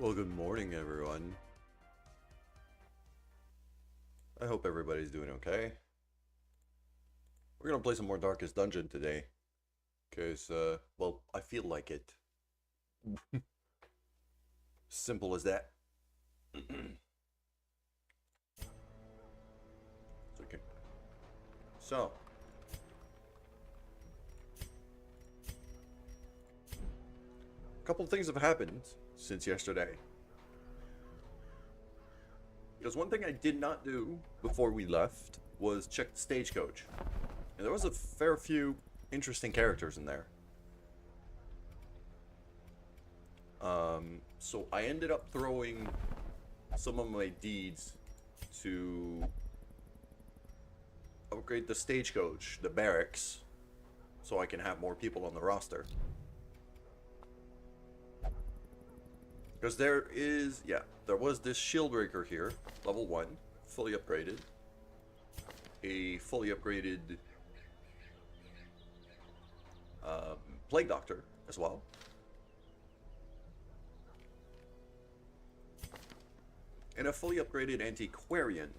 Well, good morning, everyone. I hope everybody's doing okay. We're gonna play some more Darkest Dungeon today, because, well, I feel like it. Simple as that. Okay. So, a couple of things have happened since yesterday. Because one thing I did not do before we left was check the stagecoach. And there was a fair few interesting characters in there. So I ended up throwing some of my deeds to upgrade the stagecoach, the barracks, so I can have more people on the roster. Because there was this shieldbreaker here, level 1, fully upgraded. A fully upgraded Plague Doctor as well. And a fully upgraded Antiquarian.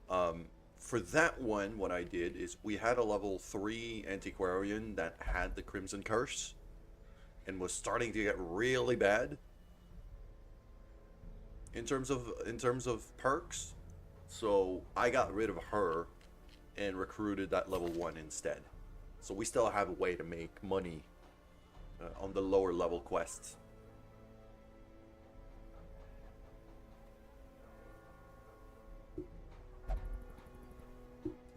For that one, what I did is we had a level 3 Antiquarian that had the Crimson Curse and was starting to get really bad in terms of perks. So I got rid of her and recruited that level 1 instead. So we still have a way to make money on the lower level quests.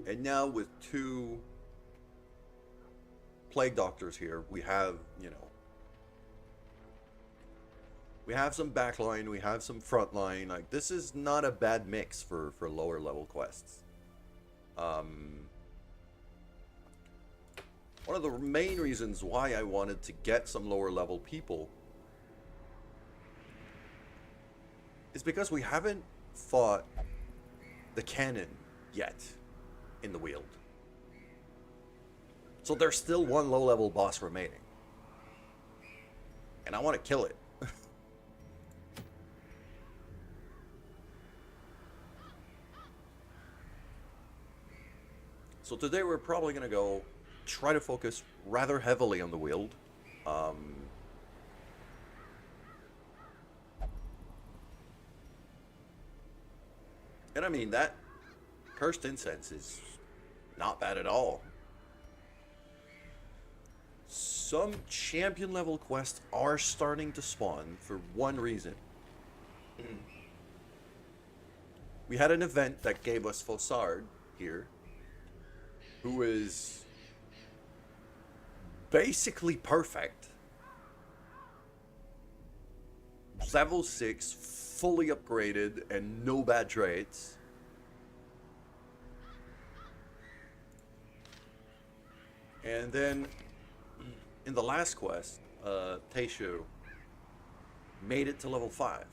And now with 2 Plague Doctors here, we have, we have some backline, we have some frontline. Like, this is not a bad mix for lower level quests. One of the main reasons why I wanted to get some lower level people is because we haven't fought the cannon yet in the Weald. So there's still one low level boss remaining. And I want to kill it. So today we're probably going to try to focus rather heavily on the Weald. And I mean, that Cursed Incense is not bad at all. Some champion level quests are starting to spawn for one reason. We had an event that gave us Fossard here, who is basically perfect. Level 6, fully upgraded, and no bad traits. And then, in the last quest, Teishu made it to level 5.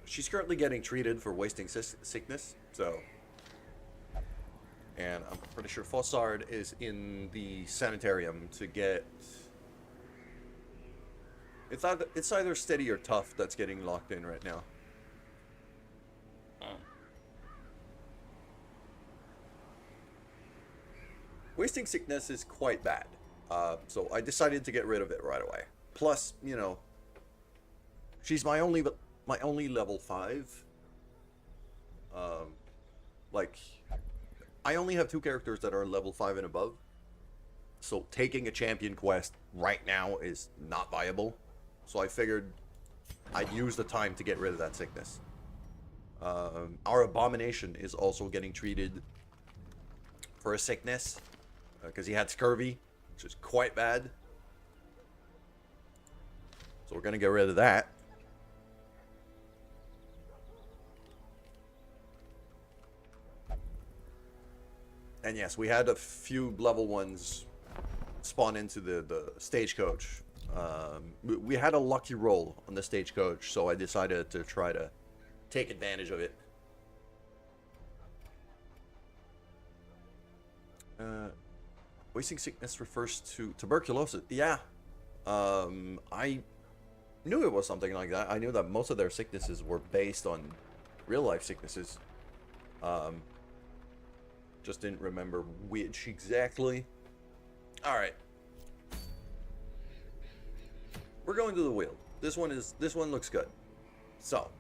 She's currently getting treated for wasting sickness, so... And I'm pretty sure Fossard is in the sanitarium to get... It's either steady or tough that's getting locked in right now. Wasting sickness is quite bad. So I decided to get rid of it right away. Plus, she's my only level 5. I only have 2 characters that are level 5 and above. So taking a champion quest right now is not viable. So I figured I'd use the time to get rid of that sickness. Our Abomination is also getting treated for a sickness. Because he had scurvy, which is quite bad. So we're going to get rid of that. And yes, we had a few level 1s spawn into the stagecoach. We had a lucky roll on the stagecoach, so I decided to try to take advantage of it. Wasting sickness refers to tuberculosis. Yeah. I knew it was something like that. I knew that most of their sicknesses were based on real life sicknesses. Um, just didn't remember which exactly. Alright. We're going to the wheel. This one looks good. So,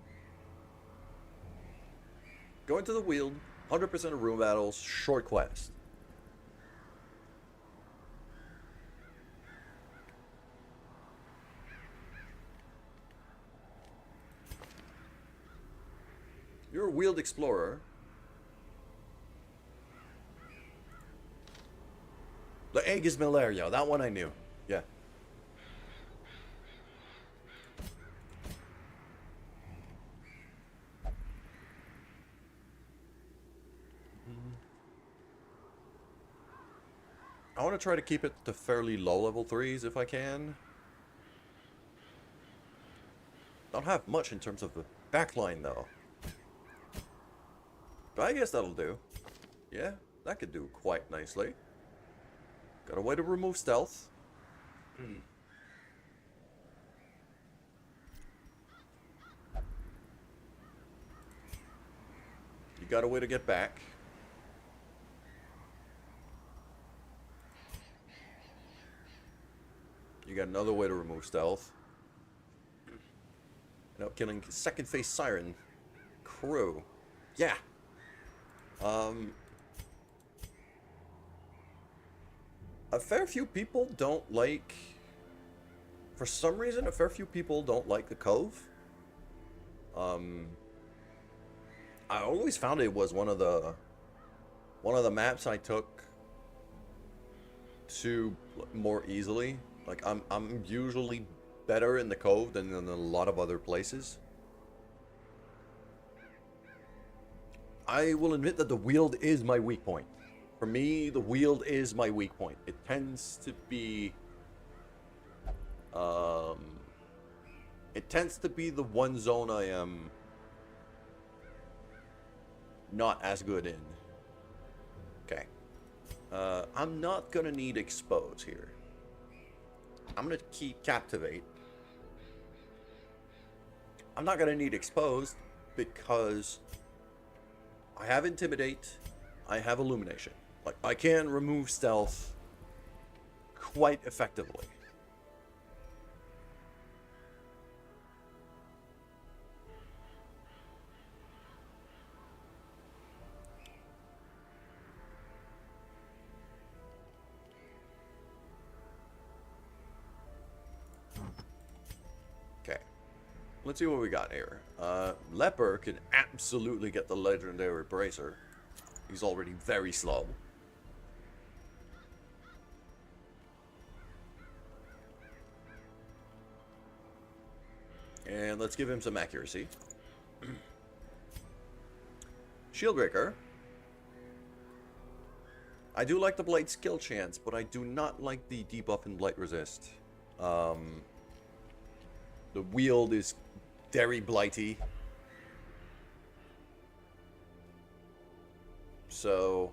going to the wheel, 100% of room battles, short quest. You're a wheeled explorer. The egg is malaria. That one I knew. Yeah. I want to try to keep it to fairly low level 3s if I can. Don't have much in terms of the backline though. But I guess that'll do. Yeah, that could do quite nicely. Got a way to remove stealth. You got a way to get back. You got another way to remove stealth. Now killing second phase siren crew. Yeah. A fair few people don't like... For some reason, a fair few people don't like the Cove. I always found it was one of the maps I took to more easily. Like I'm usually better in the Cove than in a lot of other places. I will admit that the Weald is my weak point. For me, the Weald is my weak point. It tends to be... it tends to be the one zone I am not as good in. Okay. I'm not gonna need Expose here. I'm gonna keep Captivate. I'm not gonna need Exposed because I have Intimidate, I have Illumination. Like, I can remove stealth quite effectively. Okay. Let's see what we got here. Leper can absolutely get the legendary Bracer. He's already very slow. And let's give him some accuracy. Shieldbreaker. I do like the Blight skill chance, but I do not like the debuff in Blight resist. The Weald is very blighty. So...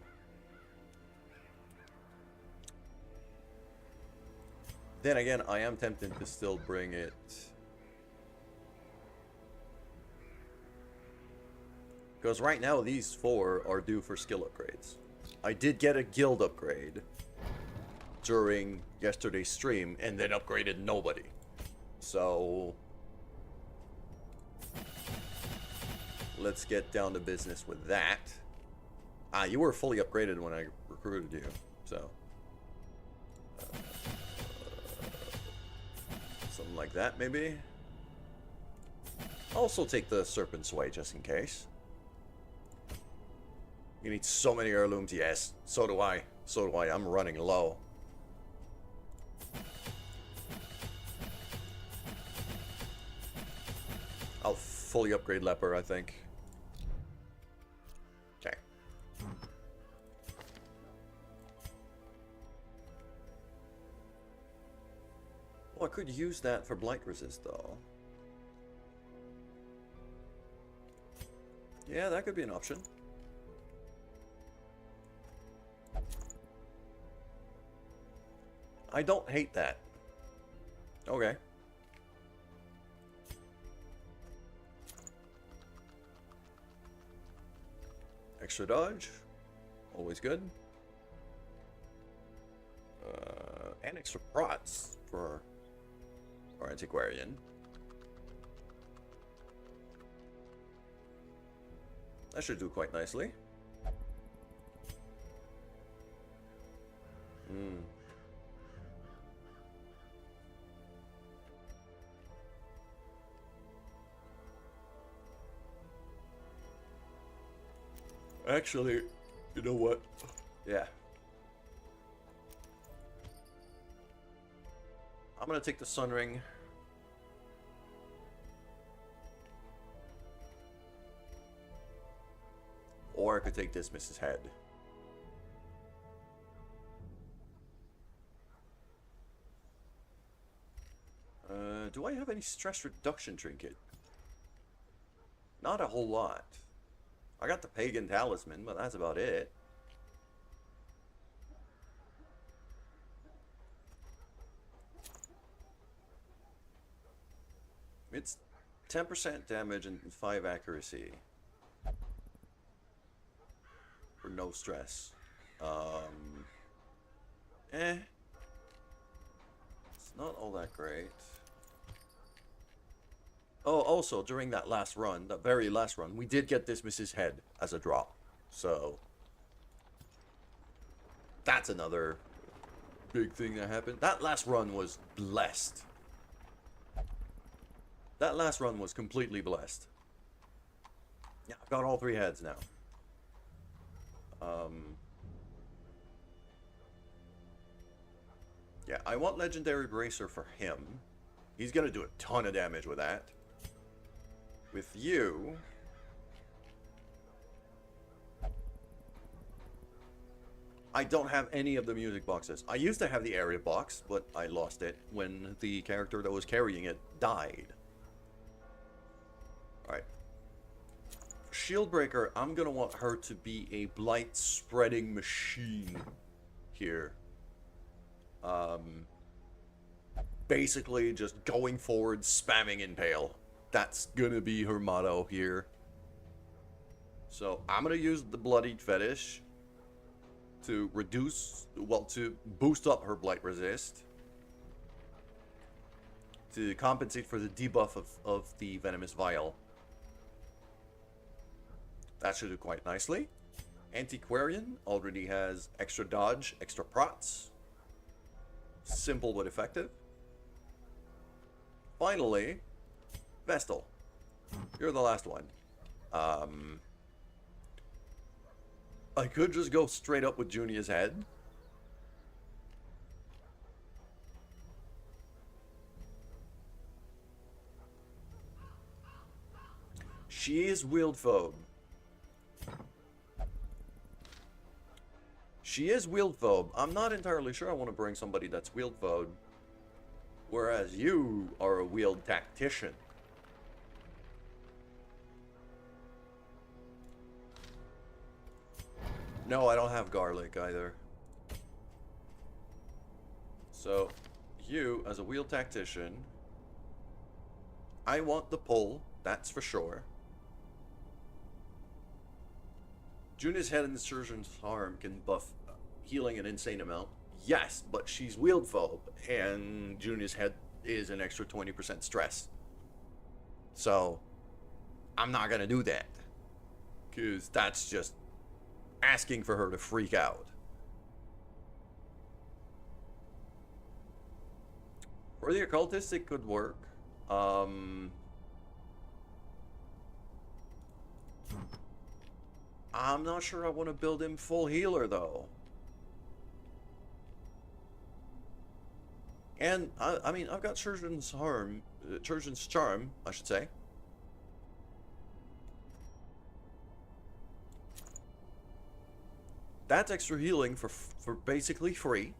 Then again, I am tempted to still bring it... Because right now, these 4 are due for skill upgrades. I did get a guild upgrade during yesterday's stream, and then upgraded nobody. So... let's get down to business with that. Ah, you were fully upgraded when I recruited you, so... something like that, maybe? Also take the Serpent's Way, just in case. You need so many heirlooms, yes. So do I. So do I. I'm running low. I'll fully upgrade Leper, I think. Okay. Well, I could use that for Blight Resist, though. Yeah, that could be an option. I don't hate that. Okay. Extra dodge. Always good. And extra prots for our antiquarian. That should do quite nicely. Hmm. Actually, you know what? Yeah. I'm gonna take the Sun Ring. Or I could take this Mrs. Head. Do I have any stress reduction trinket? Not a whole lot. I got the Pagan Talisman, but that's about it. It's 10% damage and 5 accuracy. For no stress. It's not all that great. Oh, also, during that last run, that very last run, we did get this Mrs. Head as a drop. So, that's another big thing that happened. That last run was blessed. That last run was completely blessed. Yeah, I've got all 3 heads now. Yeah, I want Legendary Bracer for him. He's gonna do a ton of damage with that. With you... I don't have any of the music boxes. I used to have the area box, but I lost it when the character that was carrying it died. Alright. Shieldbreaker, I'm gonna want her to be a blight spreading machine here. Basically just going forward, spamming Impale. That's gonna be her motto here. So I'm gonna use the Bloodied Fetish to reduce, well, to boost up her Blight Resist. To compensate for the debuff of the Venomous Vial. That should do quite nicely. Antiquarian already has extra dodge, extra prots. Simple but effective. Finally, Vestal. You're the last one. I could just go straight up with Junia's head. She is Wieldphobe. She is Wieldphobe. I'm not entirely sure I want to bring somebody that's Wieldphobe. Whereas you are a Wield Tactician. No, I don't have Garlic either. So, you, as a Wield Tactician, I want the pull, that's for sure. Junia's Head and Surgeon's Harm can buff healing an insane amount. Yes, but she's Wieldphobe, and Junia's Head is an extra 20% stress. So, I'm not gonna do that. Because that's just asking for her to freak out. For the Occultist, it could work. I'm not sure I want to build him full healer, though. And, I mean, I've got Surgeon's Harm, Surgeon's Charm, I should say. That's extra healing for basically free.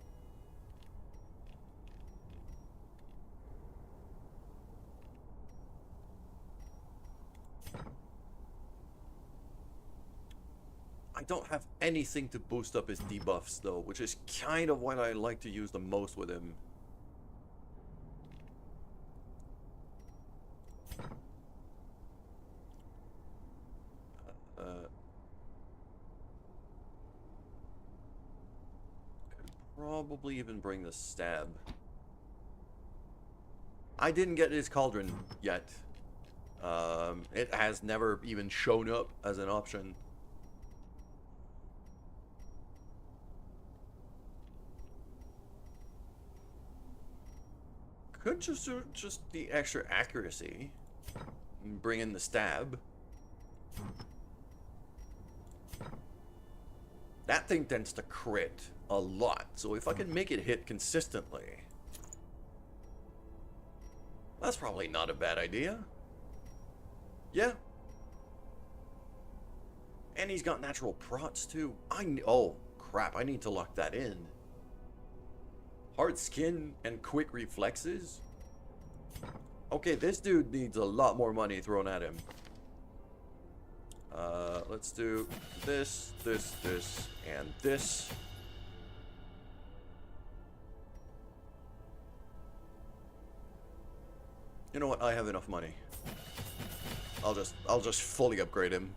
I don't have anything to boost up his debuffs, though, which is kind of what I like to use the most with him. probably even bring the stab. I didn't get his cauldron yet. It has never even shown up as an option. Could just the extra accuracy and bring in the stab. That thing tends to crit a lot, so if I can make it hit consistently, that's probably not a bad idea. Yeah. And he's got natural prots too. Oh crap, I need to lock that in. Hard skin and quick reflexes? Okay, this dude needs a lot more money thrown at him. Let's do this, and this. You know what? I have enough money. I'll just fully upgrade him.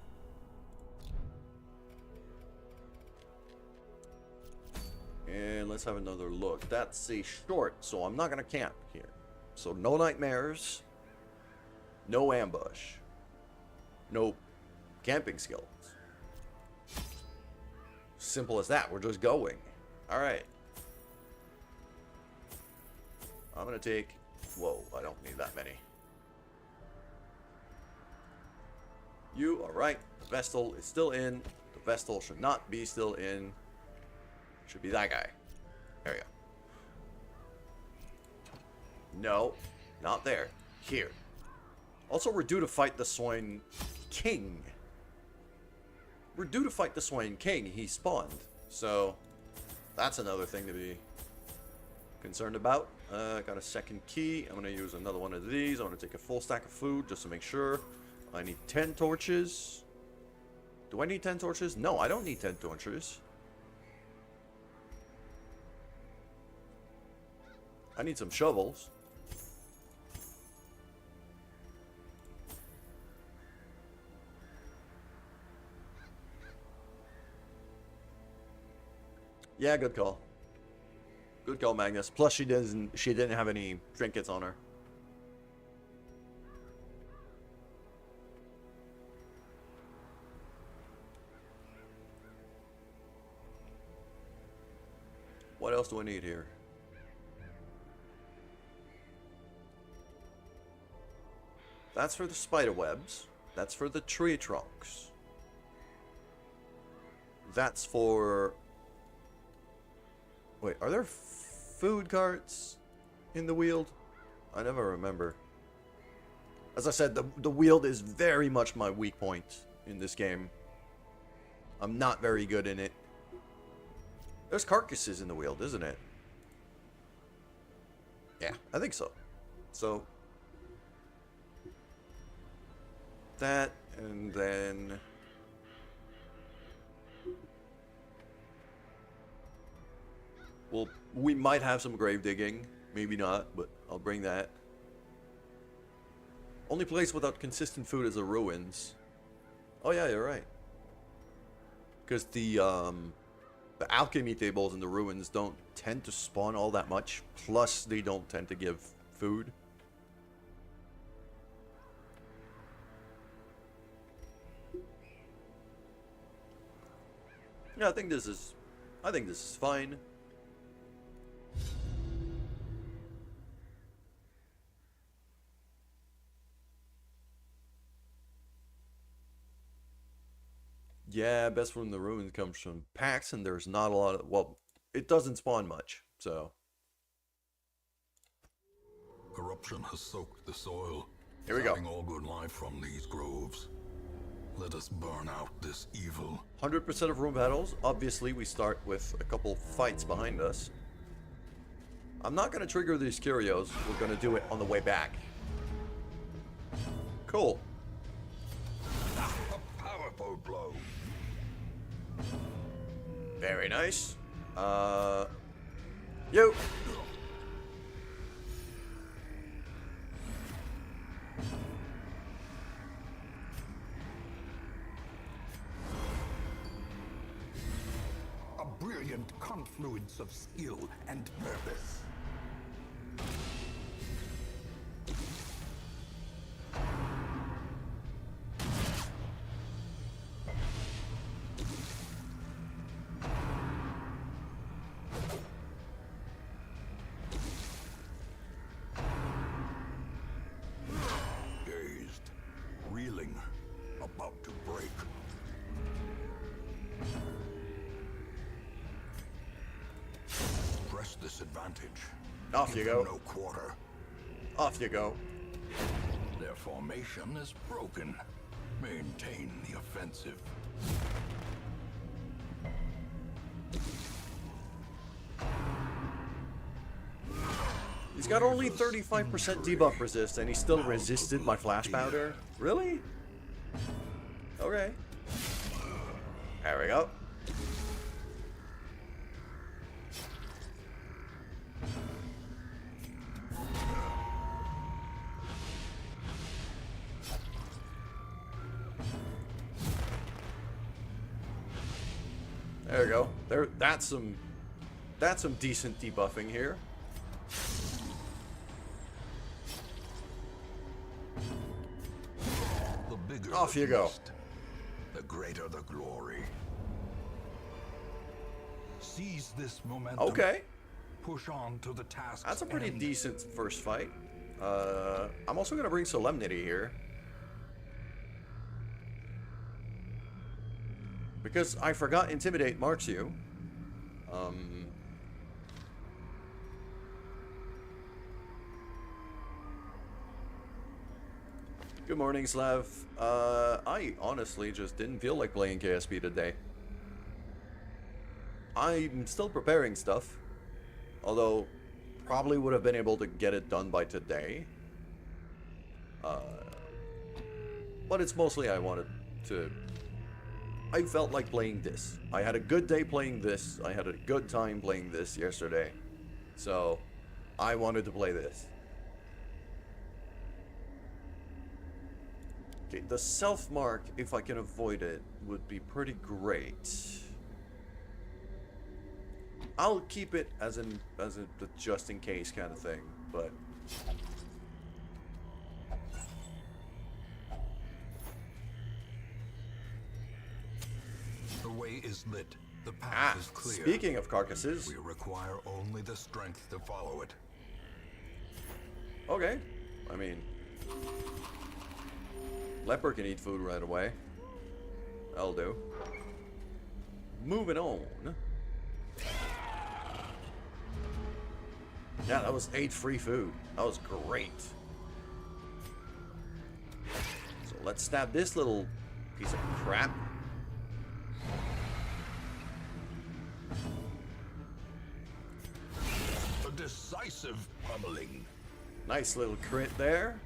And let's have another look. That's a short, so I'm not gonna camp here. So no nightmares, no ambush, no camping skills. Simple as that. We're just going. Alright. I'm gonna take... Whoa, I don't need that many. You are right. The Vestal is still in. The Vestal should not be still in. Should be that guy. There you go. No, not there. Here. Also, we're due to fight the Swine King. We're due to fight the Swine King. He spawned. So, that's another thing to be concerned about. Got a second key. I'm going to use another one of these. I'm going to take a full stack of food just to make sure. I need 10 torches. Do I need 10 torches? No, I don't need 10 torches. I need some shovels. Yeah, good call. Good call, Magnus. Plus she didn't have any trinkets on her. What else do I need here? That's for the spider webs. That's for the tree trunks. That's for... Wait, are there food carts in the Weald? I never remember. As I said, the Weald is very much my weak point in this game. I'm not very good in it. There's carcasses in the Weald, isn't it? Yeah, I think so. So... that, and then... well, we might have some grave digging. Maybe not, but I'll bring that. Only place without consistent food is the ruins. Oh yeah, you're right. Because the alchemy tables in the ruins don't tend to spawn all that much. Plus, they don't tend to give food. Yeah, I think this is fine. Yeah, best from the ruins comes from packs, and there's not a lot of... well, it doesn't spawn much, so... Corruption has soaked the soil. Here we go. Sucking all good life from these groves. Let us burn out this evil. 100% of room battles. Obviously, we start with a couple fights behind us. I'm not going to trigger these curios. We're going to do it on the way back. Cool. A powerful blow. Very nice. You. brilliant confluence of skill and purpose. Dazed, reeling, about to break. Press this advantage. Off you Give go. them no quarter. Off you go. Their formation is broken. Maintain the offensive. He's got only 35% debuff resist, and he still resisted my flash powder? Really? Okay. There we go. There we go. That's some decent debuffing here. The bigger Off the you go. beast, the greater the glory. Seize this momentum. Okay. Push on to the task. That's a pretty decent first fight. I'm also going to bring Solemnity here. Because I forgot Intimidate marks you. Good morning, Slav. I honestly just didn't feel like playing KSP today. I'm still preparing stuff. Although, probably would have been able to get it done by today. But it's mostly I wanted to... I felt like playing this. I had a good day playing this. I had a good time playing this yesterday. So, I wanted to play this. Okay, the self-mark, if I can avoid it, would be pretty great. I'll keep it as a just in case kind of thing, but... The way is lit. The path is clear. Speaking of carcasses... We require only the strength to follow it. Okay. I mean... Leper can eat food right away. That'll do. Moving on. Yeah, that was 8 free food. That was great. So let's stab this little piece of crap. A decisive pummeling. Nice little crit there.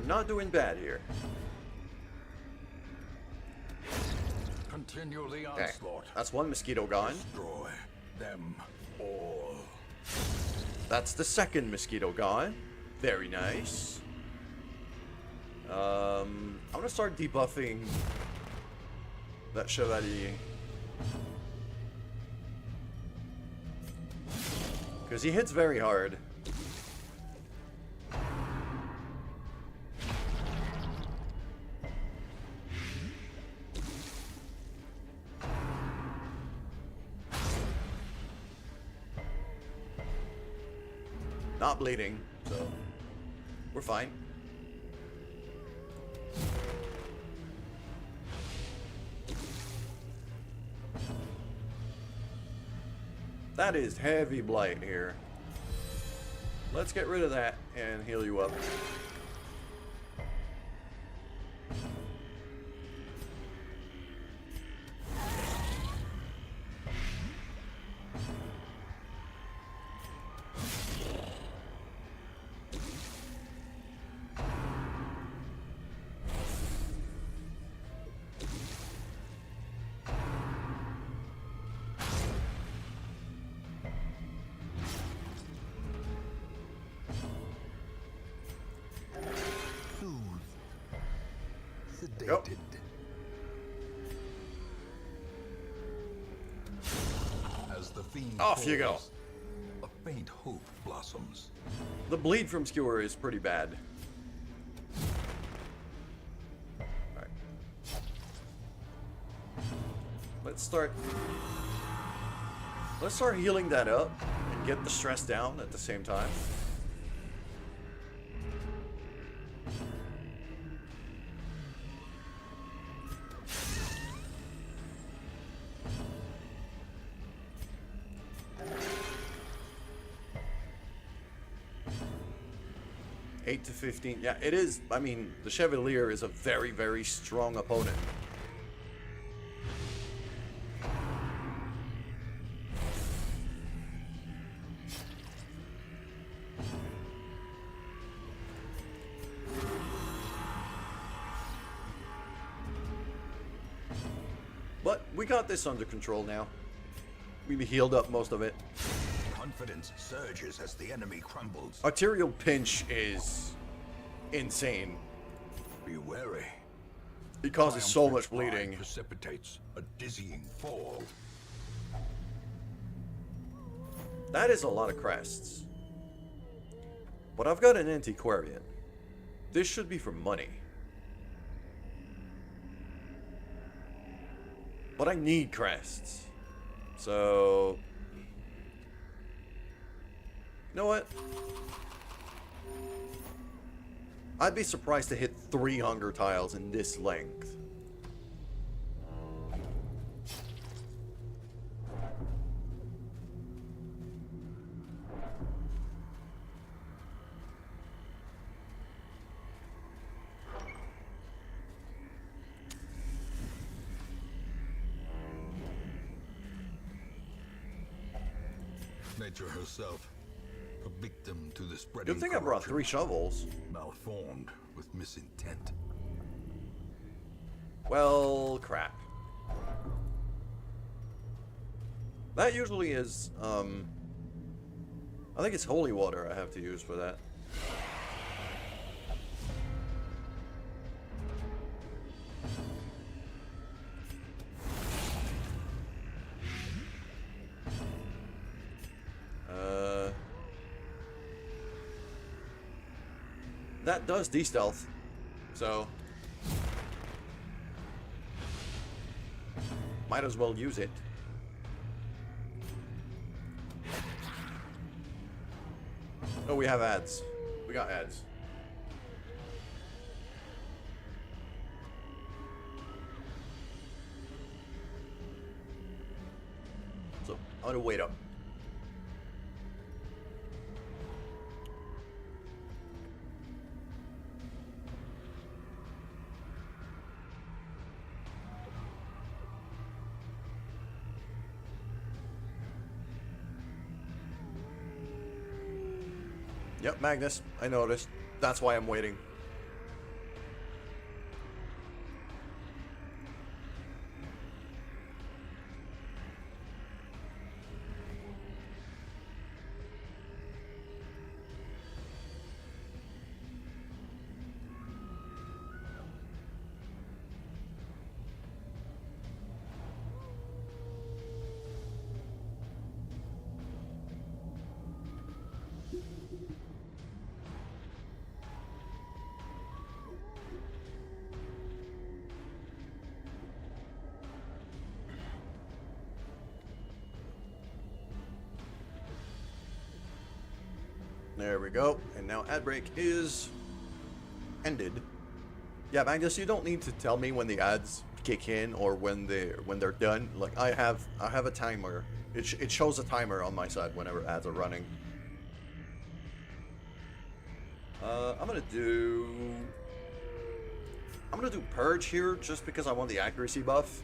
Not doing bad here. Continue the Okay, onslaught. that's one mosquito gone. Destroy them all. That's the second mosquito gone. Very nice. I'm gonna start debuffing that Chevalier. Because he hits very hard. Not bleeding, so we're fine. That is heavy blight here. Let's get rid of that and heal you up. go. As the fiend Off you go. falls, a faint hope blossoms. The bleed from skewer is pretty bad. Alright. Let's start healing that up and get the stress down at the same time. Eight to 15. Yeah, it is. I mean, the Chevalier is a very, very strong opponent. But we got this under control now. We've healed up most of it. Confidence surges as the enemy crumbles. Arterial pinch is insane. Be wary. It causes so Triumphant much pride bleeding. precipitates a dizzying fall. That is a lot of crests. But I've got an antiquarian. This should be for money. But I need crests. So... you know what? I'd be surprised to hit 3 hunger tiles in this length. Nature herself, a victim to the spreading Good thing I brought corruption, 3 shovels. malformed with misintent. Well, crap. That usually is, I think it's holy water I have to use for that. That does de-stealth, so might as well use it. Oh, we have ads. We got ads. So, I'm gonna wait up. Yep, Magnus, I noticed. That's why I'm waiting. There we go. And now ad break is ended. Yeah, Magnus, you don't need to tell me when the ads kick in or when they're done. Like I have a timer. It shows a timer on my side whenever ads are running. I'm gonna do purge here just because I want the accuracy buff.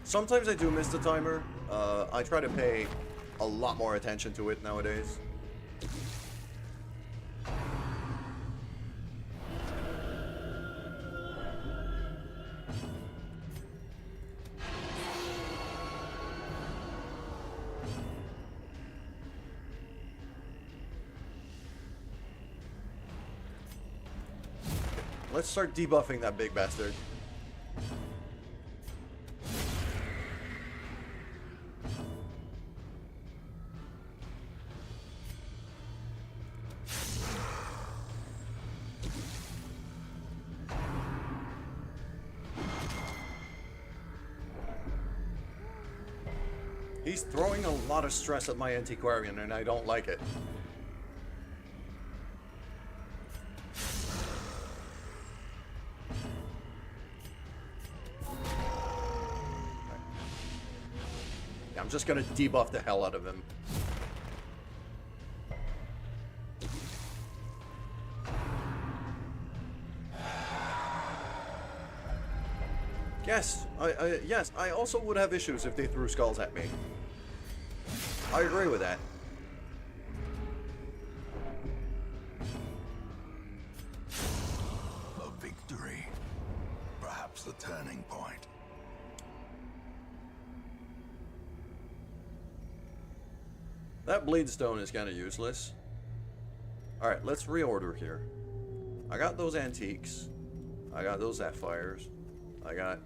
Sometimes I do miss the timer. I try to pay a lot more attention to it nowadays. let's start debuffing that big bastard. He's throwing a lot of stress at my antiquarian, and I don't like it. I'm just gonna debuff the hell out of him. Yes, I also would have issues if they threw skulls at me. I agree with that. A victory. Perhaps the turning point. That bleedstone is kind of useless. Alright, let's reorder here. I got those antiques. I got those sapphires. I got...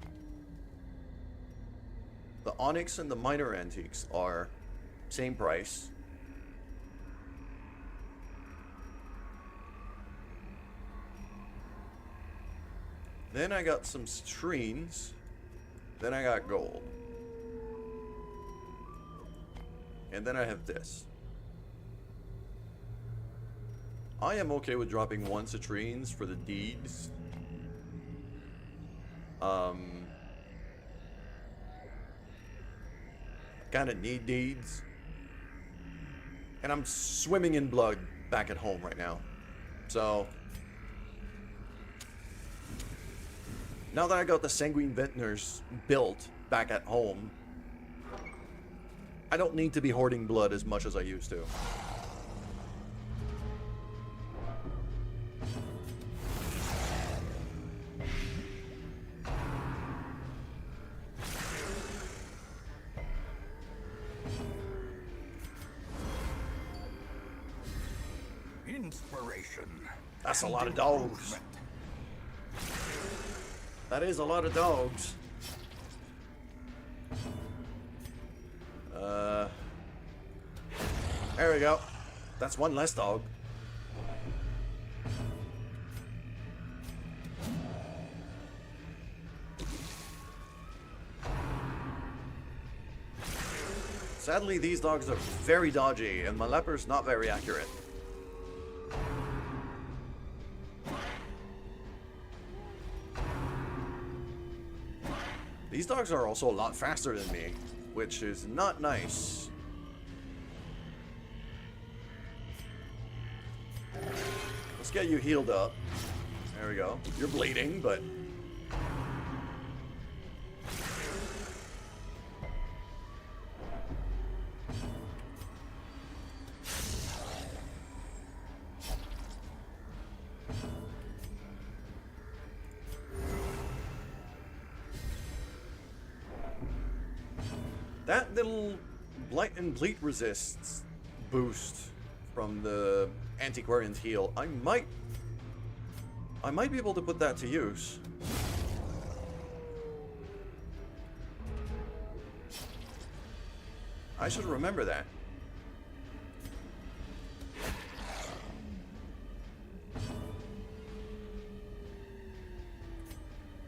The onyx and the minor antiques are same price. Then I got some citrines. Then I got gold. And then I have this. I am okay with dropping 1 citrines for the deeds. Kinda need deeds. And I'm swimming in blood back at home right now. So now that I got the Sanguine Vintners built back at home, I don't need to be hoarding blood as much as I used to. Inspiration. That's a lot of dogs. That is a lot of dogs. There we go. That's 1 less dog. Sadly, these dogs are very dodgy, and my leper's not very accurate. These dogs are also a lot faster than me, which is not nice. Let's get you healed up. There we go. You're bleeding, but... that little blight and bleed resists boost from the Antiquarian's heal, I might be able to put that to use. I should remember that.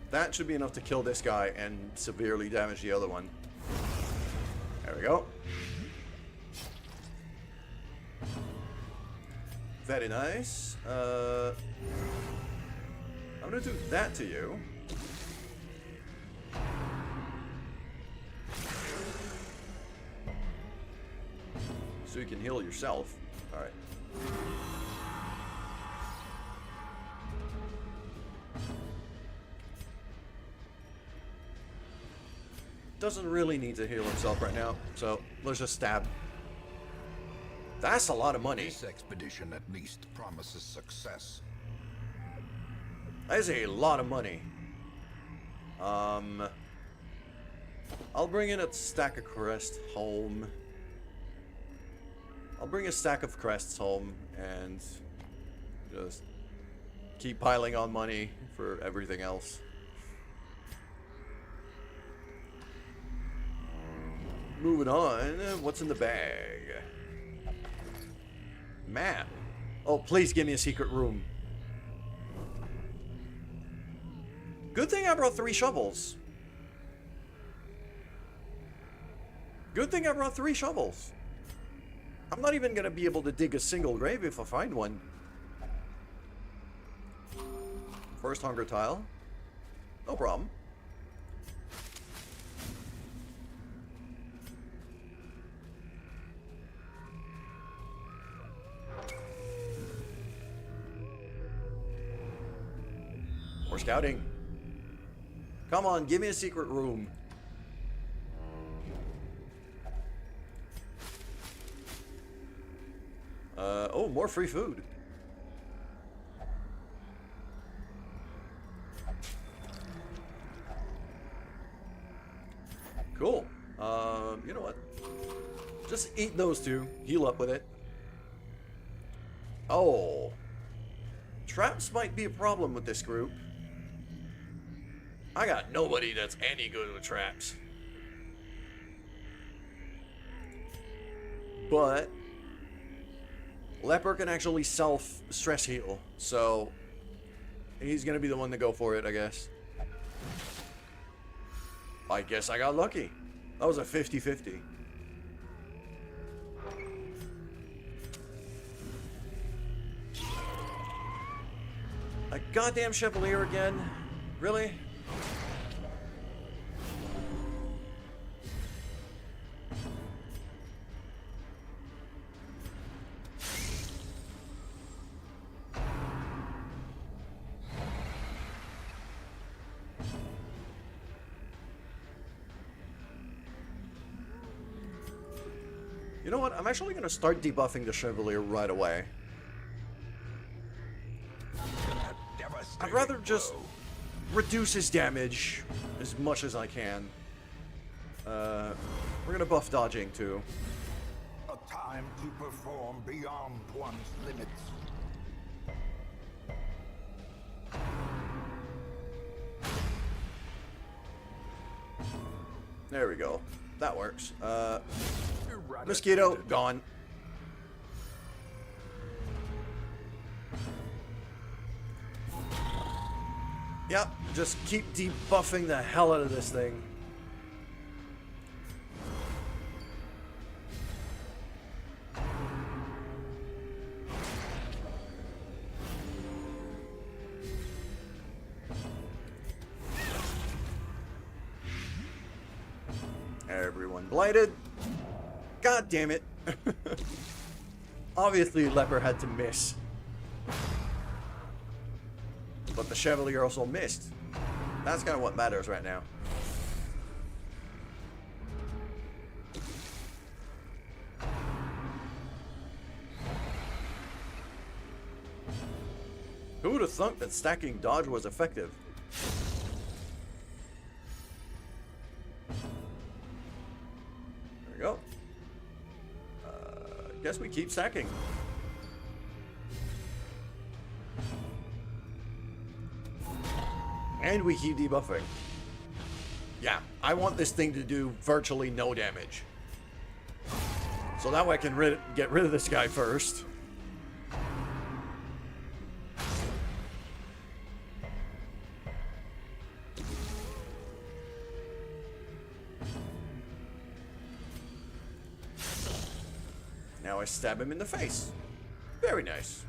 That should be enough to kill this guy and severely damage the other one. There we go. Very nice. I'm gonna do that to you. So you can heal yourself. Alright. Doesn't really need to heal himself right now, so let's just stab. That's a lot of money. This expedition at least promises success. That is a lot of money. I'll bring in a stack of crests home. I'll bring a stack of crests home and just keep piling on money for everything else. Moving on, what's in the bag? Map. Oh, please give me a secret room. Good thing I brought 3 shovels. Good thing I brought 3 shovels. I'm not even gonna be able to dig a single grave if I find one. First hunger tile. No problem. We're scouting. Come on, give me a secret room. Oh, more free food. Cool. You know what? Just eat those 2. Heal up with it. Oh. Traps might be a problem with this group. I got nobody that's any good with traps. But Leper can actually self-stress heal, so he's gonna be the one to go for it, I guess. I guess I got lucky. That was a 50-50. A goddamn Chevalier again? Really? You know what? I'm actually going to start debuffing the Chevalier right away. I'd rather just reduce his damage as much as I can. We're going to buff dodging too. A time to perform beyond one's limits. There we go. That works. Mosquito, gone. Yep, just keep debuffing the hell out of this thing. Everyone blighted. God damn it. Obviously, Leper had to miss. But the Chevalier also missed. That's kind of what matters right now. Who would have thunk that stacking dodge was effective? There we go. Guess we keep stacking. And we keep debuffing. Yeah, I want this thing to do virtually no damage. So that way I can get rid of this guy first. Now I stab him in the face. Very nice.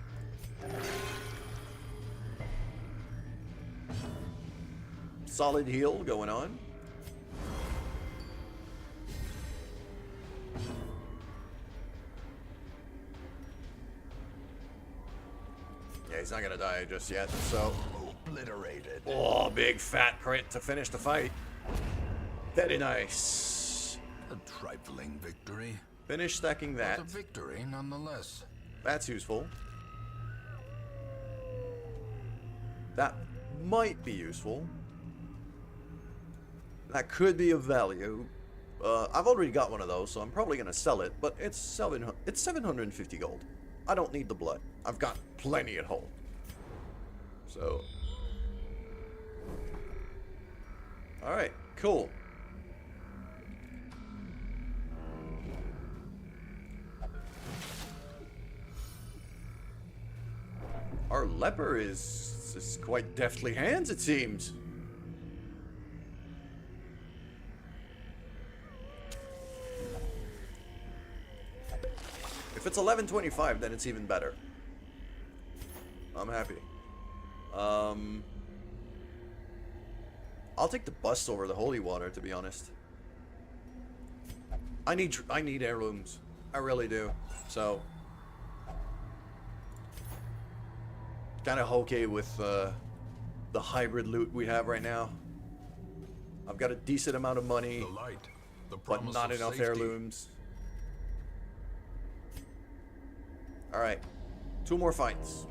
Solid heal going on. Yeah, he's not gonna die just yet, so. Obliterated. Oh, big fat crit to finish the fight. Very nice. A trifling victory. Finish stacking that. But a victory nonetheless. That's useful. That might be useful. That could be of value. I've already got one of those, so I'm probably going to sell it, but it's 750 gold. I don't need the blood. I've got plenty at home. So, all right, cool. Our leper is quite deftly hands, it seems. If it's 11:25, then it's even better. I'm happy. I'll take the bus over the holy water, to be honest. I need heirlooms. I really do. So, kind of okay with the hybrid loot we have right now. I've got a decent amount of money, The light, the but promise not of enough safety. heirlooms. All right, 2 more fights.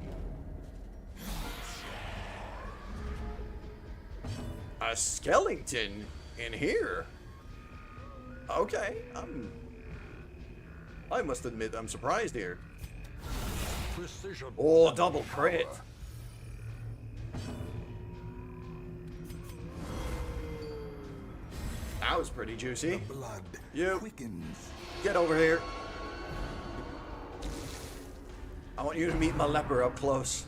A skeleton in here? Okay, I must admit I'm surprised here. Precision Oh, and double power. crit. That was pretty juicy. Blood You. quickens. Get over here. I want you to meet my leper up close.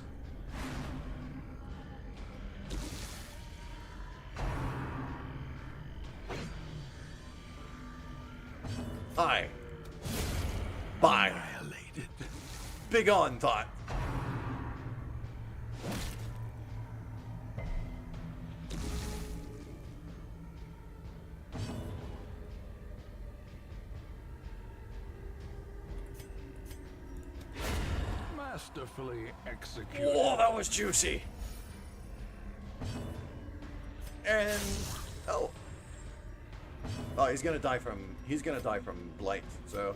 Hi. Bye. Annihilated. Big on thought. Masterfully executed. Oh, that was juicy. And oh, he's gonna die from blight. So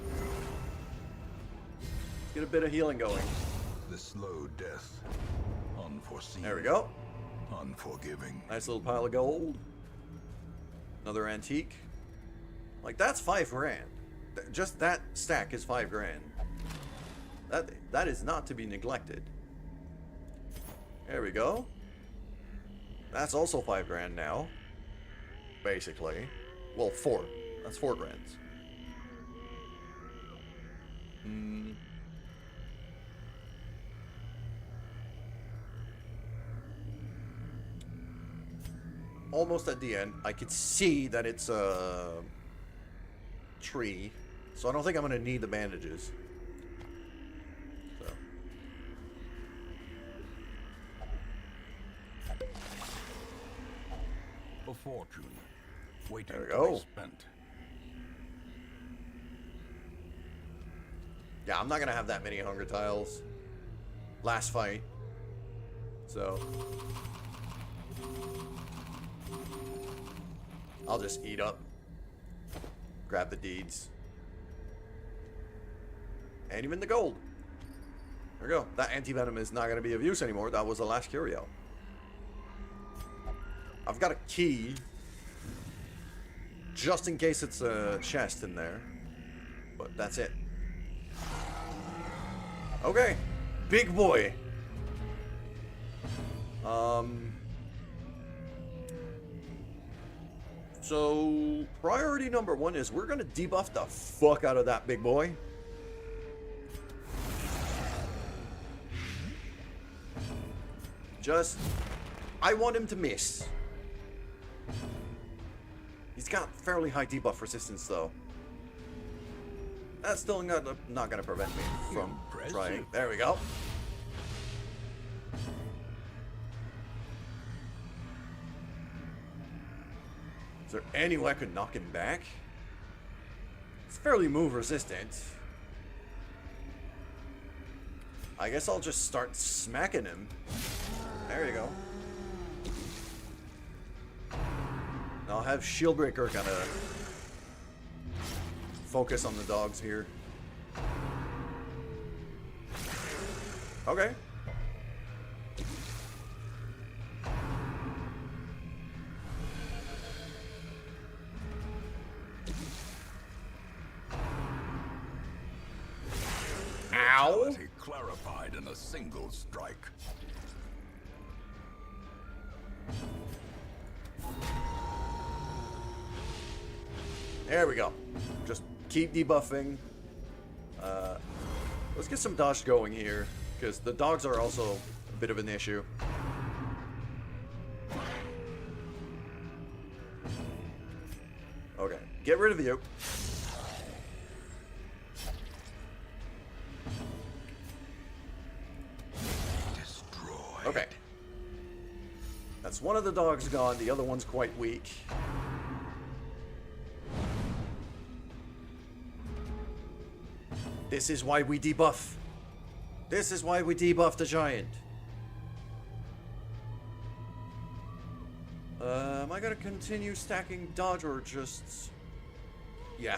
get a bit of healing going. The slow death. Unforeseen. There we go. Unforgiving. Nice little pile of gold. Another antique. Like that's 5 grand. Just that stack is 5 grand. That is not to be neglected. There we go. That's also 5 grand now. Basically. Well, 4. That's 4 grand. Almost at the end. I could see that it's a tree. So I don't think I'm going to need the bandages. So. A fortune. Waiting There we to go. be spent. Yeah, I'm not going to have that many hunger tiles. Last fight. So. I'll just eat up. Grab the deeds. And even the gold. There we go. That anti-venom is not going to be of use anymore. That was the last curio. I've got a key. Just in case it's a chest in there. But that's it. Okay. Big boy. So, priority number 1 is we're going to debuff the fuck out of that big boy. I want him to miss. He's got fairly high debuff resistance, though. That's still not going to prevent me from trying. There we go. Is there any way I could knock him back? It's fairly move resistant. I guess I'll just start smacking him. There you go. And I'll have Shieldbreaker kind of focus on the dogs here. Okay. Ow! Clarified in a single strike. There we go. Just keep debuffing. Let's get some dodge going here, because the dogs are also a bit of an issue. Okay, get rid of you. Destroyed. Okay. That's one of the dogs gone, the other one's quite weak. This is why we debuff. This is why we debuff the giant. Am I gonna continue stacking dodge or just... Yeah.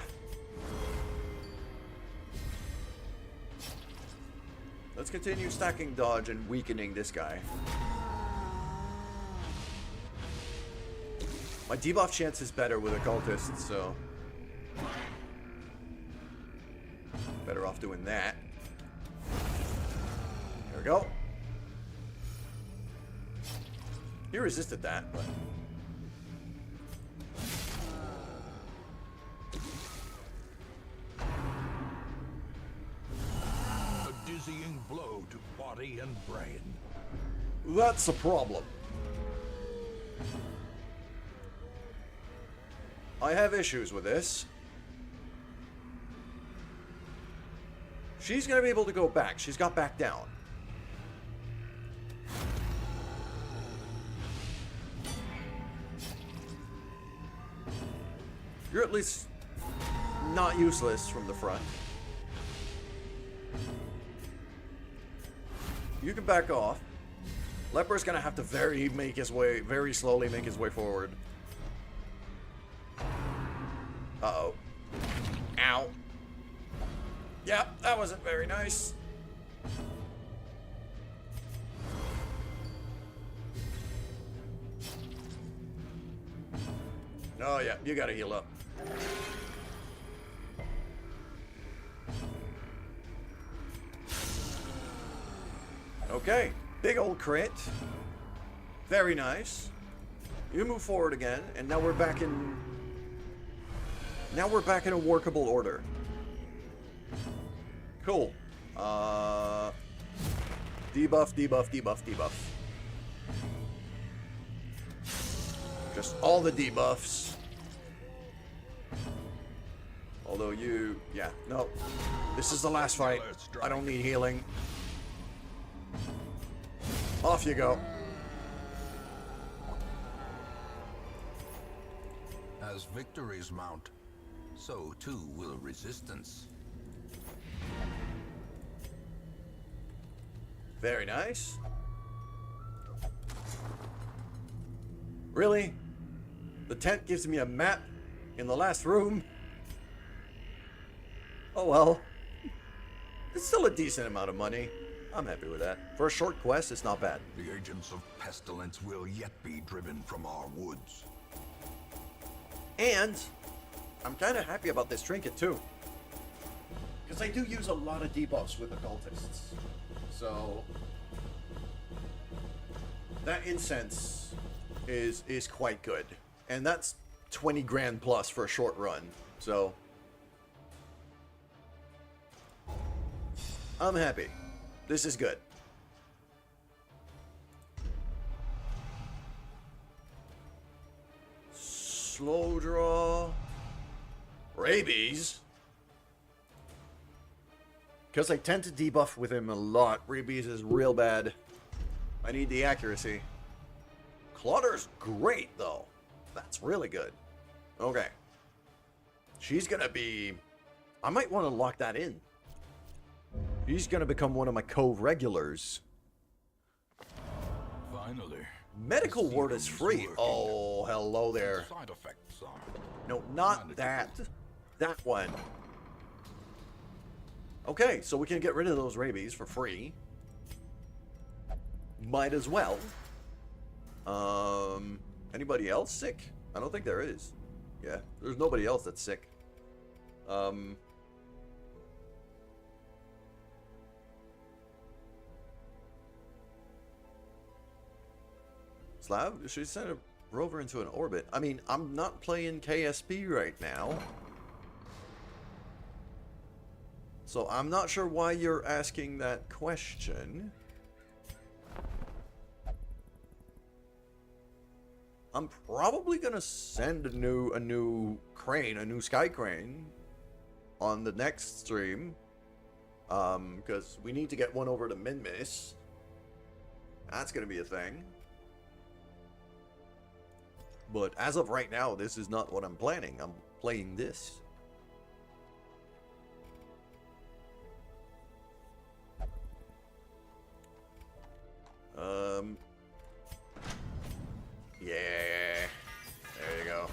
Let's continue stacking dodge and weakening this guy. My debuff chance is better with occultists, so... Better off doing that. There we go. He resisted that, but... A dizzying blow to body and brain. That's a problem. I have issues with this. She's gonna be able to go back. She's got back down. You're at least not useless from the front. You can back off. Leper's gonna have to very slowly make his way forward. Uh-oh. Ow. Yeah, that wasn't very nice. Oh yeah, you gotta heal up. Okay, big old crit. Very nice. You move forward again, and now we're back in... Now we're back in a workable order. Cool. Debuff, debuff, debuff, debuff. Just all the debuffs. Although you... Yeah, no. This is the last fight. I don't need healing. Off you go. As victories mount, so too will resistance. Very nice. Really? The tent gives me a map in the last room? Oh well. It's still a decent amount of money. I'm happy with that. For a short quest, it's not bad. The agents of pestilence will yet be driven from our woods. And I'm kind of happy about this trinket too. Because I do use a lot of debuffs with occultists. So that incense is quite good. And that's 20 grand plus for a short run. So I'm happy. This is good. Slow draw. Rabies. Because I tend to debuff with him a lot. Rabies is real bad. I need the accuracy. Clauder's great, though. That's really good. Okay. She's gonna be... I might want to lock that in. She's gonna become one of my Cove regulars. Finally. Medical ward is free. Oh, hello there. Side effects are No, not that. That one. Okay, so we can get rid of those rabies for free. Might as well. Anybody else sick? I don't think there is. Yeah, there's nobody else that's sick. Slav, should send a rover into an orbit. I mean, I'm not playing KSP right now. So I'm not sure why you're asking that question. I'm probably gonna send a new crane, a new sky crane on the next stream. Because we need to get one over to Minmis. That's gonna be a thing. But as of right now, this is not what I'm planning. I'm playing this. Yeah. There you go.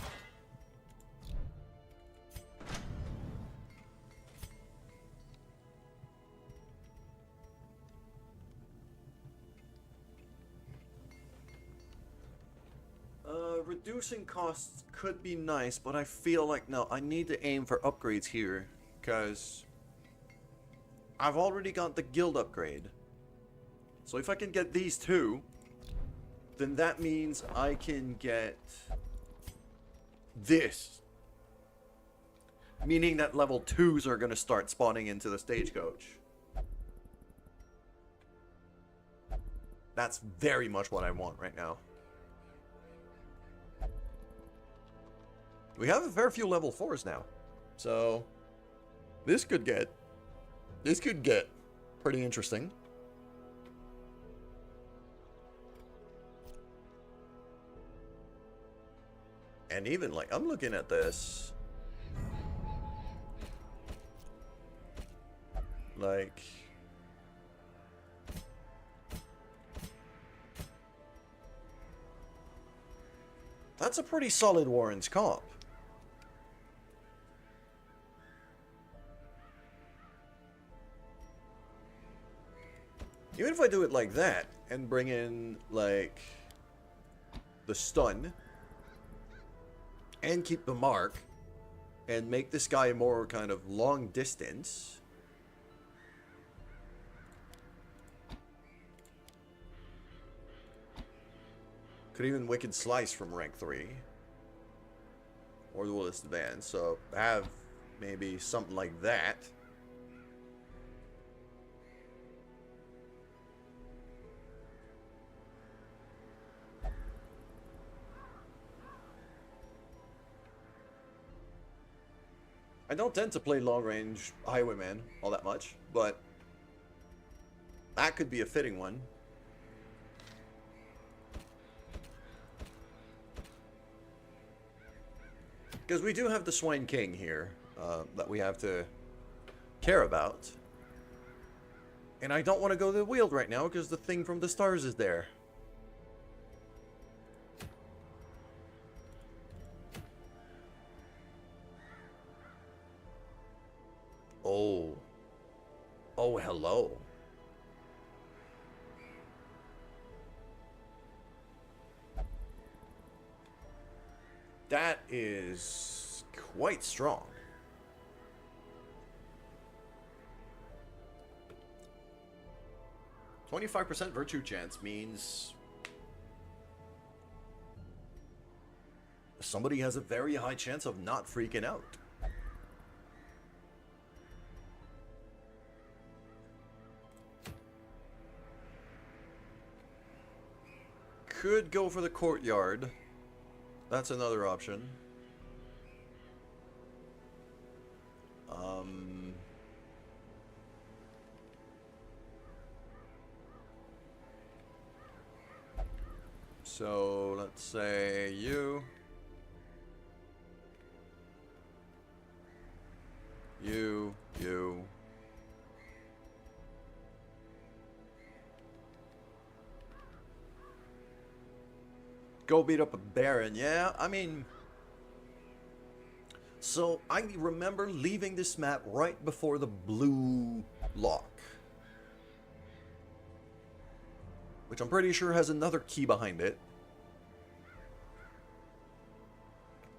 Reducing costs could be nice, but I feel like, no, I need to aim for upgrades here, because I've already got the guild upgrade. So if I can get these two, then that means I can get this. Meaning that level 2s are going to start spawning into the stagecoach. That's very much what I want right now. We have a fair few level 4s now. So this could get pretty interesting. And even like I'm looking at this like that's a pretty solid Warren's comp. Even if I do it like that and bring in like the stun and keep the mark and make this guy more kind of long distance. Could even Wicked Slice from rank 3. Or the Duelist Advance. So have maybe something like that. I don't tend to play long-range Highwayman all that much, but that could be a fitting one. Because we do have the Swine King here that we have to care about. And I don't want to go to the Weald right now because the thing from the stars is there. Oh. Oh, hello. That is quite strong. "25% virtue chance" means somebody has a very high chance of not freaking out. Could go for the courtyard. That's another option. So let's say you. Go beat up a Baron. Yeah, I mean... So, I remember leaving this map right before the blue lock. Which I'm pretty sure has another key behind it.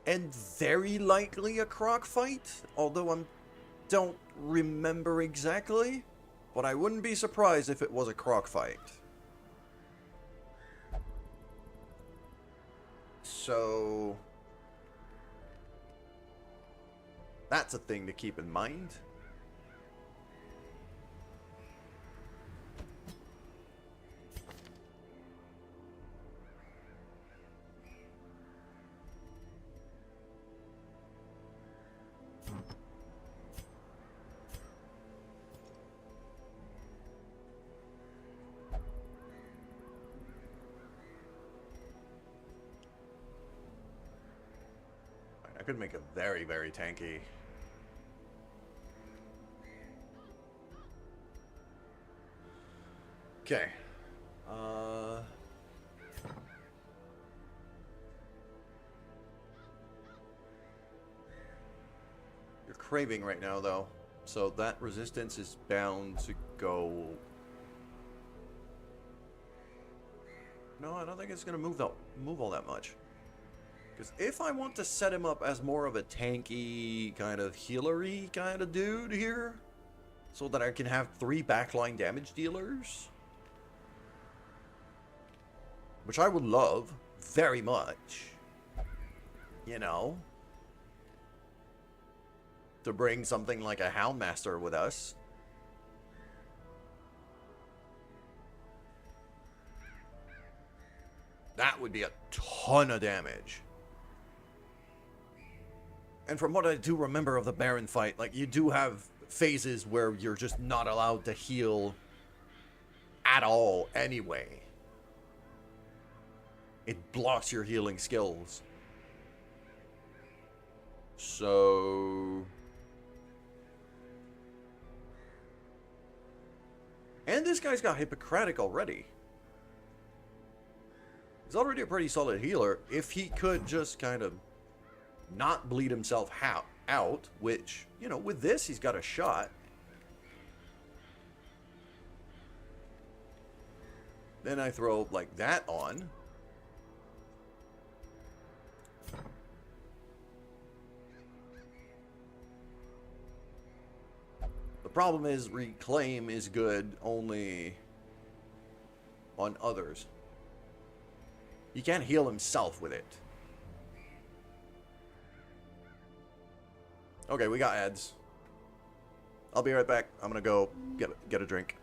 And very likely a croc fight, although I don't remember exactly. But I wouldn't be surprised if it was a croc fight. So that's a thing to keep in mind. I could make a very, very tanky. Okay. You're craving right now, though. So that resistance is bound to go... No, I don't think it's going to move all that much. Because if I want to set him up as more of a tanky, kind of healery kind of dude here, so that I can have 3 backline damage dealers, which I would love very much, you know, to bring something like a Houndmaster with us. That would be a ton of damage. And from what I do remember of the Baron fight, like, you do have phases where you're just not allowed to heal at all anyway. It blocks your healing skills. So... And this guy's got Hippocratic already. He's already a pretty solid healer. If he could just kind of not bleed himself out, which, you know, with this, he's got a shot. Then I throw, like, that on. The problem is, Reclaim is good only on others. He can't heal himself with it. Okay, we got ads. I'll be right back. I'm gonna go get a drink.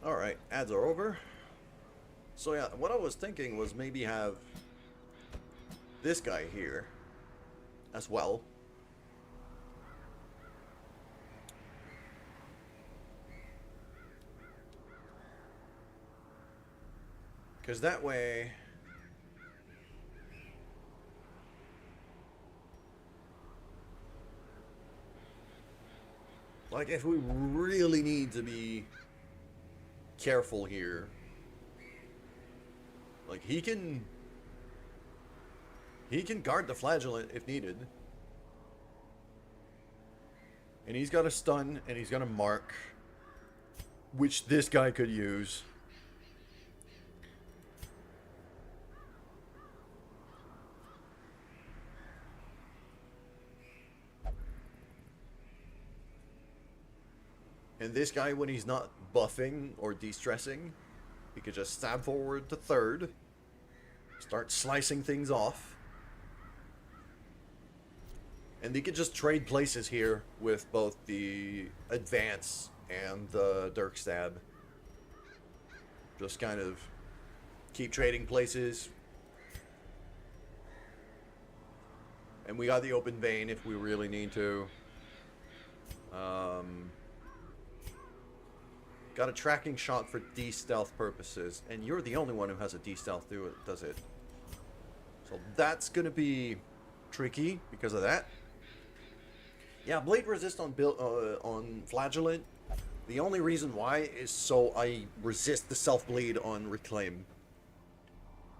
Alright, ads are over. So yeah, what I was thinking was maybe have this guy here as well. Because that way... Like, if we really need to be careful here, like, he can guard the flagellant if needed, and he's got a stun and he's got a mark, which this guy could use. And this guy, when he's not buffing or de-stressing, he could just stab forward to third, start slicing things off. And he could just trade places here with both the advance and the Dirk stab. Just kind of keep trading places. And we got the open vein if we really need to. Got a tracking shot for de-stealth purposes. And you're the only one who has a de-stealth does it. So that's going to be tricky because of that. Yeah, blade resist on flagellant. The only reason why is so I resist the self-bleed on reclaim.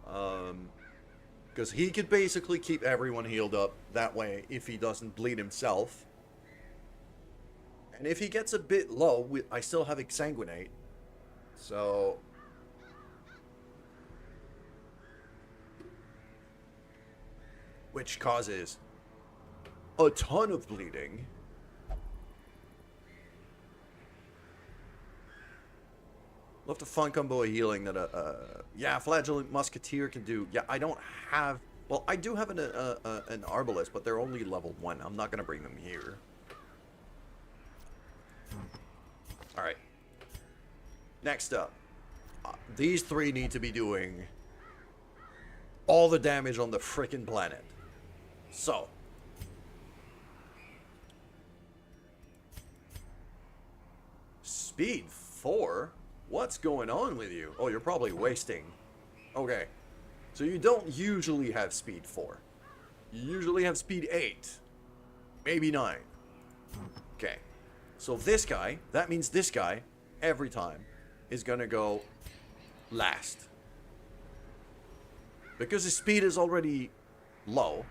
Because he could basically keep everyone healed up that way if he doesn't bleed himself. And if he gets a bit low, I still have exsanguinate. So which causes a ton of bleeding. Love to fun combo a healing that yeah, Flagellant Musketeer can do. Yeah, I don't have, well, I do have an Arbalest, but they're only level 1. I'm not gonna bring them here. All right. Next up, these three need to be doing all the damage on the frickin' planet. So, speed 4? What's going on with you? Oh, you're probably wasting. Okay. So you don't usually have speed 4. You usually have speed 8. Maybe 9. Okay. So this guy, that means this guy, every time, is gonna go last. Because his speed is already low,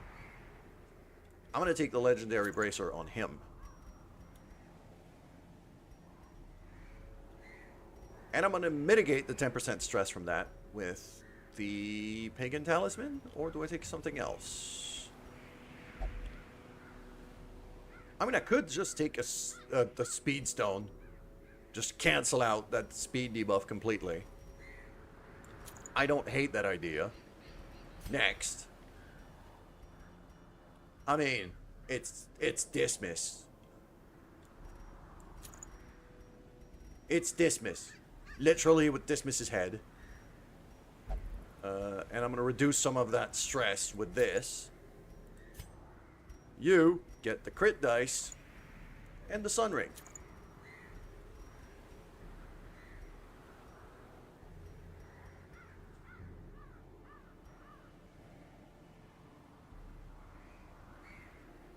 I'm gonna take the Legendary Bracer on him. And I'm going to mitigate the 10% stress from that with the Pagan Talisman? Or do I take something else? I mean, I could just take the Speed Stone. Just cancel out that speed debuff completely. I don't hate that idea. Next. I mean, it's Dismiss. It's Dismiss. Literally with Dismiss's head. And I'm going to reduce some of that stress with this. You get the crit dice and the Sun Ring.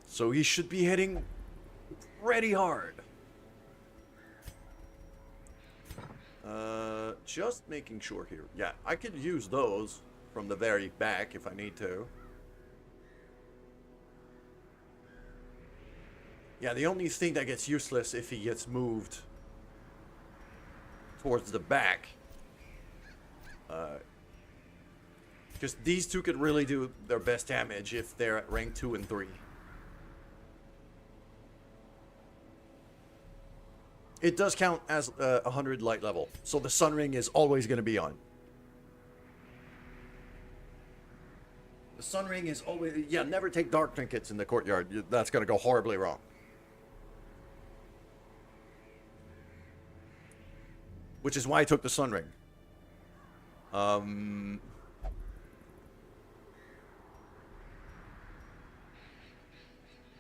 So he should be hitting pretty hard. Just making sure here. Yeah, I could use those from the very back if I need to. Yeah, the only thing that gets useless if he gets moved towards the back. Because these two could really do their best damage if they're at rank 2 and 3. It does count as 100 light level, so the Sun Ring is always going to be on. The Sun Ring is always... Yeah, never take Dark Trinkets in the courtyard. That's going to go horribly wrong. Which is why I took the Sun Ring.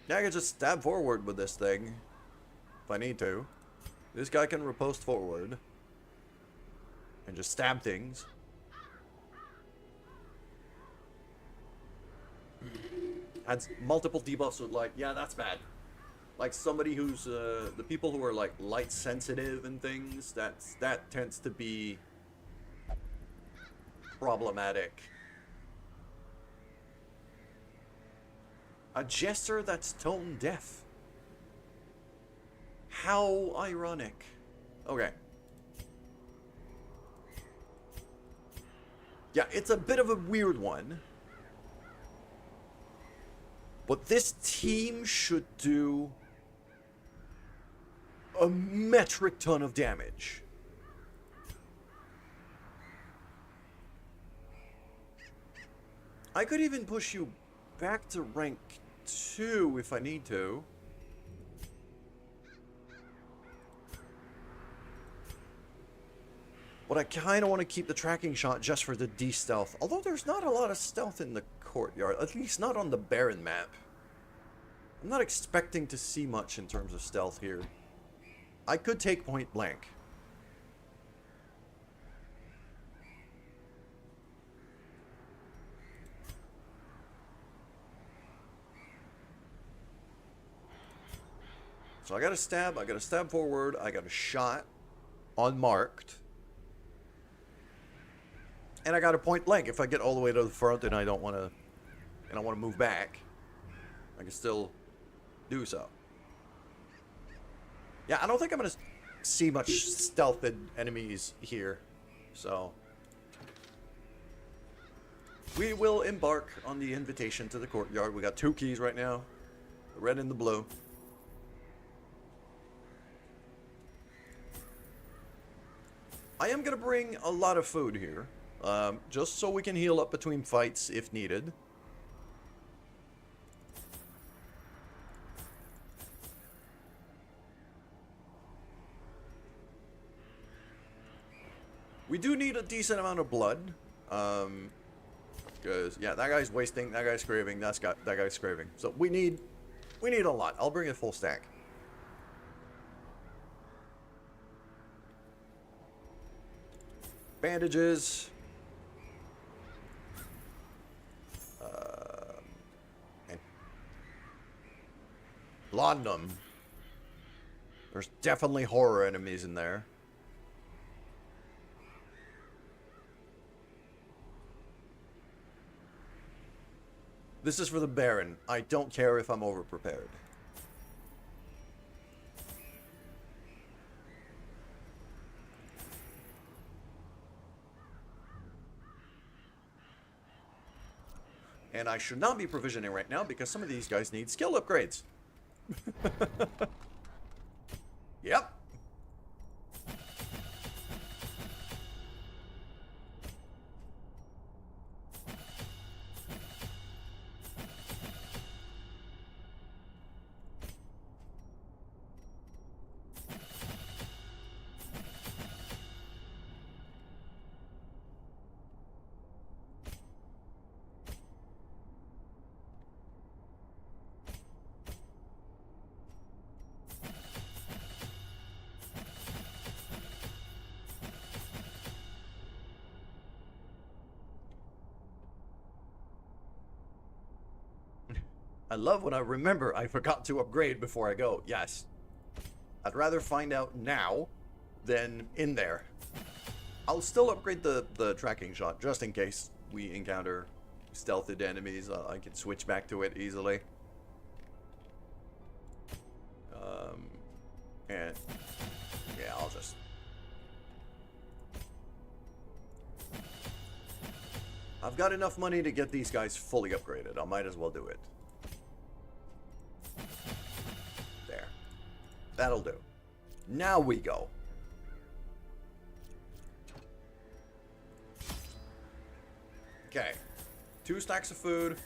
Yeah, I can just stab forward with this thing. If I need to. This guy can riposte forward. And just stab things. Adds multiple debuffs with like, yeah, that's bad. Like somebody who's, the people who are like light sensitive and things, that tends to be problematic. A jester that's tone deaf. How ironic. Okay. Yeah, it's a bit of a weird one. But this team should do a metric ton of damage. I could even push you back to rank 2 if I need to. But I kind of want to keep the tracking shot just for the de-stealth. Although there's not a lot of stealth in the courtyard. At least not on the Baron map. I'm not expecting to see much in terms of stealth here. I could take point blank. So I got a stab forward, I got a shot unmarked. And I got a point blank. If I get all the way to the front and I don't want to move back, I can still do so. Yeah, I don't think I'm going to see much stealthed enemies here. So we will embark on the invitation to the courtyard. We got 2 keys right now, the red and the blue. I am going to bring a lot of food here, just so we can heal up between fights if needed. We do need a decent amount of blood, because yeah, that guy's wasting, that guy's craving, that guy's craving. So we need a lot. I'll bring a full stack. Bandages. And laudanum. There's definitely horror enemies in there. This is for the Baron. I don't care if I'm overprepared. And I should not be provisioning right now because some of these guys need skill upgrades. Yep. I love when I remember I forgot to upgrade before I go. Yes. I'd rather find out now than in there. I'll still upgrade the tracking shot just in case we encounter stealthed enemies. I can switch back to it easily. And yeah, I'll just... I've got enough money to get these guys fully upgraded. I might as well do it. There. That'll do. Now we go. Okay. 2 stacks of food.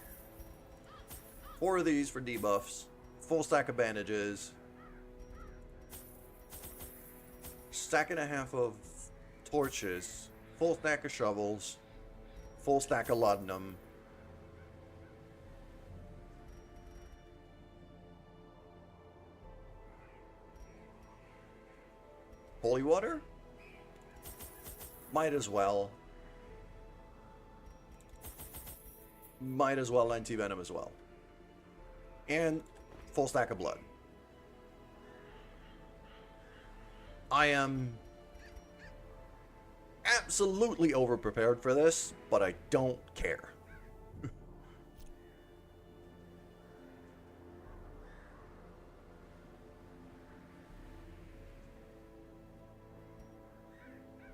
4 of these for debuffs. Full stack of bandages. Stack and a half of torches. Full stack of shovels. Full stack of laudanum. Holy water? Might as well. Might as well anti-venom as well. And full stack of blood. I am absolutely overprepared for this, but I don't care.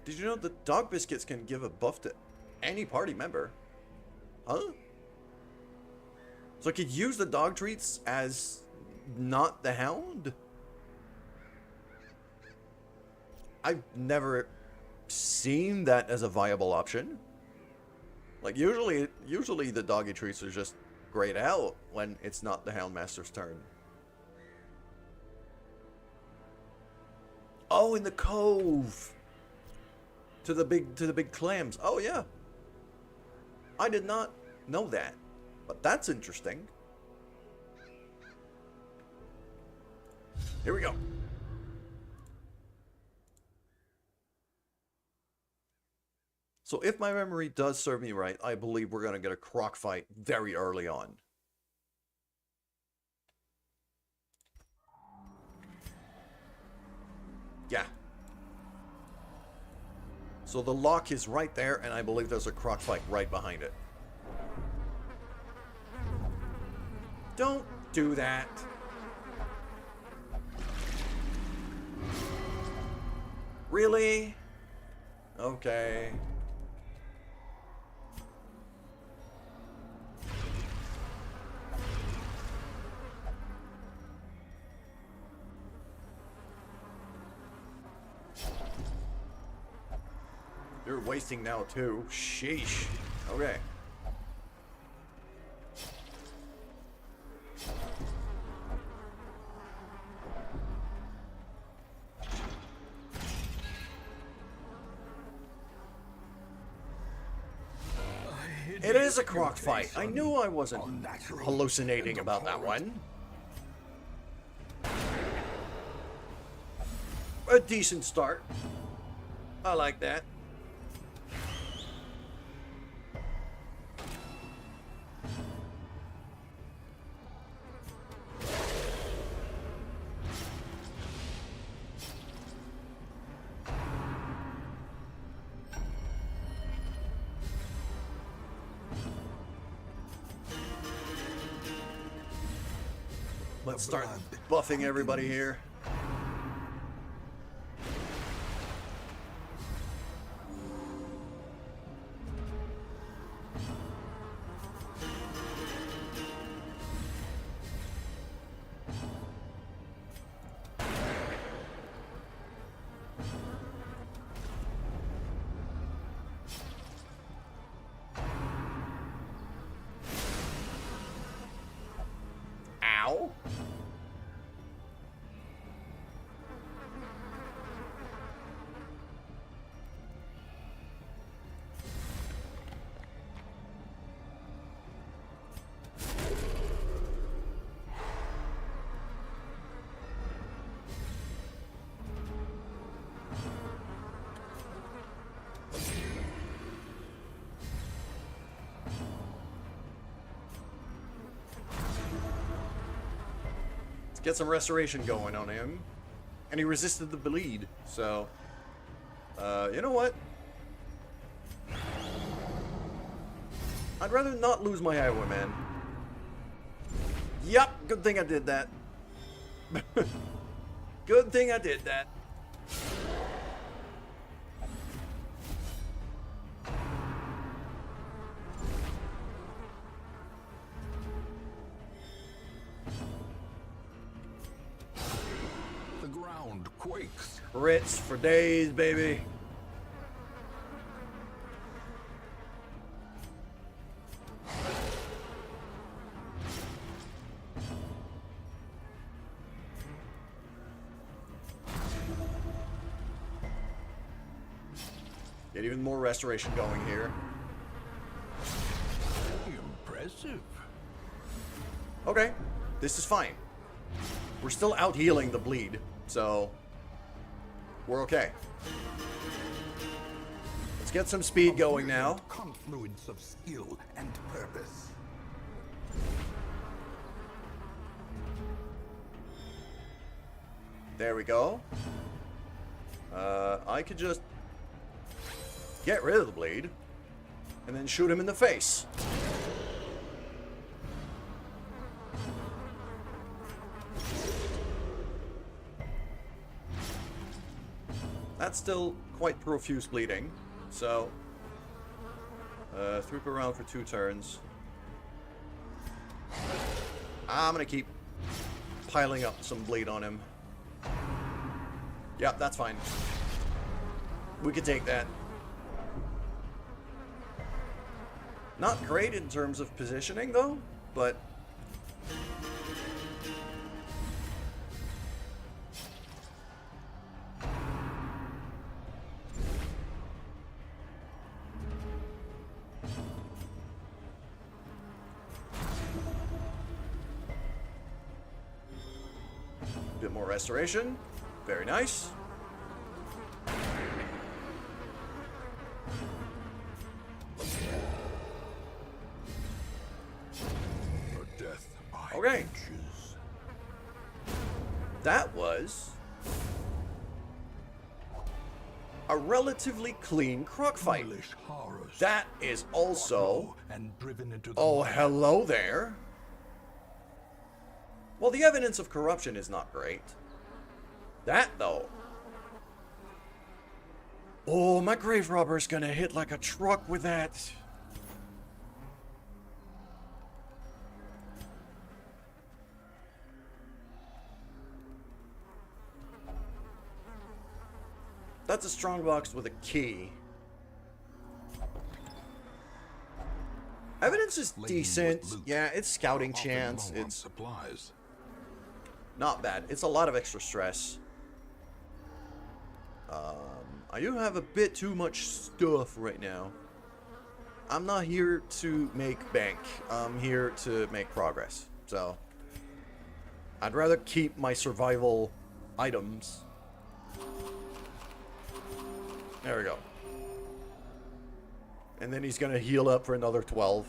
Did you know that dog biscuits can give a buff to any party member? Huh? So I could use the dog treats as not the hound? I've never seen that as a viable option. Like, usually the doggy treats are just grayed out when it's not the Houndmaster's turn. Oh, in the cove. To the big clams. Oh, yeah. I did not know that. But that's interesting. Here we go. So if my memory does serve me right, I believe we're going to get a croc fight very early on. Yeah. So the lock is right there, and I believe there's a croc fight right behind it. Don't do that. Really? Okay. You're wasting now too. Sheesh. Okay. It is a croc fight. I knew I wasn't hallucinating about that one. A decent start. I like that. Let's start buffing everybody here. Ow. Get some restoration going on him. And he resisted the bleed, so... you know what? I'd rather not lose my highwayman. Yup, good thing I did that. Good thing I did that. Quakes. Crits for days, baby. Get even more restoration going here. Impressive. Okay, this is fine. We're still out healing the bleed, so we're okay. Let's get some speed going now. Confluence of skill and purpose. There we go. I could just get rid of the bleed and then shoot him in the face. That's still quite profuse bleeding, so swoop around for 2 turns. I'm gonna keep piling up some bleed on him. Yep, that's fine. We could take that. Not great in terms of positioning, though, but... bit more restoration. Very nice. Okay. That was a relatively clean croc fight. That is also... Oh, hello there. Well, the evidence of corruption is not great. That, though. Oh, my grave robber's gonna hit like a truck with that. That's a strongbox with a key. Evidence is decent. Yeah, it's scouting chance. It's supplies. Not bad. It's a lot of extra stress. I do have a bit too much stuff right now. I'm not here to make bank. I'm here to make progress. So, I'd rather keep my survival items. There we go. And then he's gonna heal up for another 12.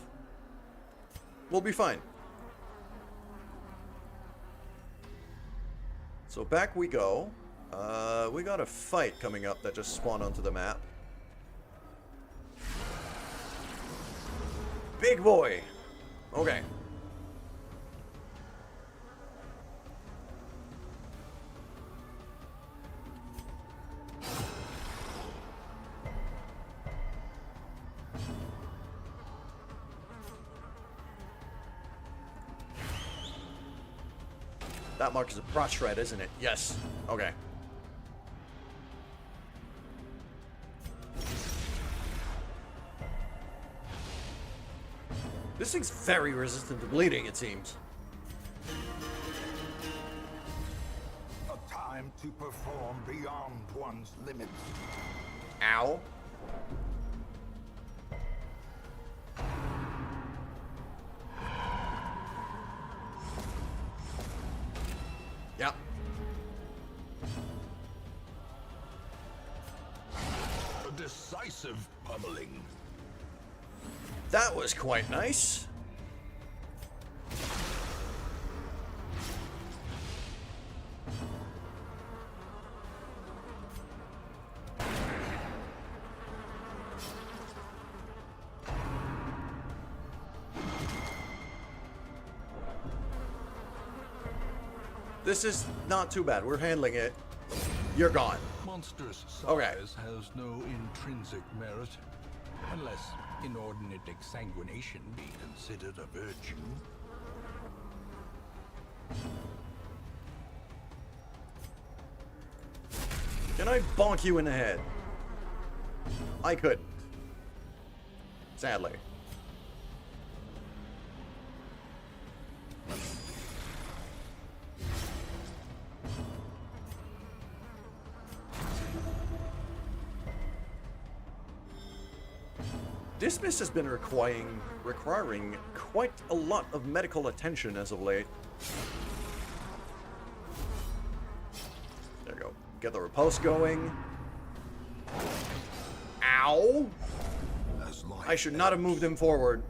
We'll be fine. So back we go. We got a fight coming up that just spawned onto the map. Big boy. Okay. That mark is a prot shred, isn't it? Yes. Okay. This thing's very resistant to bleeding, it seems. A time to perform beyond one's limits. Ow. Yep. A decisive pummeling. That was quite nice. This is not too bad. We're handling it. You're gone. Monstrous size Okay. has no intrinsic merit, unless inordinate exsanguination be considered a virtue. Can I bonk you in the head? I couldn't. Sadly. Dismiss has been requiring quite a lot of medical attention as of late. There you go. Get the riposte going. Ow! I should not have moved him forward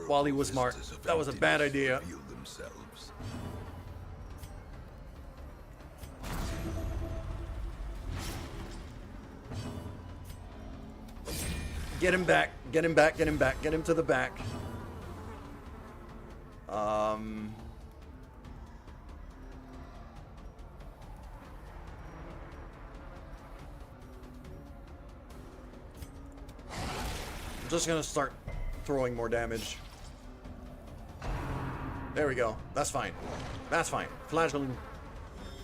while he was marked. That was a bad idea. Get him back. Get him back. Get him back. Get him to the back. I'm just gonna start throwing more damage. There we go. That's fine. That's fine. Flagellant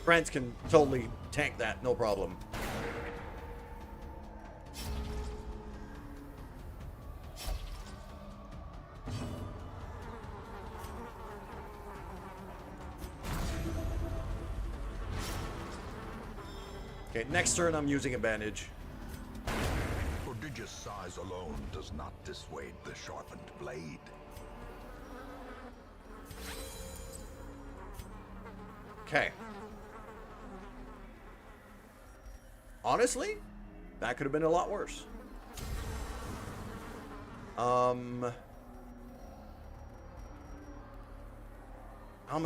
Brent can totally tank that. No problem. Okay, next turn I'm using a bandage. Prodigious size alone does not dissuade the sharpened blade. Okay. Honestly, that could have been a lot worse. I'm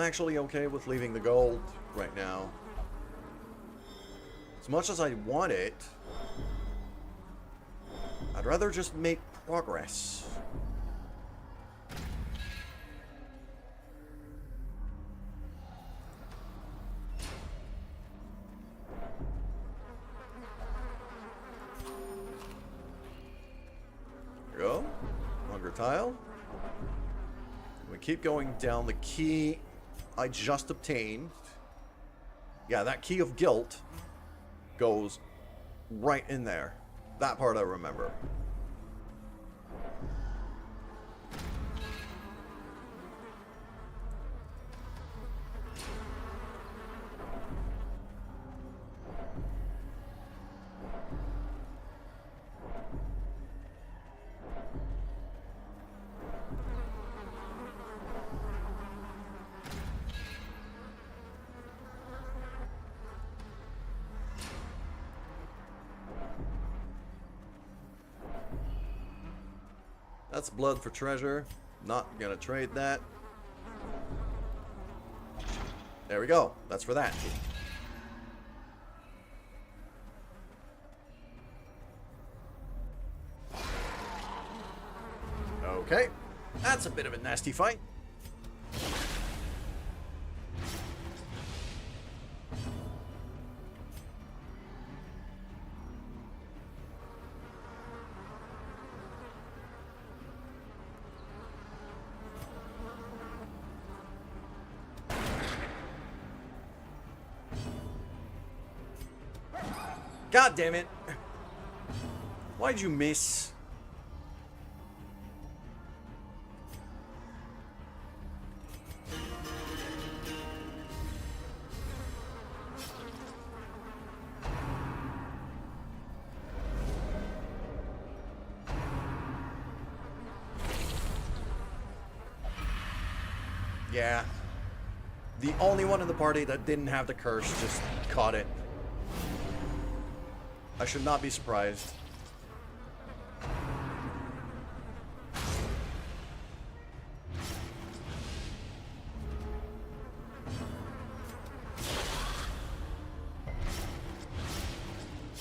actually okay with leaving the gold right now. As much as I want it, I'd rather just make progress. There we go. Hunger tile. We keep going down. The key I just obtained. Yeah, that key of guilt goes right in there. That part I remember. That's blood for treasure. Not gonna trade that. There we go. That's for that. Okay. That's a bit of a nasty fight. God damn it. Why'd you miss? Yeah. The only one in the party that didn't have the curse just caught it. I should not be surprised.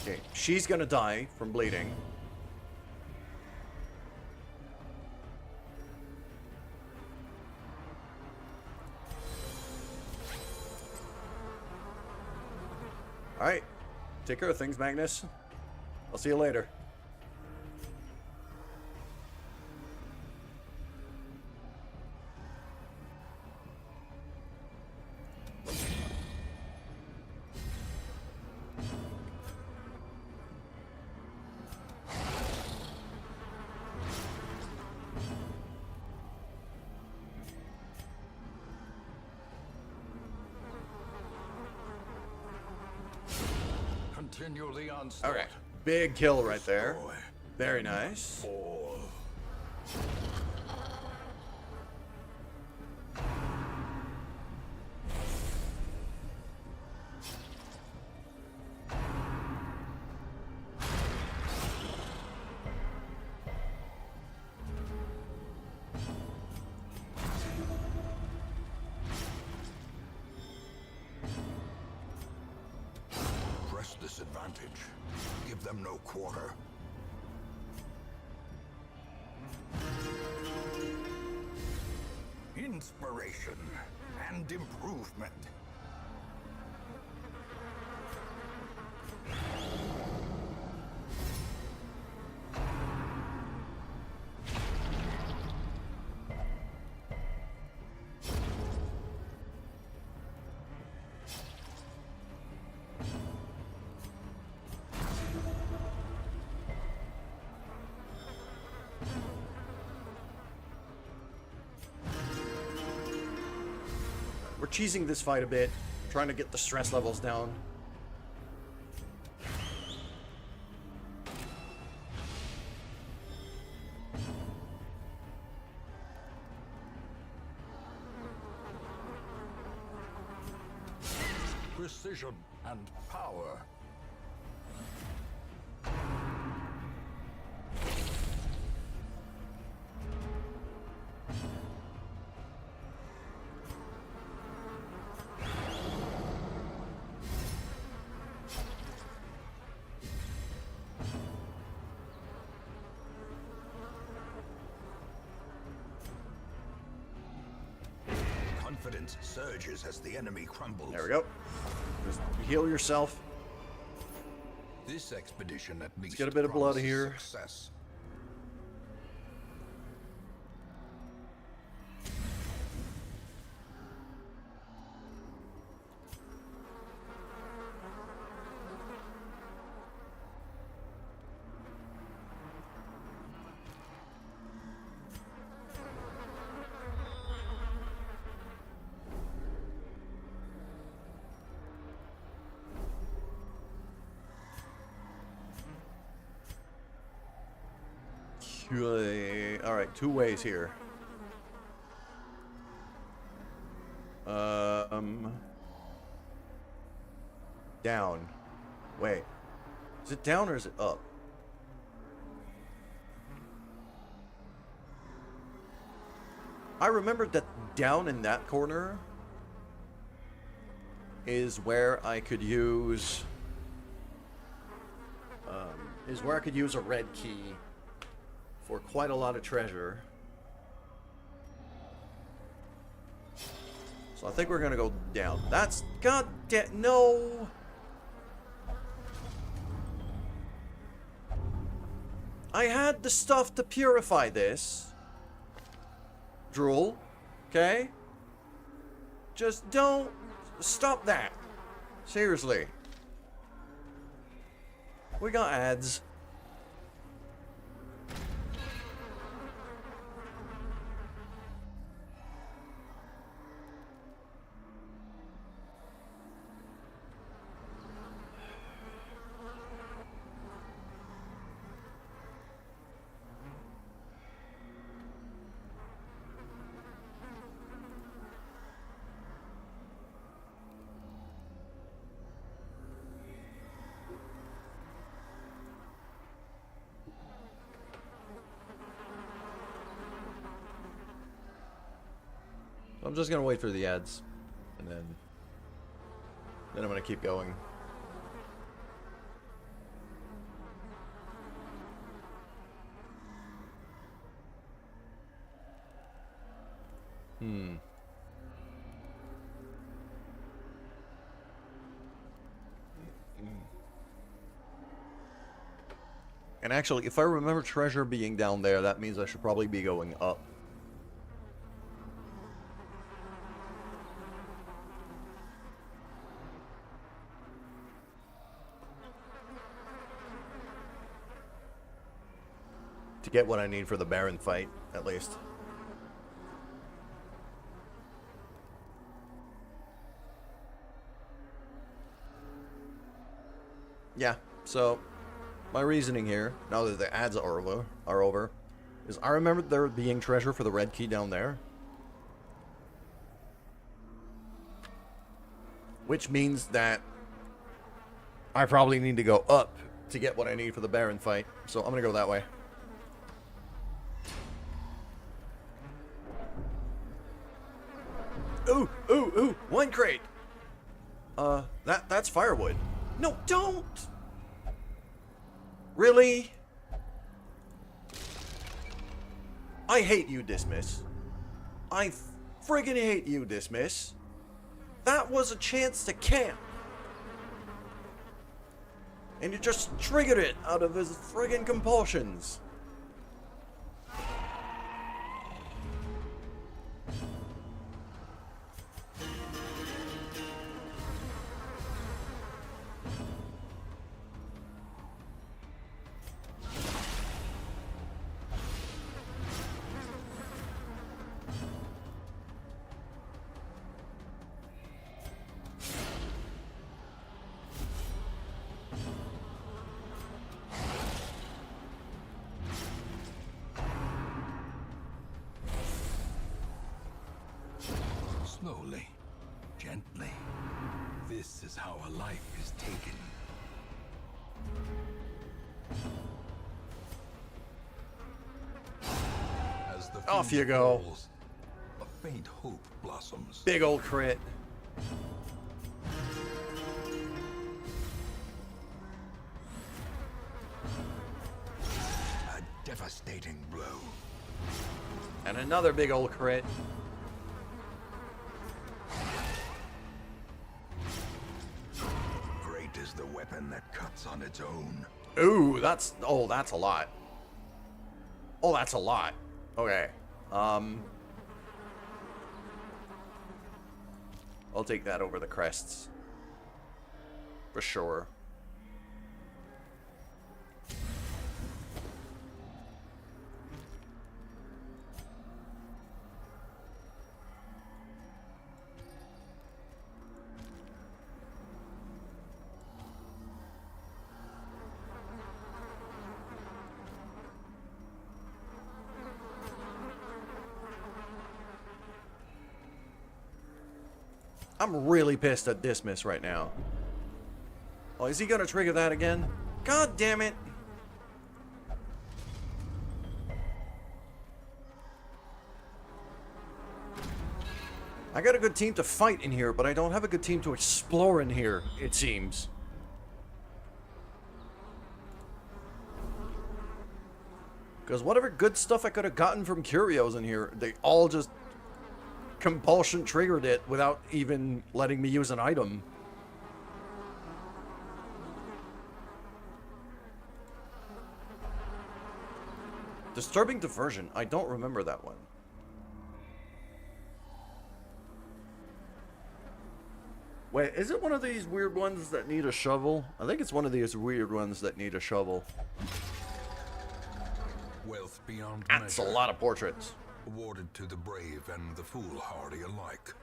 Okay, she's gonna die from bleeding. Alright. Take care of things, Magnus. I'll see you later. Continue the onslaught. Alright. Big kill right there. Very nice. Press this advantage. Give them no quarter. Inspiration and improvement. We're cheesing this fight a bit, trying to get the stress levels down. precision and power. Confidence surges as the enemy crumbles. There we go. Just heal yourself. This expedition at least get a bit of blood promises here. Success. Alright, 2 ways here. Down. Wait. Is it down or is it up? I remembered that down in that corner is where I could use a red key for quite a lot of treasure. So I think we're gonna go down. That's goddamn no. I had the stuff to purify this. Drool. Okay? Just don't stop that. Seriously. We got ads. I'm just gonna wait for the ads, and then I'm gonna keep going. And actually, if I remember treasure being down there, that means I should probably be going up. To get what I need for the Baron fight, at least. Yeah, so my reasoning here, now that the ads are over, is I remember there being treasure for the red key down there. Which means that I probably need to go up to get what I need for the Baron fight. So I'm gonna go that way. Ooh, ooh, ooh, wine crate. That's firewood. No, don't. Really? I hate you, Dismiss. I friggin' hate you, Dismiss. That was a chance to camp. And you just triggered it out of his friggin' compulsions. Slowly, gently. This is how a life is taken. As the Off you fuse go. falls, a faint hope blossoms. Big old crit. A devastating blow. And another big old crit. Great is the weapon that cuts on its own. Ooh, that's a lot. Oh, that's a lot. Okay. I'll take that over the crests. For sure. I'm really pissed at Dismiss right now. Oh, is he gonna trigger that again? God damn it! I got a good team to fight in here, but I don't have a good team to explore in here, it seems. Because whatever good stuff I could have gotten from Curios in here, they all just compulsion triggered it without even letting me use an item. Disturbing Diversion. I don't remember that one. Wait, is it one of these weird ones that need a shovel? I think it's one of these weird ones that need a shovel. Wealth beyond That's a measure, lot of portraits. awarded to the brave and the foolhardy alike.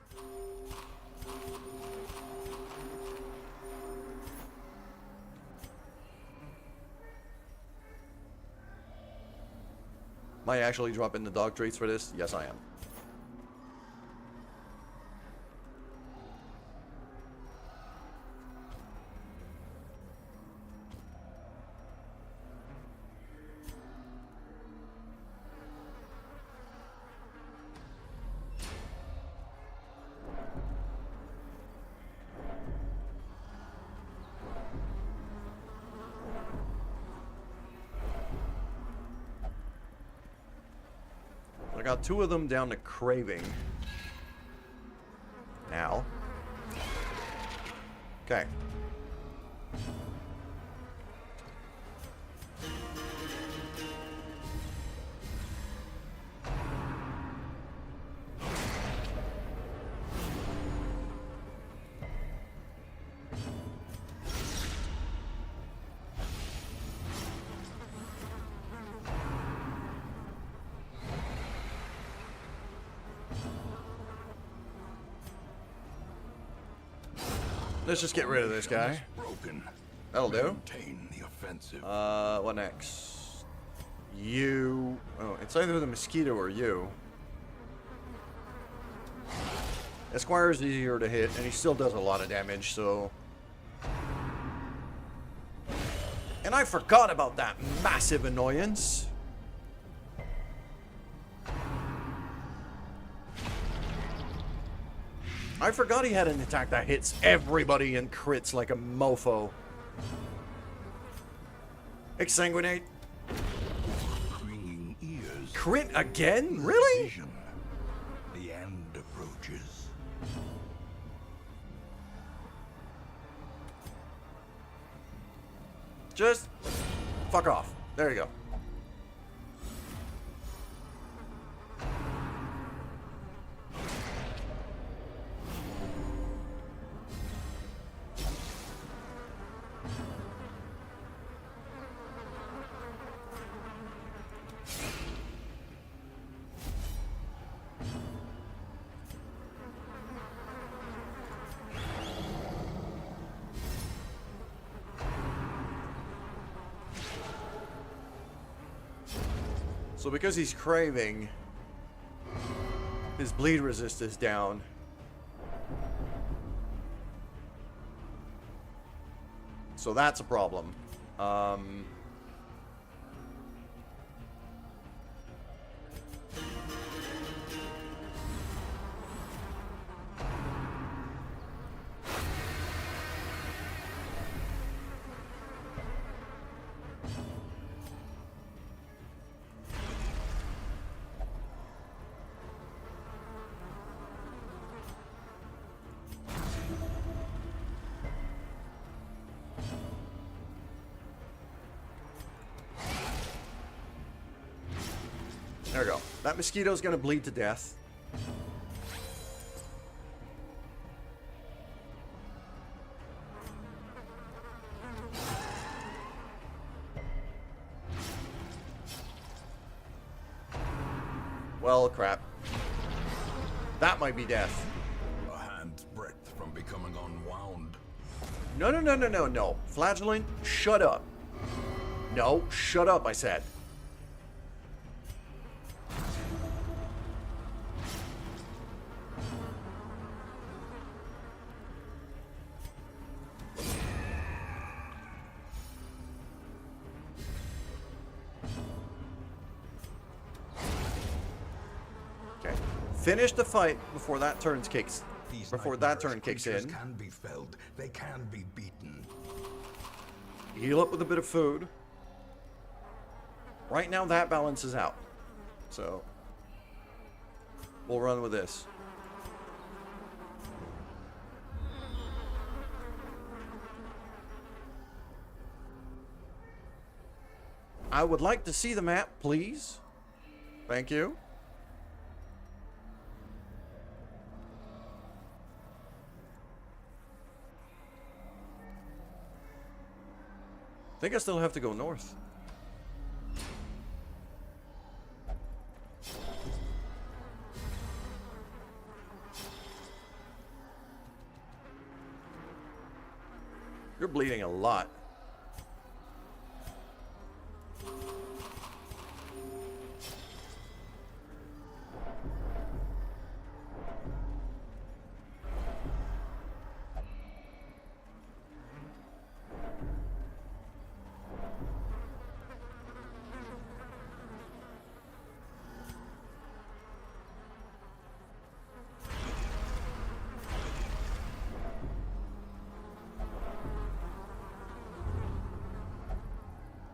Am I actually dropping the dog treats for this? Yes, I am. I got two of them down to Craving. Now. Okay. Let's just get rid of this guy. Broken. That'll do. Maintain the offensive. What next? You. Oh, it's either the mosquito or you. Esquire's easier to hit, and he still does a lot of damage, so. And I forgot about that massive annoyance. I forgot he had an attack that hits everybody and crits like a mofo. Exsanguinate. Ringing ears. Crit again? Really? Vision. The end approaches. Just fuck off. There you go. So because he's craving, his bleed resist is down. So that's a problem. There we go. That mosquito's gonna bleed to death. Well, crap. That might be death. A hand's breadth from becoming unwound. No, no, no, no, no, no. Flagellant, shut up. No, shut up, I said. Okay. Finish the fight before that turn kicks. Before that turn kicks in. Can be felled. They can be beaten. Heal up with a bit of food. Right now that balances out. So we'll run with this. I would like to see the map, please. Thank you. I think I still have to go north. You're bleeding a lot.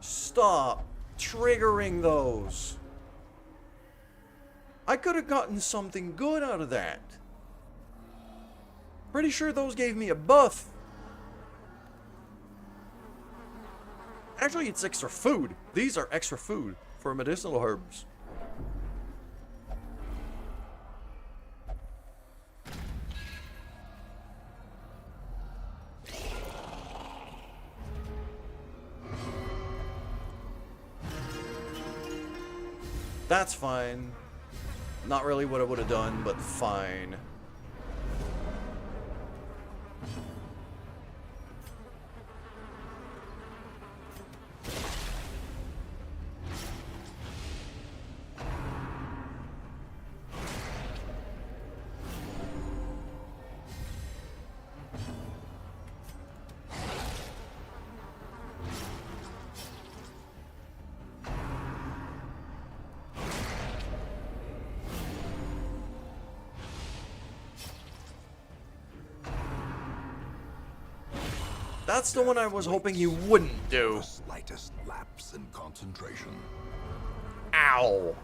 Stop triggering those. I could have gotten something good out of that. Pretty sure those gave me a buff. Actually, it's extra food. These are extra food for medicinal herbs. That's fine. Not really what I would have done, but fine. That's the one I was hoping you wouldn't do. The slightest lapse in concentration. Ow.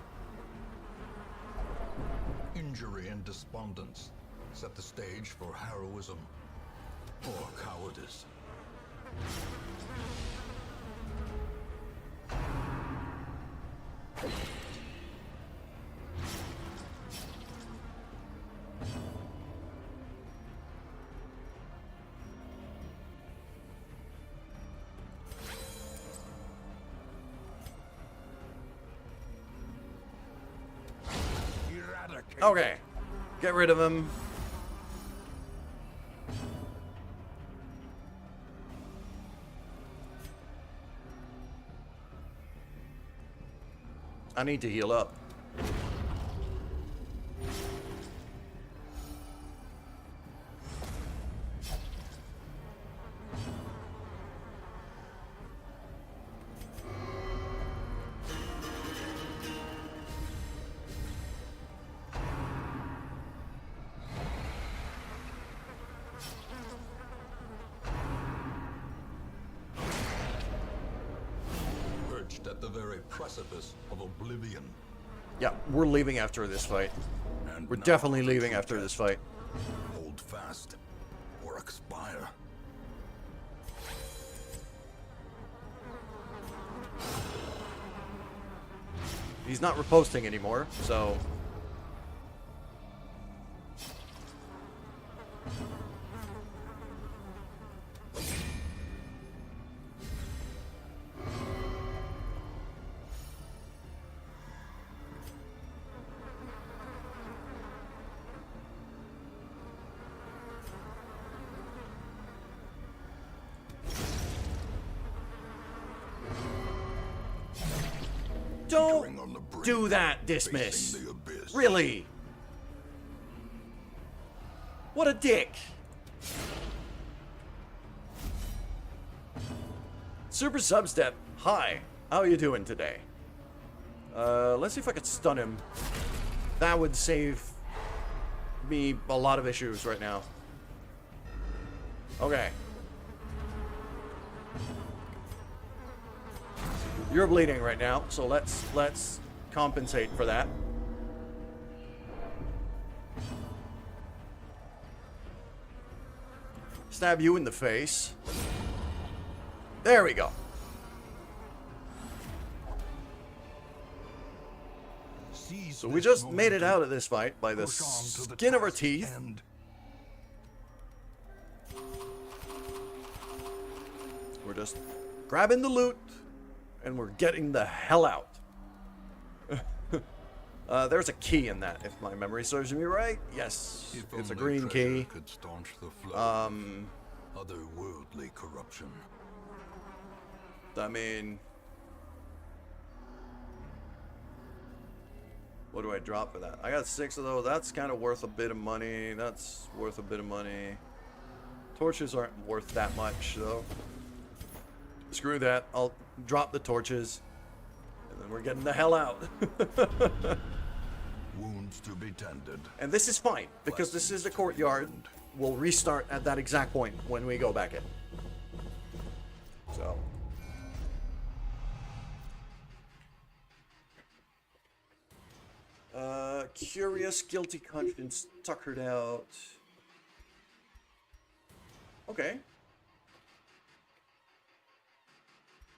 Injury and despondence set the stage for heroism or cowardice. Okay. Get rid of him. I need to heal up. at the very precipice of oblivion. Yeah, we're leaving after this fight. And We're now definitely the leaving true after this test. fight. Hold fast or expire. He's not reposting anymore, so... Teetering on the Don't brink, do that, Dismiss. facing the abyss. Really? What a dick. Super Substep, hi. How are you doing today? Let's see if I could stun him. That would save me a lot of issues right now. Okay. You're bleeding right now, so let's compensate for that. Stab you in the face. There we go. Seize So we this just made it momentum. out of this fight by the Push on to the skin of our task's teeth. end. We're just grabbing the loot, and we're getting the hell out. There's a key in that, if my memory serves me right. Yes, If it's a only green treasure key. could staunch the flow. Otherworldly corruption. I mean, what do I drop for that? I got 6 of those. That's kind of worth a bit of money. That's worth a bit of money. Torches aren't worth that much, though. Screw that. I'll drop the torches, and then we're getting the hell out. Wounds to be tended. And this is fine, because this is a courtyard. We'll restart at that exact point when we go back in. So. Curious, guilty conscience, tuckered out. Okay.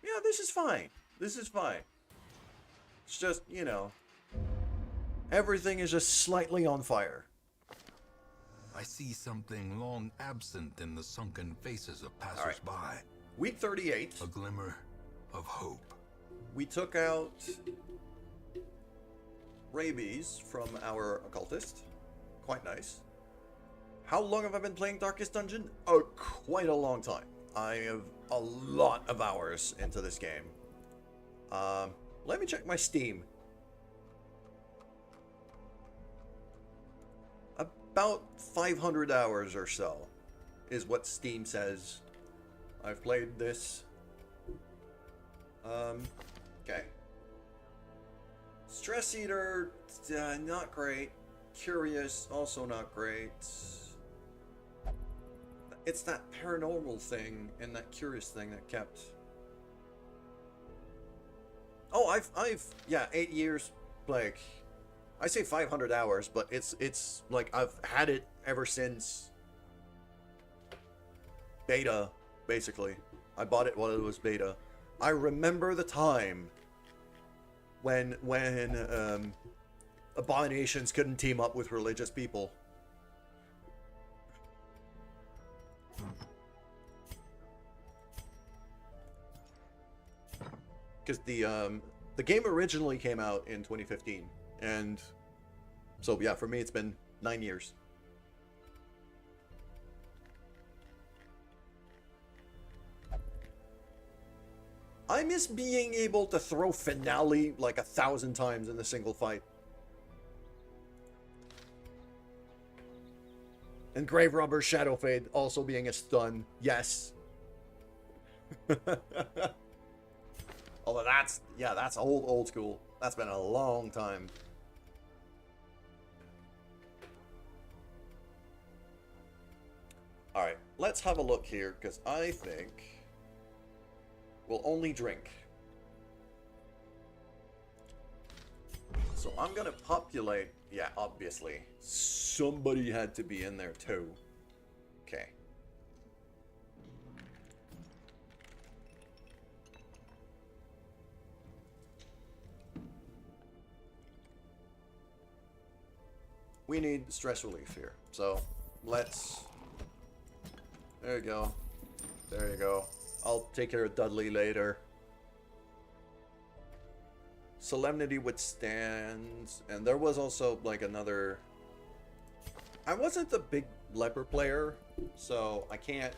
Yeah, this is fine. This is fine. It's just, you know, everything is just slightly on fire. I see something long absent in the sunken faces of passers-by. Week 38, A glimmer of hope. we took out rabies from our occultist. Quite nice. How long have I been playing Darkest Dungeon? Oh, quite a long time. I have a lot of hours into this game. Let me check my Steam. About 500 hours or so is what Steam says. I've played this. Okay. Stress Eater, not great. Curious, also not great. It's that paranormal thing and that curious thing that kept... Oh, yeah, 8 years, like... I say 500 hours, but it's like I've had it ever since beta, basically. I bought it while it was beta. I remember the time when abominations couldn't team up with religious people. Because the game originally came out in 2015, and so yeah, for me it's been 9 years. I miss being able to throw finale like 1,000 times in a single fight. And Grave Robber Shadow Fade also being a stun. Yes. Although that's old school. That's been a long time. Alright, let's have a look here, because I think we'll only drink So I'm gonna populate. Yeah, obviously. Somebody had to be in there too. Okay. We need stress relief here. So let's. There you go. There you go. I'll take care of Dudley later. Solemnity withstands, and there was also like another. I wasn't a big leper player, so I can't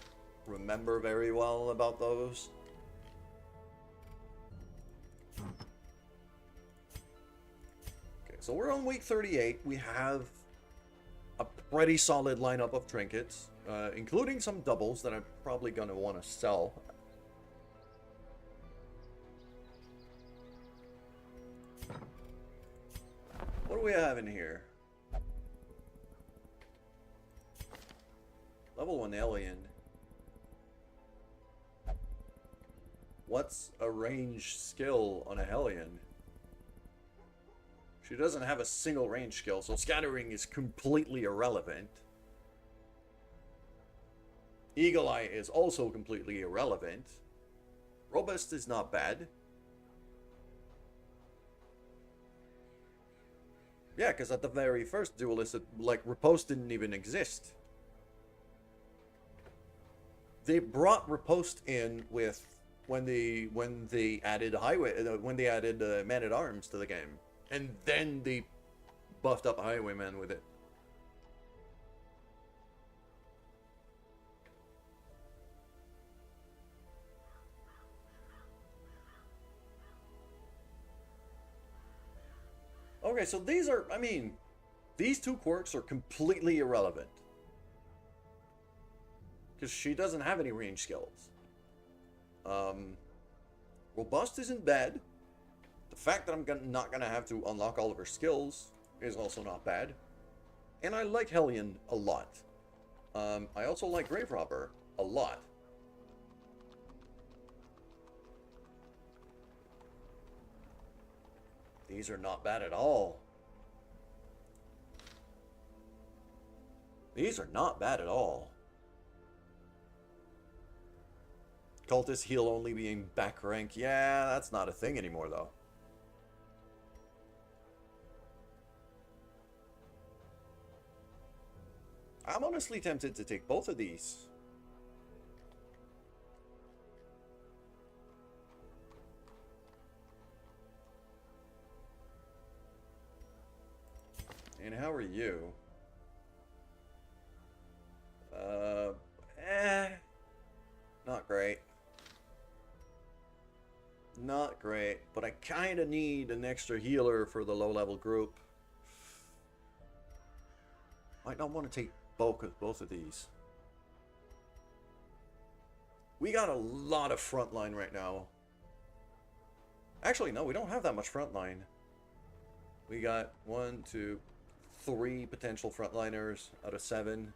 remember very well about those. Okay, so we're on week 38. We have a pretty solid lineup of trinkets, including some doubles that I'm probably gonna want to sell. What do we have in here? Level 1 alien. What's a ranged skill on a Hellion? She doesn't have a single range skill, so scattering is completely irrelevant. Eagle Eye is also completely irrelevant. Robust is not bad. Yeah, because at the very first duelist, like, Riposte didn't even exist. They brought Riposte in with when they added Man at Arms to the game, and then they buffed up Highwayman with it. Okay, so these are, I mean, these two quirks are completely irrelevant. Because she doesn't have any range skills. Robust isn't bad. The fact that I'm not going to have to unlock all of her skills is also not bad. And I like Hellion a lot. I also like Grave Robber a lot. These are not bad at all. These are not bad at all. Cultist heal only being back rank. Yeah, that's not a thing anymore, though. I'm honestly tempted to take both of these. And how are you? Not great. Not great, but I kind of need an extra healer for the low-level group. Might not want to take both of these. We got a lot of frontline right now. Actually, no, we don't have that much frontline. We got 1, 2, 3 potential frontliners out of 7.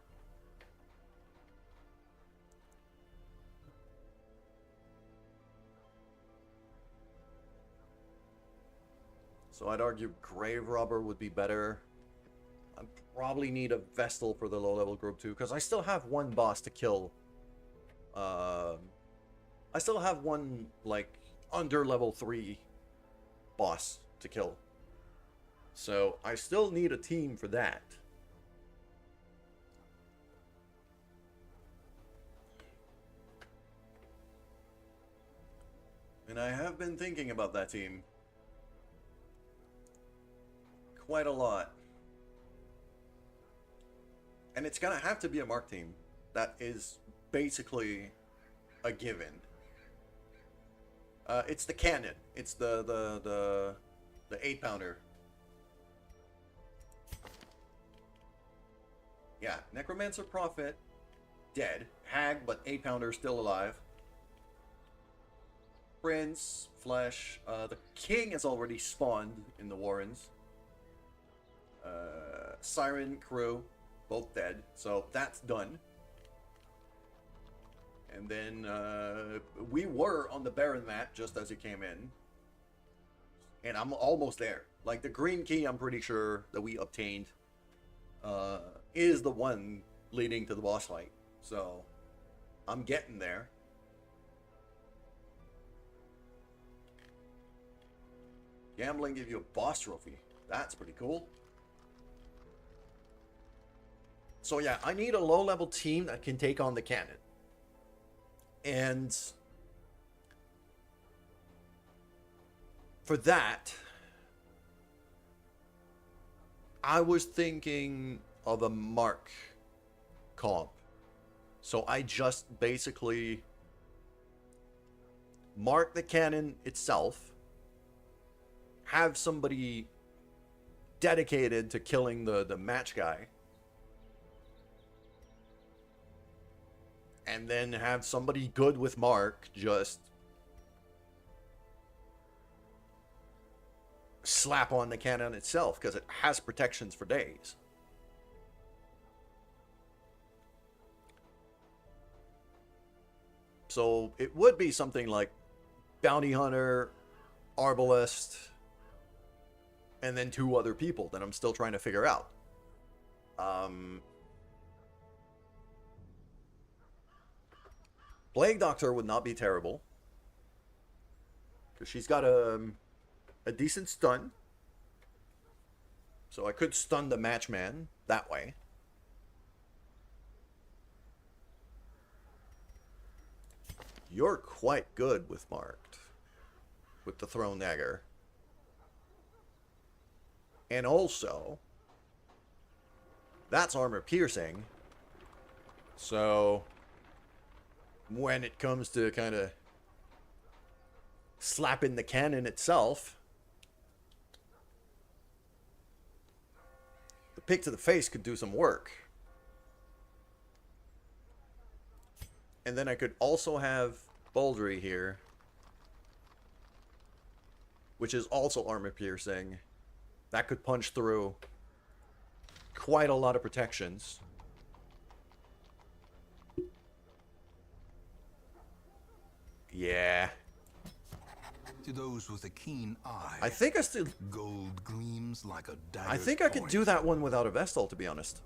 So I'd argue Grave Robber would be better. I probably need a Vestal for the low-level group too, because I still have one boss to kill. I still have one, like, under level 3 boss to kill. So I still need a team for that. And I have been thinking about that team quite a lot. And it's gonna have to be a Mark team. That is basically a given. It's the cannon. It's the 8-pounder. Yeah, Necromancer Prophet, dead. Hag, but 8-pounder still alive. Prince, Flesh. The King has already spawned in the Warrens. Siren, Crew, both dead. So that's done. And then we were on the Baron map just as it came in. And I'm almost there. Like, the green key, I'm pretty sure that we obtained is the one leading to the boss fight. So, I'm getting there. Gambling give you a boss trophy. That's pretty cool. So yeah, I need a low-level team that can take on the cannon. And for that, I was thinking of a Mark comp. So I just basically mark the cannon itself, have somebody dedicated to killing the match guy, and then have somebody good with Mark just slap on the cannon itself, because it has protections for days. So it would be something like Bounty Hunter, Arbalest, and then 2 other people that I'm still trying to figure out. Plague Doctor would not be terrible, because she's got a decent stun. So I could stun the matchman that way. You're quite good with Marked, with the Thrown Dagger. And also, that's armor piercing. So when it comes to kind of slapping the cannon itself, the pick to the face could do some work. And then I could also have Baldry here, which is also armor piercing. That could punch through quite a lot of protections. Yeah. To those with a keen eye, I think I still... gold gleams like a dagger's I think I could do that one without a Vestal, to be honest.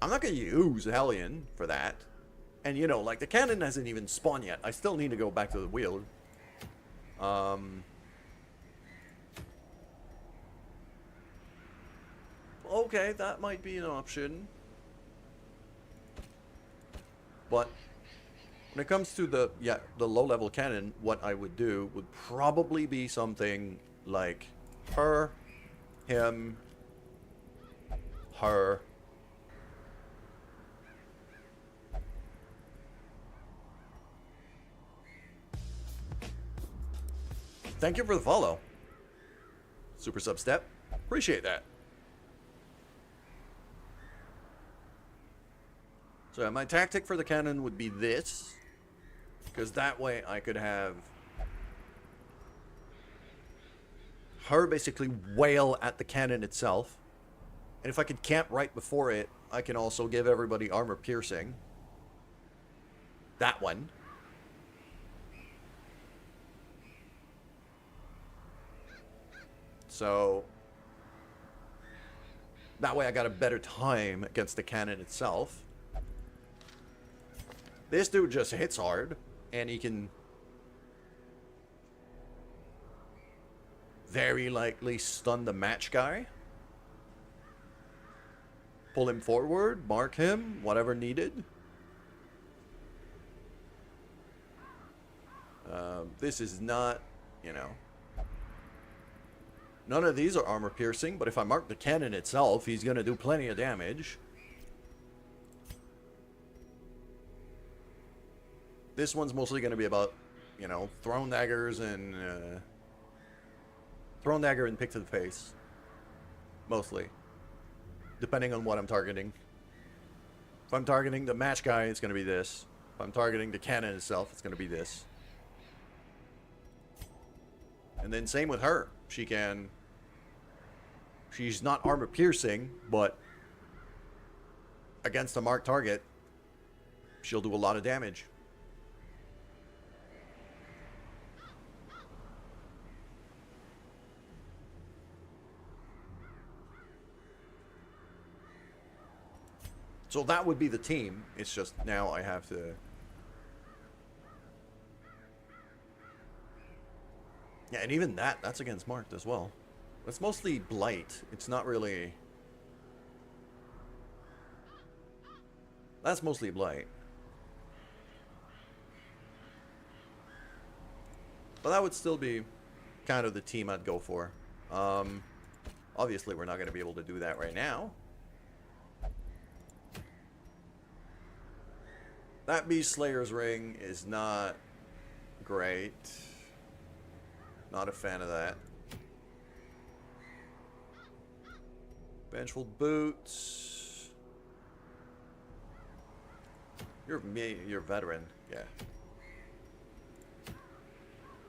I'm not going to use Hellion for that. And, you know, like, the cannon hasn't even spawned yet. I still need to go back to the wheel. Okay, that might be an option. But when it comes to the low-level cannon, what I would do would probably be something like her, him, her. Thank you for the follow. Super sub step. Appreciate that. So my tactic for the cannon would be this, because that way I could have her basically wail at the cannon itself. And if I could camp right before it, I can also give everybody armor piercing. That one. So that way I got a better time against the cannon itself. This dude just hits hard, and he can very likely stun the match guy. Pull him forward, mark him, whatever needed. This is not, you know... None of these are armor piercing, but if I mark the cannon itself, he's going to do plenty of damage. This one's mostly going to be about, you know, thrown daggers and... thrown dagger and pick to the face. Mostly. Depending on what I'm targeting. If I'm targeting the match guy, it's going to be this. If I'm targeting the cannon itself, it's going to be this. And then same with her. She can... She's not armor piercing, but against a marked target, she'll do a lot of damage. So that would be the team. It's just now I have to... Yeah, and even that's against Marked as well. It's mostly Blight. It's not really... That's mostly Blight. But that would still be kind of the team I'd go for. Obviously, we're not going to be able to do that right now. That Beast Slayer's Ring is not great. Not a fan of that. Vengeful Boots. You're veteran, yeah.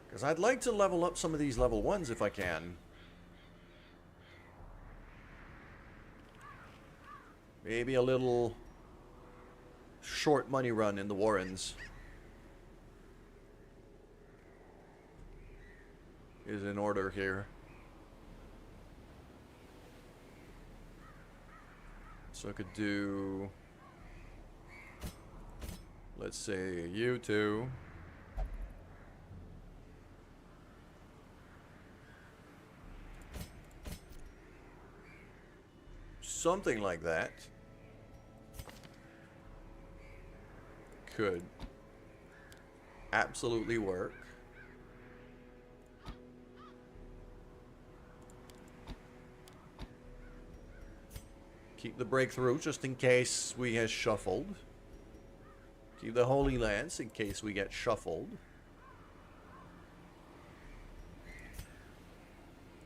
Because I'd like to level up some of these level 1s if I can. Maybe a little short money run in the Warrens is in order here. So I could do, let's say, you two. Something like that. Could absolutely work. Keep the breakthrough just in case we get shuffled. Keep the Holy Lance in case we get shuffled.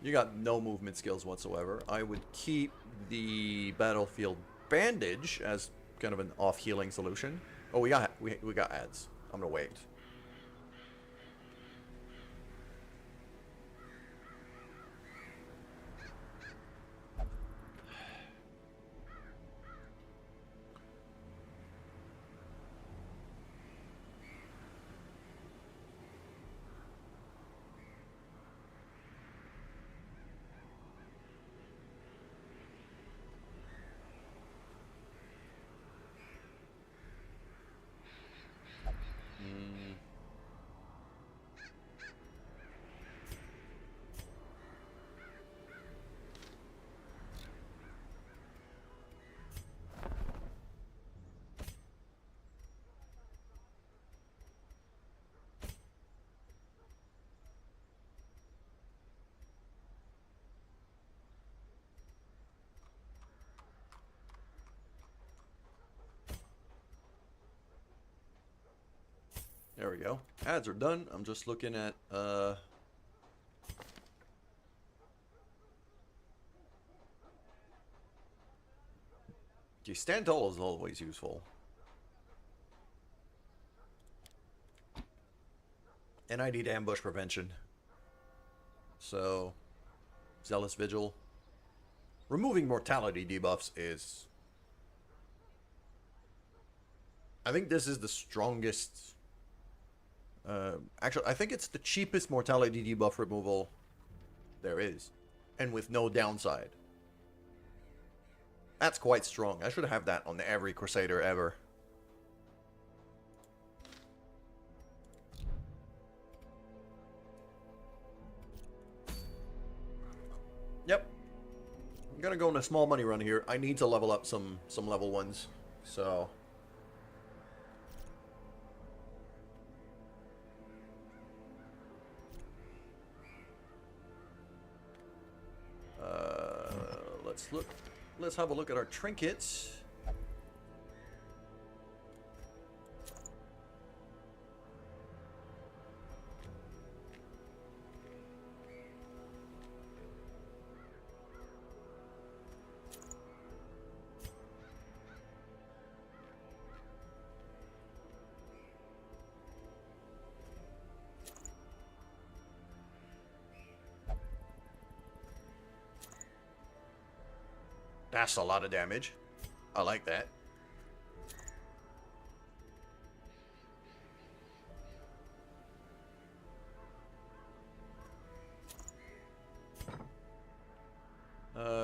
You got no movement skills whatsoever. I would keep the Battlefield Bandage as kind of an off-healing solution. Oh, we got ads. I'm gonna wait. There we go. Ads are done. I'm just looking at, okay, stand tall is always useful. And I need ambush prevention. So, Zealous Vigil. Removing mortality debuffs is... I think this is the strongest... actually, I think it's the cheapest mortality debuff removal there is. And with no downside. That's quite strong. I should have that on every Crusader ever. Yep. I'm gonna go on a small money run here. I need to level up some level 1s. So... let's have a look at our trinkets. That's a lot of damage. I like that.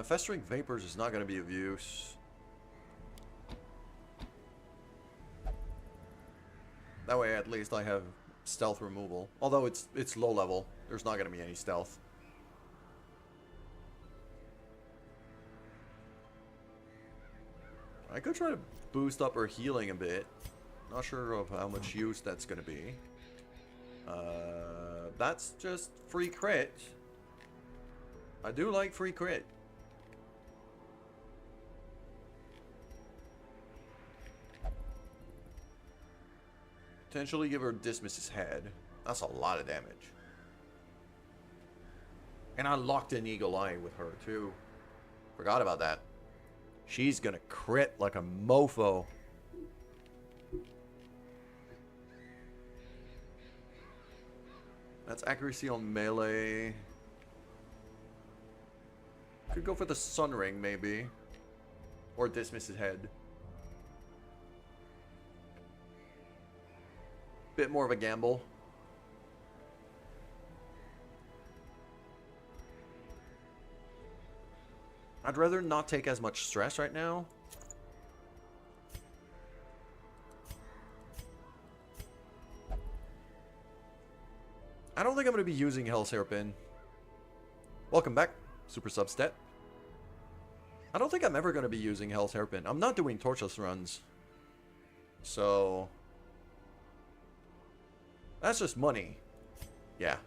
Festering Vapors is not going to be of use. That way, at least I have stealth removal. Although it's low level, there's not going to be any stealth. I could try to boost up her healing a bit. Not sure of how much use that's going to be. That's just free crit. I do like free crit. Potentially give her Dismiss's head. That's a lot of damage. And I locked in Eagle Eye with her too. Forgot about that. She's gonna crit like a mofo. That's accuracy on melee. Could go for the Sun Ring maybe. Or Dismiss's head. Bit more of a gamble. I'd rather not take as much stress right now. I don't think I'm going to be using Hell's Hairpin. Welcome back, Super Substat. I don't think I'm ever going to be using Hell's Hairpin. I'm not doing torchless runs. So that's just money. Yeah.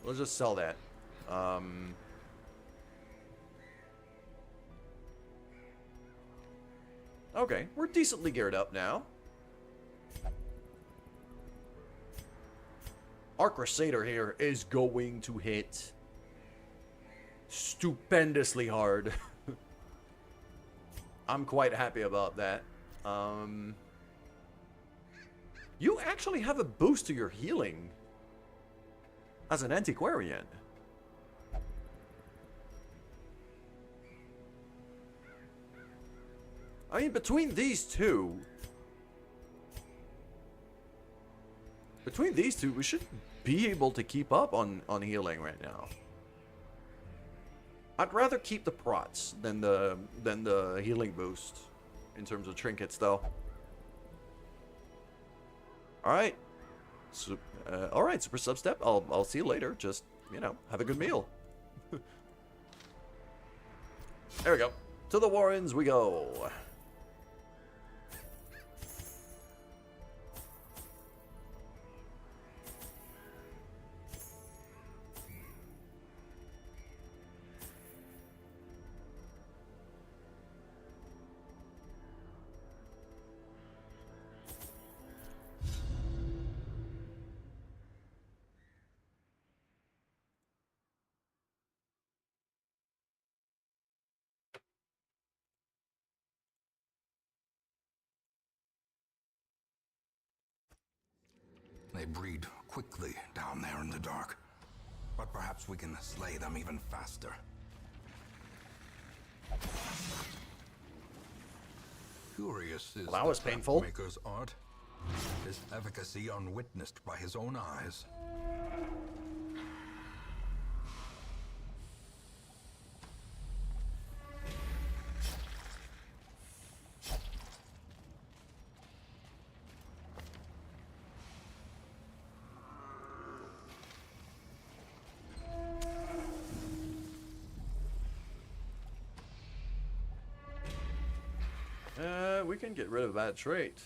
We'll just sell that. Okay, we're decently geared up now. Our Crusader here is going to hit stupendously hard. I'm quite happy about that. You actually have a boost to your healing as an antiquarian. I mean, between these two, we should be able to keep up on healing right now. I'd rather keep the prots than the healing boost in terms of trinkets, though. All right, all right, Super Substep. I'll see you later. Just, you know, have a good meal. There we go. To the Warrens we go. They breed quickly down there in the dark. But perhaps we can slay them even faster. Curious is Well, that was the painful. Maker's art. His efficacy unwitnessed by his own eyes. We can get rid of that trait.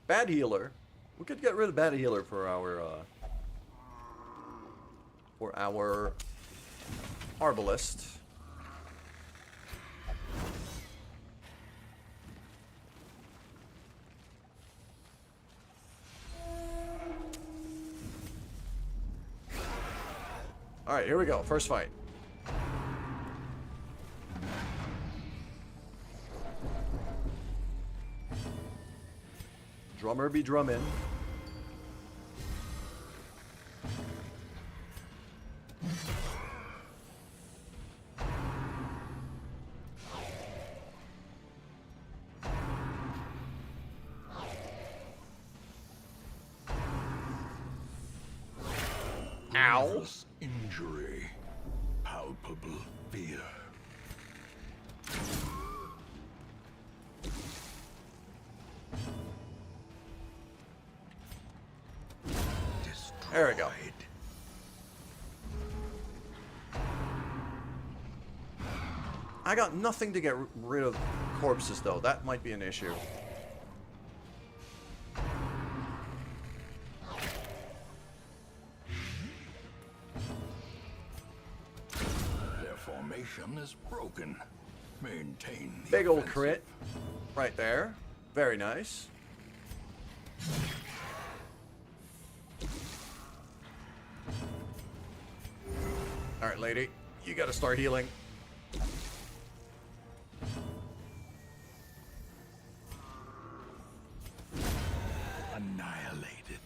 Bad healer. We could get rid of bad healer for our arbalist. All right, here we go. First fight. Drummer be drumming. Ow. Injury. palpable fear. There we go. I got nothing to get rid of corpses, though. That might be an issue. Their formation is broken. Maintain the Big old offensive. crit. Right there. Very nice. Alright, lady. You gotta start healing. Annihilated.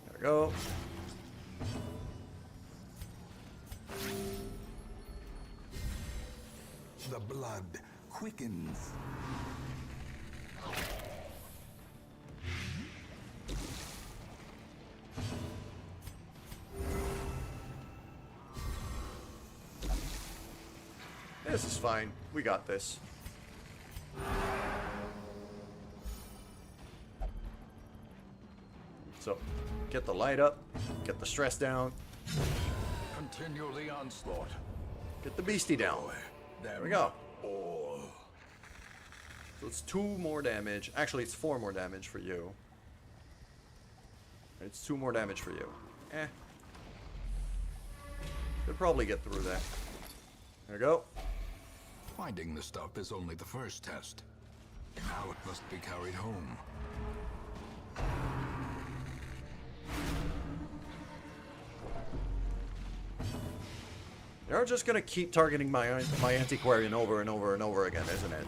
There we go. The blood quickens. This is fine. We got this. So, get the light up, get the stress down, Continue the onslaught. get the beastie down. There we go. All. So it's 2 more damage. Actually, it's 4 more damage for you. It's 2 more damage for you. Could probably get through that. There we go. Finding the stuff is only the first test. Now it must be carried home. They're just gonna keep targeting my antiquarian over and over and over again, isn't it?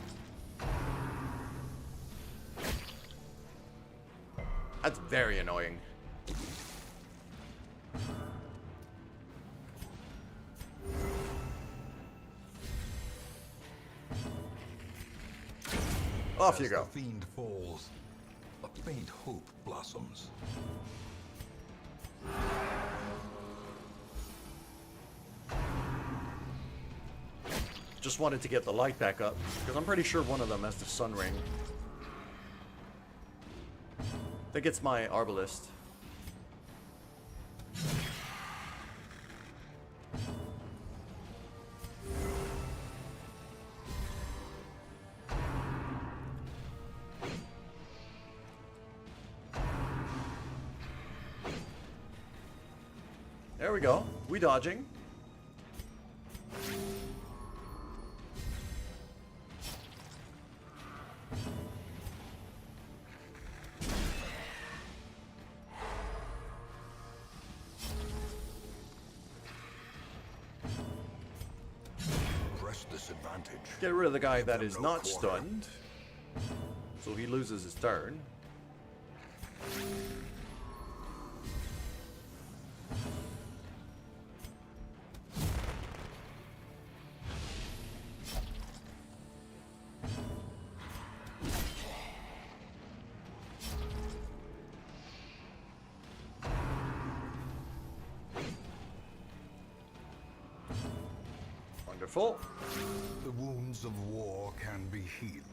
That's very annoying. Off you As go. the fiend falls, a faint hope blossoms. Just wanted to get the light back up, because I'm pretty sure one of them has the sun ring. I think it's my arbalist. There we go. We dodging. Press this advantage. Get rid of the guy that them is no not quarter. stunned. So he loses his turn. Wonderful. The wounds of war can be healed,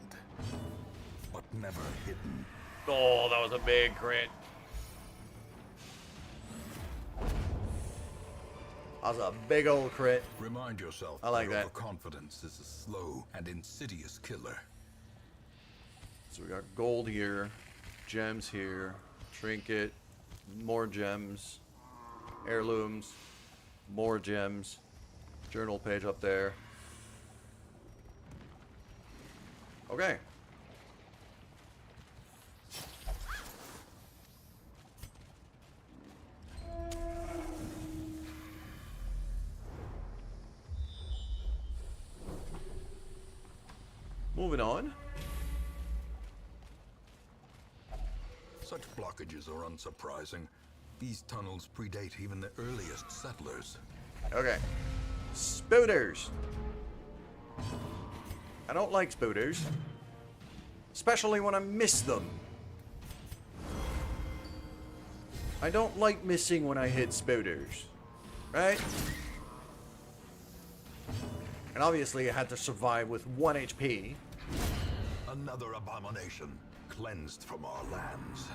but never hidden. Oh, that was a big crit. That was a big old crit. Remind yourself I like that. overconfidence is a slow and insidious killer. So we got gold here, gems here, trinket, more gems, heirlooms, more gems, journal page up there. Okay. Moving on. Such blockages are unsurprising. These tunnels predate even the earliest settlers. Okay. Spooters. I don't like spooters. Especially when I miss them. I don't like missing when I hit spouters. Right? And obviously I had to survive with 1 HP. Another abomination cleansed from our lands.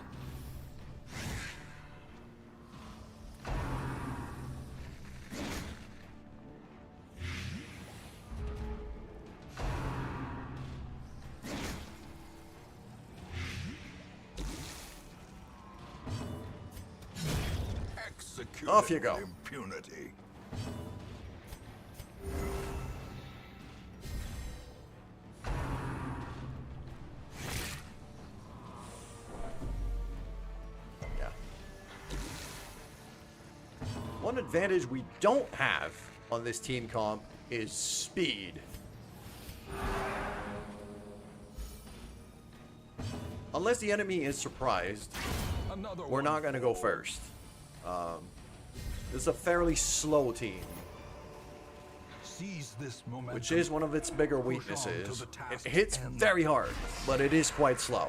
Executed Off you go. with impunity. Yeah. One advantage we don't have on this team comp is speed. Unless the enemy is surprised, we're not going to go first. This is a fairly slow team, Seize this momentum, which is one of its bigger Push on to weaknesses. the It task's hits end. very hard, but it is quite slow.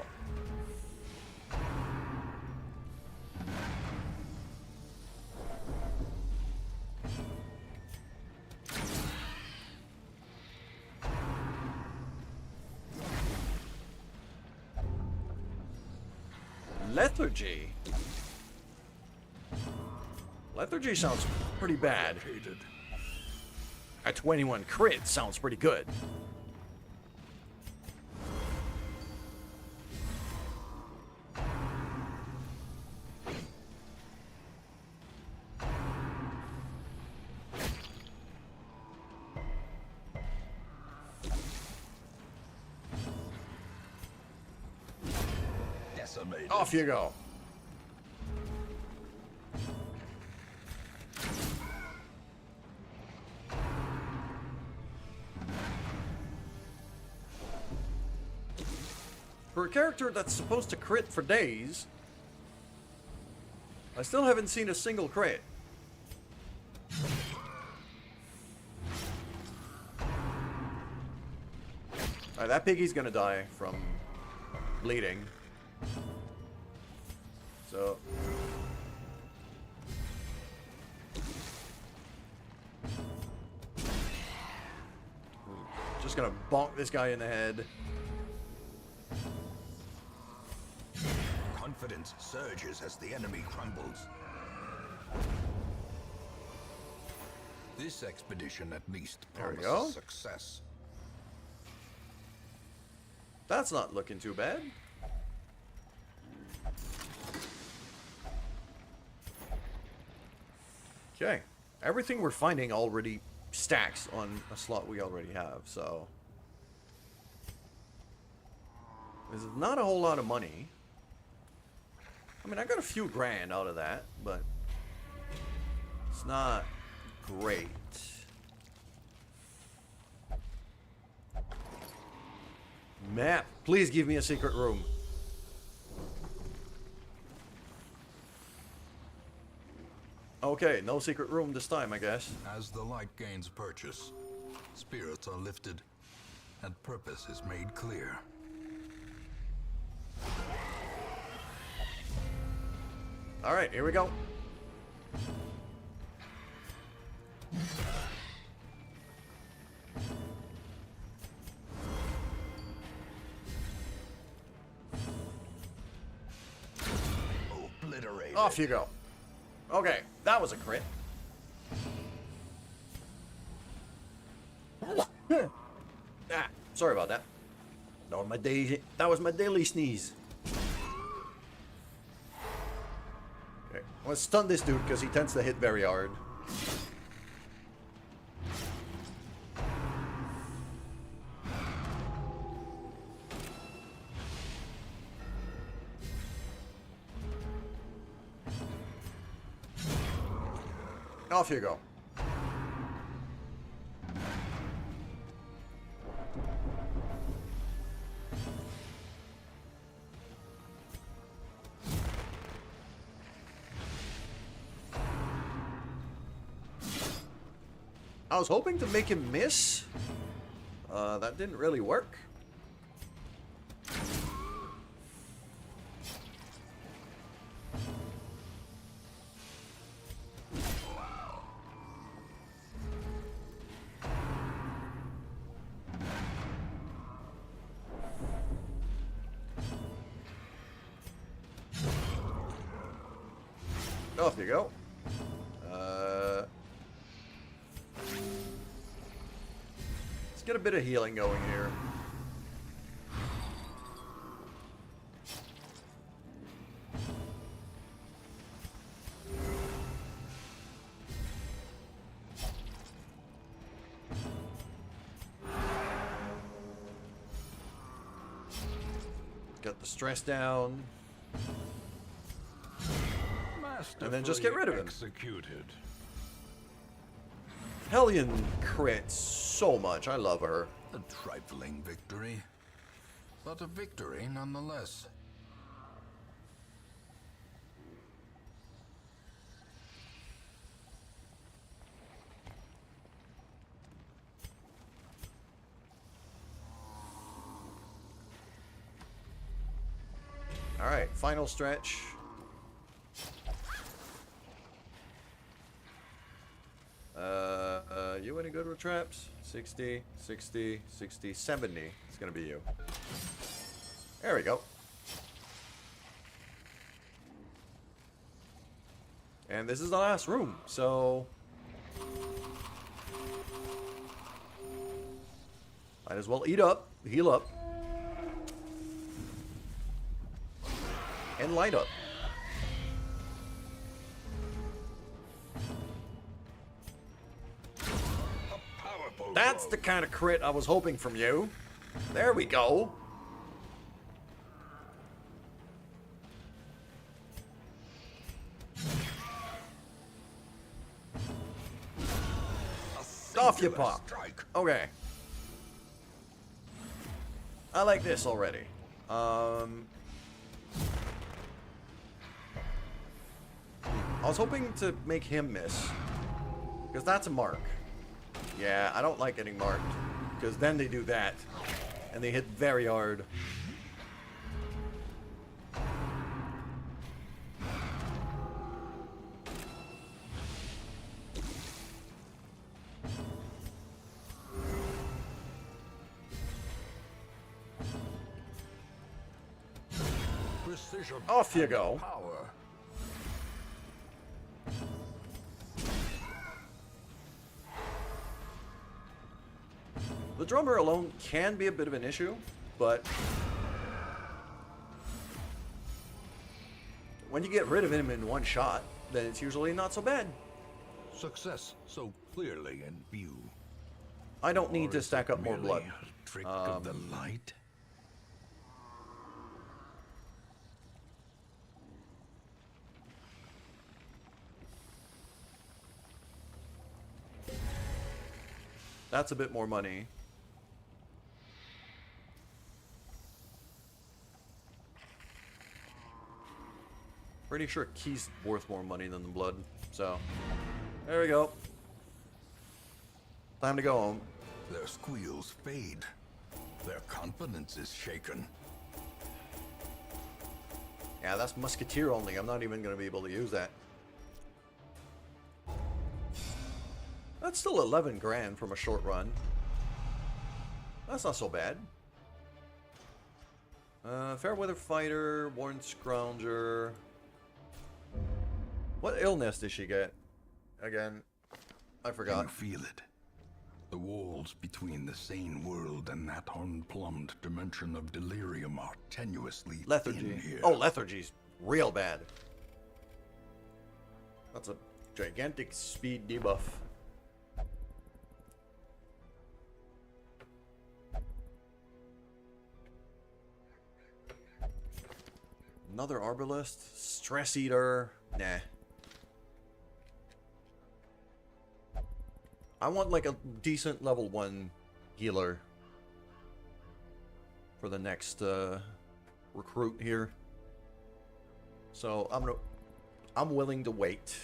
Lethargy. Lethargy sounds pretty bad. Hated. A 21 crit sounds pretty good. Decimated. Off you go. For a character that's supposed to crit for days, I still haven't seen a single crit. Alright, that piggy's gonna die from bleeding. So... just gonna bonk this guy in the head. Confidence surges as the enemy crumbles. This expedition at least There we promises go. success. That's not looking too bad. Okay. Everything we're finding already stacks on a slot we already have, so... this is not a whole lot of money. I mean, I got a few grand out of that, but... it's not great. Map. Please give me a secret room. Okay, no secret room this time, I guess. As the light gains purchase, spirits are lifted, and purpose is made clear. Alright, here we go. Obliterated. Off you go. Okay, that was a crit. Ah, sorry about that. That was my daily sneeze. Okay, let's stun this dude because he tends to hit very hard. Off you go. I was hoping to make him miss. That didn't really work. Off you go. Let's get a bit of healing going here. Get the stress down. And then just get rid of him. Executed. Hellion crits so much. I love her. A trifling victory, but a victory nonetheless. Alright, final stretch. You any good with traps? 60, 60, 60, 70. It's gonna be you. There we go. And this is the last room, so... might as well eat up, heal up. And light up. That's the kind of crit I was hoping from you. There we go. Off you pop. Okay. I like this already. I was hoping to make him miss. Because that's a mark. Yeah, I don't like getting marked. Because then they do that. And they hit very hard. Precision. Off you go. Power. The drummer alone can be a bit of an issue, but when you get rid of him in one shot, then it's usually not so bad. Success so clearly in view. I don't need Or to is stack it up more merely blood. a trick of the light. That's a bit more money. Pretty sure Key's worth more money than the blood. So, there we go. Time to go home. Their squeals fade. Their confidence is shaken. Yeah, that's Musketeer only. I'm not even going to be able to use that. That's still 11 grand from a short run. That's not so bad. Fairweather Fighter, Worn Scrounger. What illness did she get? Again, I forgot. You feel it. The walls between the sane world and that unplumbed dimension of delirium are tenuously thin Lethargy. here. Oh, lethargy's real bad. That's a gigantic speed debuff. Another Arbalist, Stress Eater. Nah. I want like a decent level 1 healer for the next recruit here. So I'm willing to wait.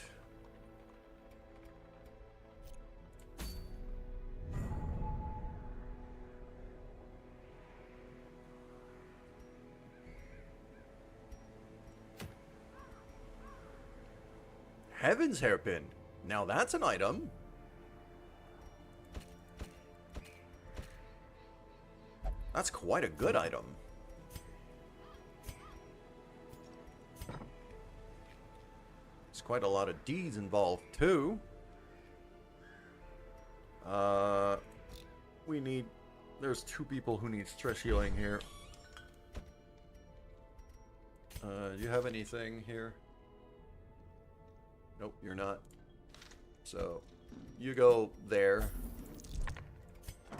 Heaven's Hairpin. Now that's an item. That's quite a good item. It's quite a lot of D's involved too. We need... There's 2 people who need stress healing here. Do you have anything here? Nope, you're not. So, you go there.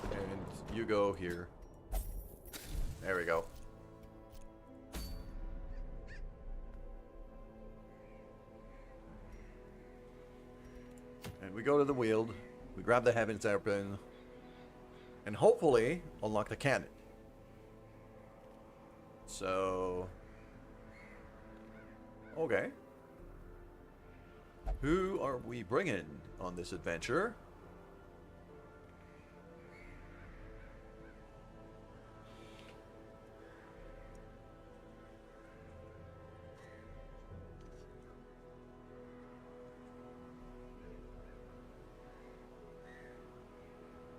And you go here. There we go. And we go to the Weald. We grab the Heavens Open. And hopefully unlock the cannon. So... Okay. Who are we bringing on this adventure?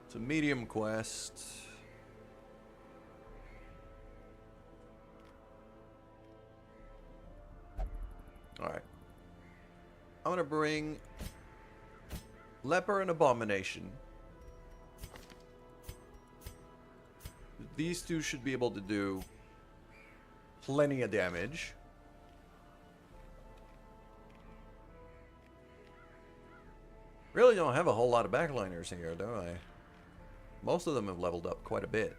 It's a medium quest. Alright. I'm gonna bring Leper and Abomination. These 2 should be able to do plenty of damage. Really don't have a whole lot of backliners here, do I? Most of them have leveled up quite a bit.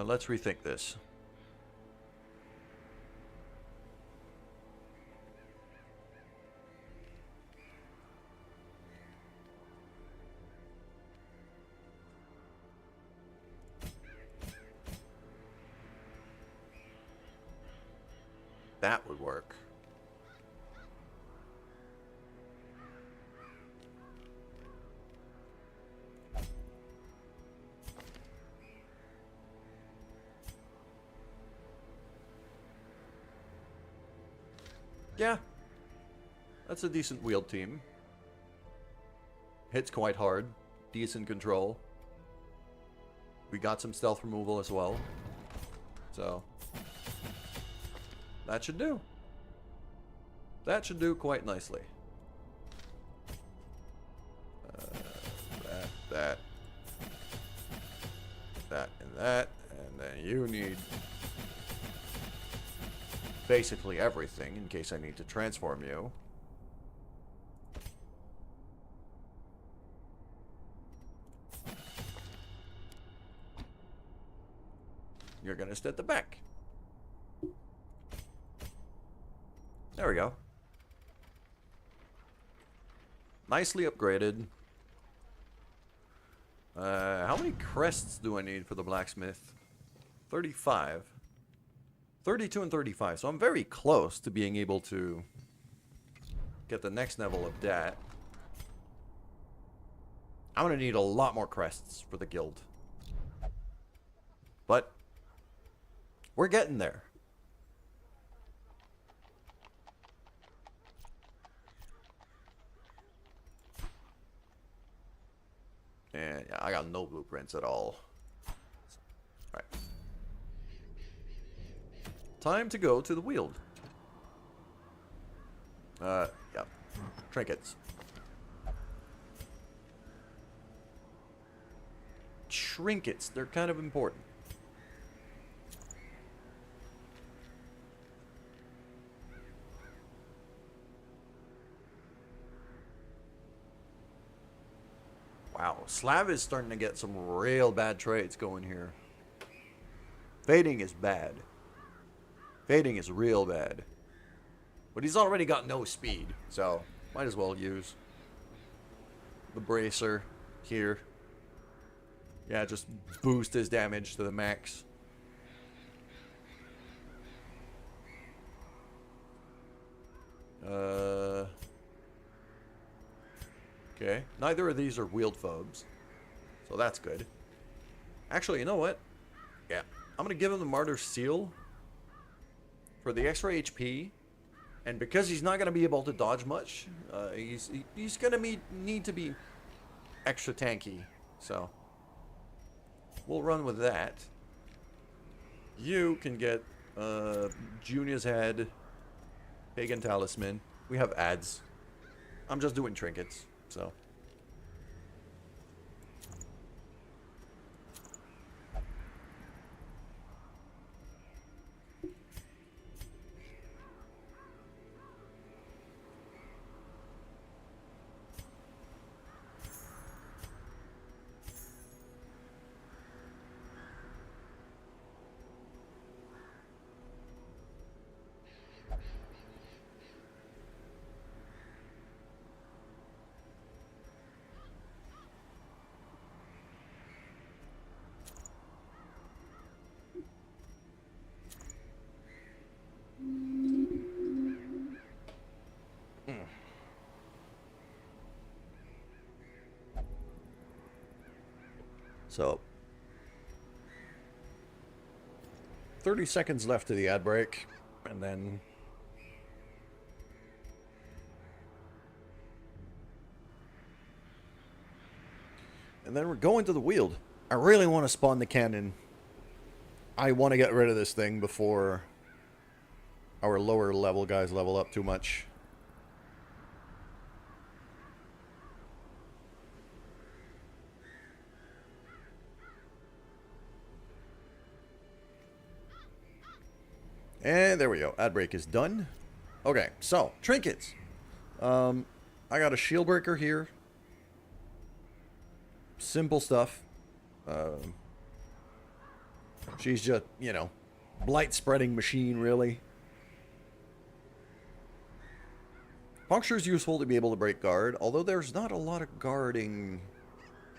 Let's rethink this. That would work. Yeah. That's a decent Weald team. Hits quite hard. Decent control. We got some stealth removal as well. So... that should do. That should do quite nicely. That, and that. And then you need basically everything in case I need to transform you. You're gonna stay at the back. There we go. Nicely upgraded. How many crests do I need for the blacksmith? 35. 32 and 35. So I'm very close to being able to get the next level of that. I'm going to need a lot more crests for the guild. But we're getting there. And yeah, I got no blueprints at all. Alright. Time to go to the Weald. Yeah. Trinkets. Trinkets, they're kind of important. Wow, Slav is starting to get some real bad traits going here. Fading is bad. Fading is real bad. But he's already got no speed, so might as well use the bracer here. Yeah, just boost his damage to the max. Okay, neither of these are Weald phobes, so that's good. Actually, you know what? Yeah. I'm going to give him the Martyr Seal for the extra HP. And because he's not going to be able to dodge much, he's going to need to be extra tanky. So, we'll run with that. You can get Junior's Head, Pagan Talisman. We have ads. I'm just doing trinkets, so. So, 30 seconds left to the ad break, and then we're going to the Weald. I really want to spawn the cannon. I want to get rid of this thing before our lower level guys level up too much. And there we go. Ad break is done. Okay, so trinkets. I got a shield breaker here. Simple stuff. She's just, you know, blight spreading machine, really. Puncture is useful to be able to break guard, although there's not a lot of guarding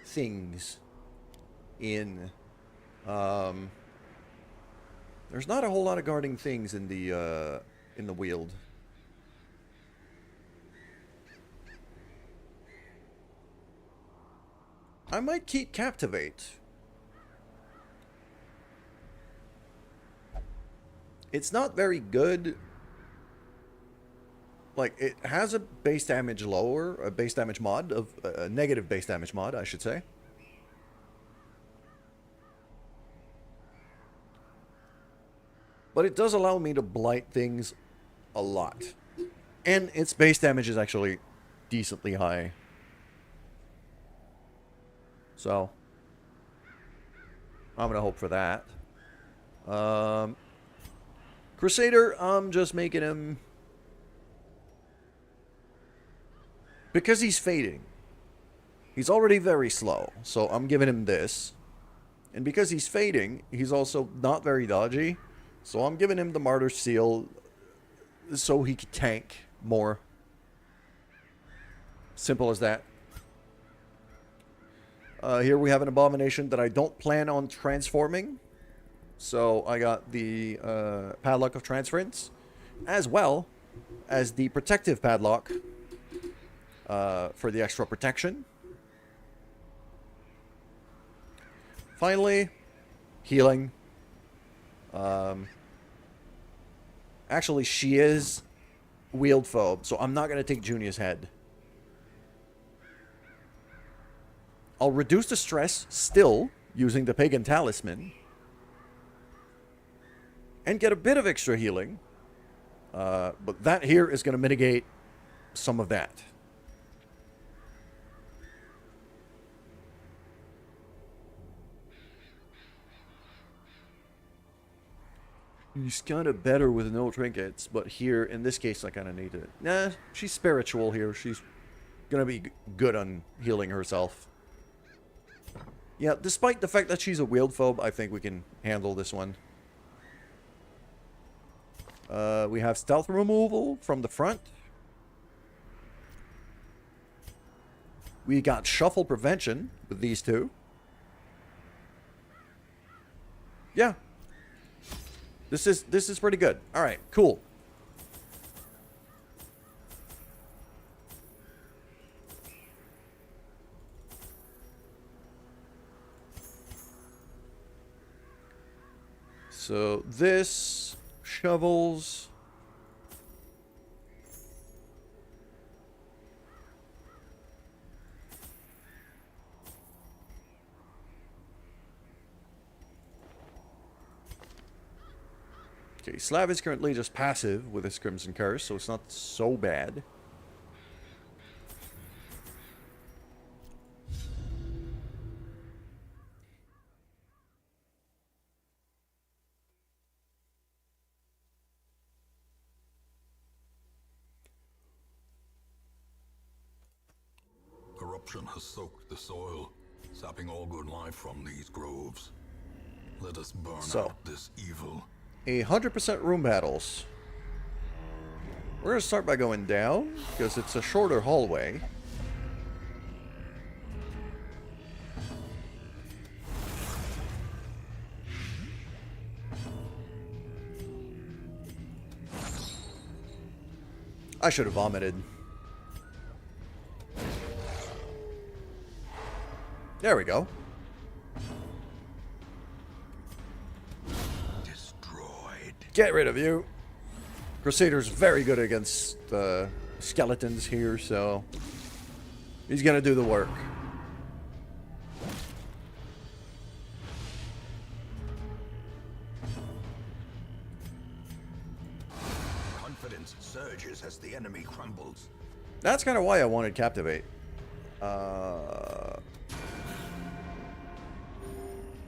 things in there's not a whole lot of guarding things in the Weald. I might keep Captivate. It's not very good. Like, it has a base damage lower, a base damage mod of a negative base damage mod, I should say. But it does allow me to blight things a lot. And its base damage is actually decently high. So, I'm going to hope for that. Crusader, I'm just making him... Because he's fading. He's already very slow, so I'm giving him this. And because he's fading, he's also not very dodgy. So I'm giving him the Martyr Seal so he can tank more. Simple as that. Here we have an Abomination that I don't plan on transforming. So I got the Padlock of Transference, as well as the Protective Padlock for the extra protection. Finally, healing. Actually, she is Weald phobe, so I'm not going to take Junior's Head. I'll reduce the stress still using the Pagan Talisman. And get a bit of extra healing. But that here is going to mitigate some of that. He's kind of better with no trinkets, but here, in this case, I kind of need it. Nah, she's spiritual here. She's going to be good on healing herself. Yeah, despite the fact that she's a Weald phobe, I think we can handle this one. We have stealth removal from the front. We got shuffle prevention with these two. Yeah. This is pretty good. All right, cool. So this, shovels. Okay, Slav is currently just passive with his Crimson Curse, so it's not so bad. Corruption has soaked the soil, sapping all good life from these groves. Let us burn out this evil. 100% room battles. We're going to start by going down, because it's a shorter hallway. I should have vomited. There we go. Get rid of you. Crusader's very good against skeletons here, so he's gonna do the work. Confidence surges as the enemy crumbles. That's kind of why I wanted Captivate.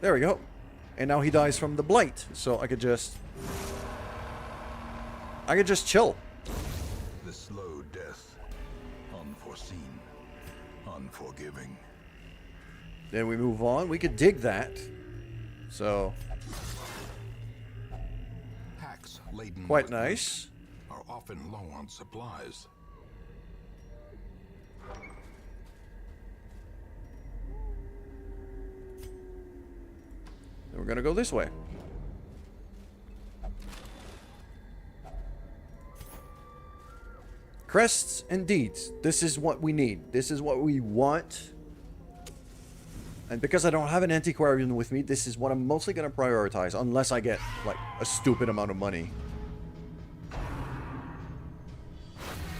There we go. And now he dies from the blight, so I could just chill. The slow death, unforeseen, unforgiving. Then we move on. We could dig that. So Packs laden quite with nice. meat are often low on supplies. Then we're gonna go this way. Crests and deeds. This is what we need. This is what we want. And because I don't have an antiquarian with me, this is what I'm mostly going to prioritize. Unless I get, like, a stupid amount of money.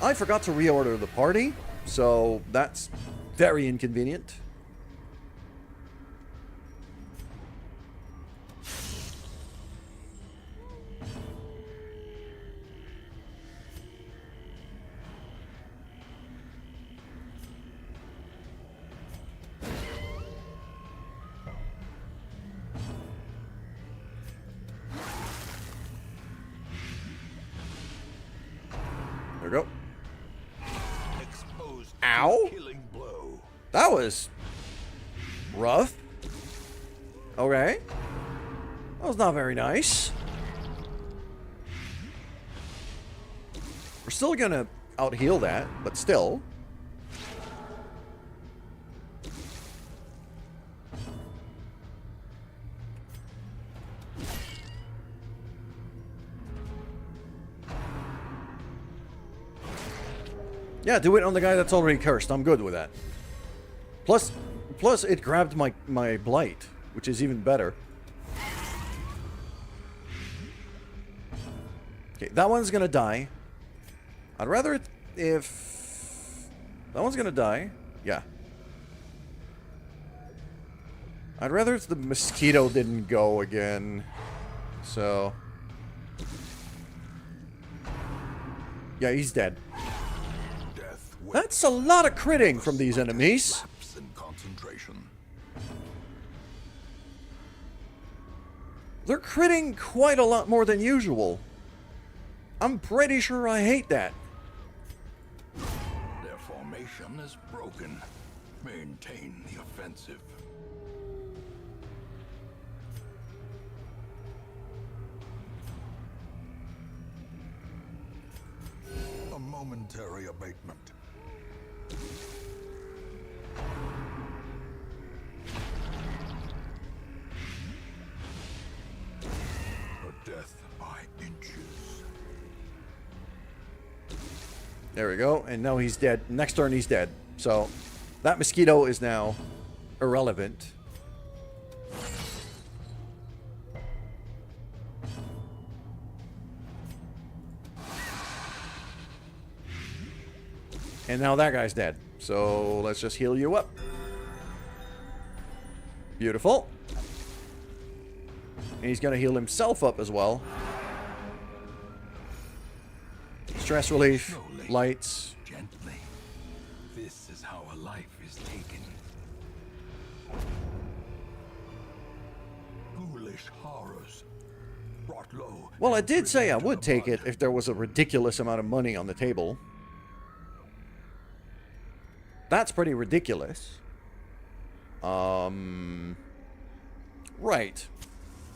I forgot to reorder the party. So that's very inconvenient. There we go. Ow! Killing blow. That was rough. Okay. That was not very nice. We're still gonna out-heal that, but still. Yeah, do it on the guy that's already cursed. I'm good with that. Plus it grabbed my blight, which is even better. Okay, that one's gonna die. I'd rather it if... That one's gonna die. Yeah. I'd rather if the mosquito didn't go again. So... Yeah, he's dead. That's a lot of critting from these enemies. In concentration. They're critting quite a lot more than usual. I'm pretty sure I hate that. Their formation is broken. Maintain the offensive. A momentary abatement. Death by inches. There we go. And now he's dead. Next turn he's dead. So that mosquito is now irrelevant. And now that guy's dead. So let's just heal you up. Beautiful. And he's going to heal himself up as well. Stress relief, Slowly, lights. gently. This is how a life is taken. Ghoulish horrors. Brought low. Well, I and did say I driven to would the take mud. it if there was a ridiculous amount of money on the table. That's pretty ridiculous. Right.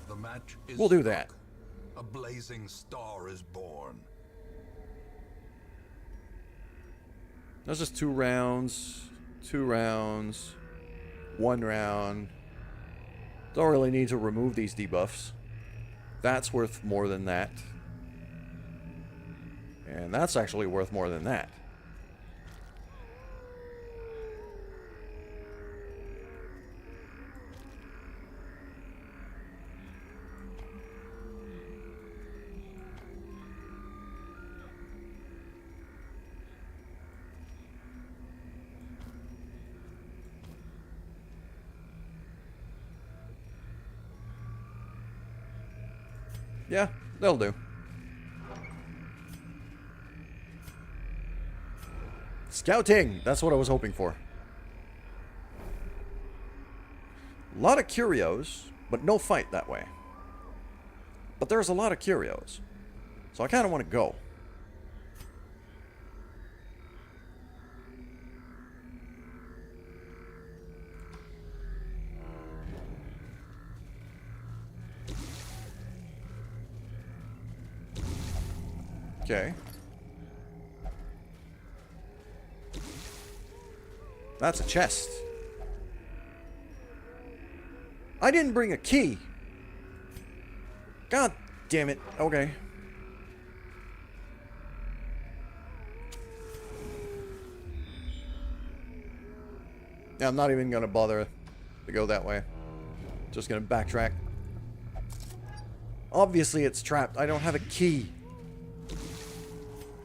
The match is We'll do struck. that. A blazing star is born. That's just 2 rounds. 2 rounds. 1 round. Don't really need to remove these debuffs. That's worth more than that. And that's actually worth more than that. Yeah, that'll do. Scouting! That's what I was hoping for. A lot of curios, but no fight that way. But there's a lot of curios. So I kind of want to go. Okay. That's a chest. I didn't bring a key. God damn it. Okay. Yeah, I'm not even gonna bother to go that way. Just gonna backtrack. Obviously it's trapped. I don't have a key.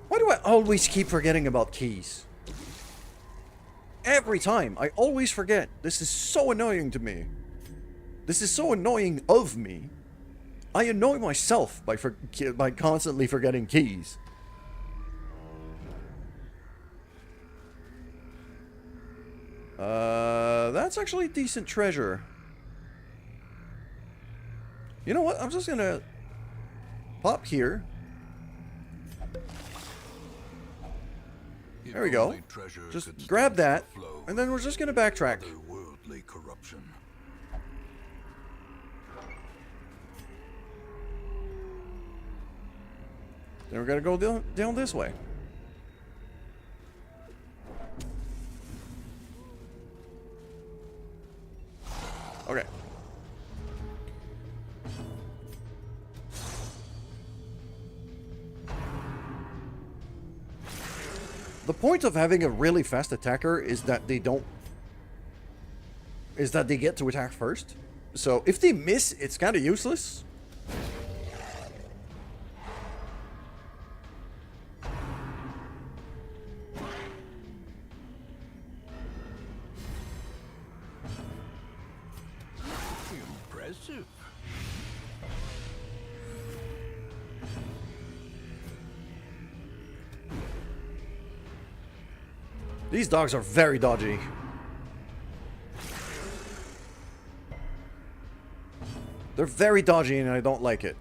Why do I always keep forgetting about keys? Every time. I always forget. This is so annoying to me. This is so annoying of me. I annoy myself by constantly forgetting keys. That's actually decent treasure. You know what? I'm just gonna pop here. There we go. Just grab that, and then we're just gonna backtrack. Otherworldly corruption. Then we're gonna go down this way. Okay. The point of having a really fast attacker is that they don't... is that they get to attack first. So if they miss, it's kind of useless. Impressive. These dogs are very dodgy. They're very dodgy and I don't like it.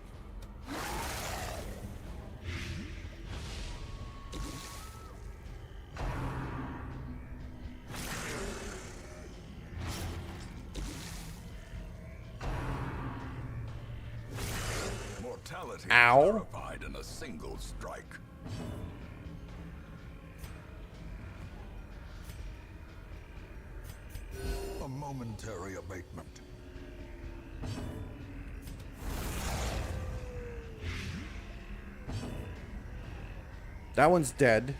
Mortality Ow. clarified in a single strike. A momentary abatement. That one's dead.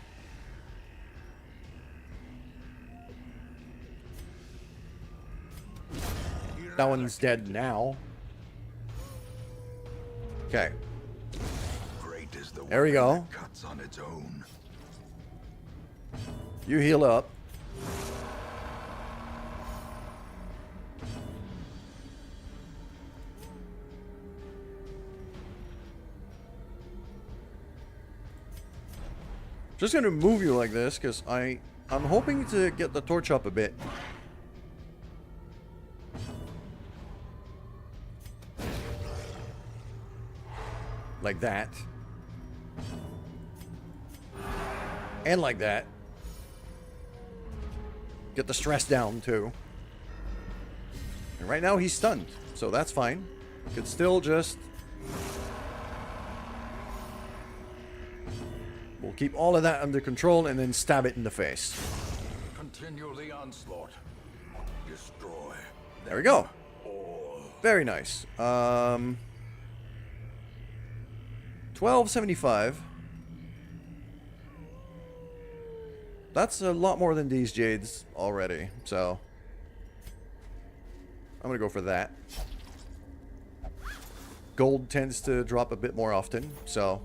That one's dead now. Okay. Great is the There we weapon go. that cuts on its own. You heal up. Just gonna move you like this because I'm hoping to get the torch up a bit. Like that. And like that. Get the stress down too. And right now he's stunned, so that's fine. Could still just... We'll keep all of that under control and then stab it in the face. Continue the onslaught. Destroy. There we go. Very nice. 1275. That's a lot more than these jades already, so I'm gonna go for that. Gold tends to drop a bit more often, so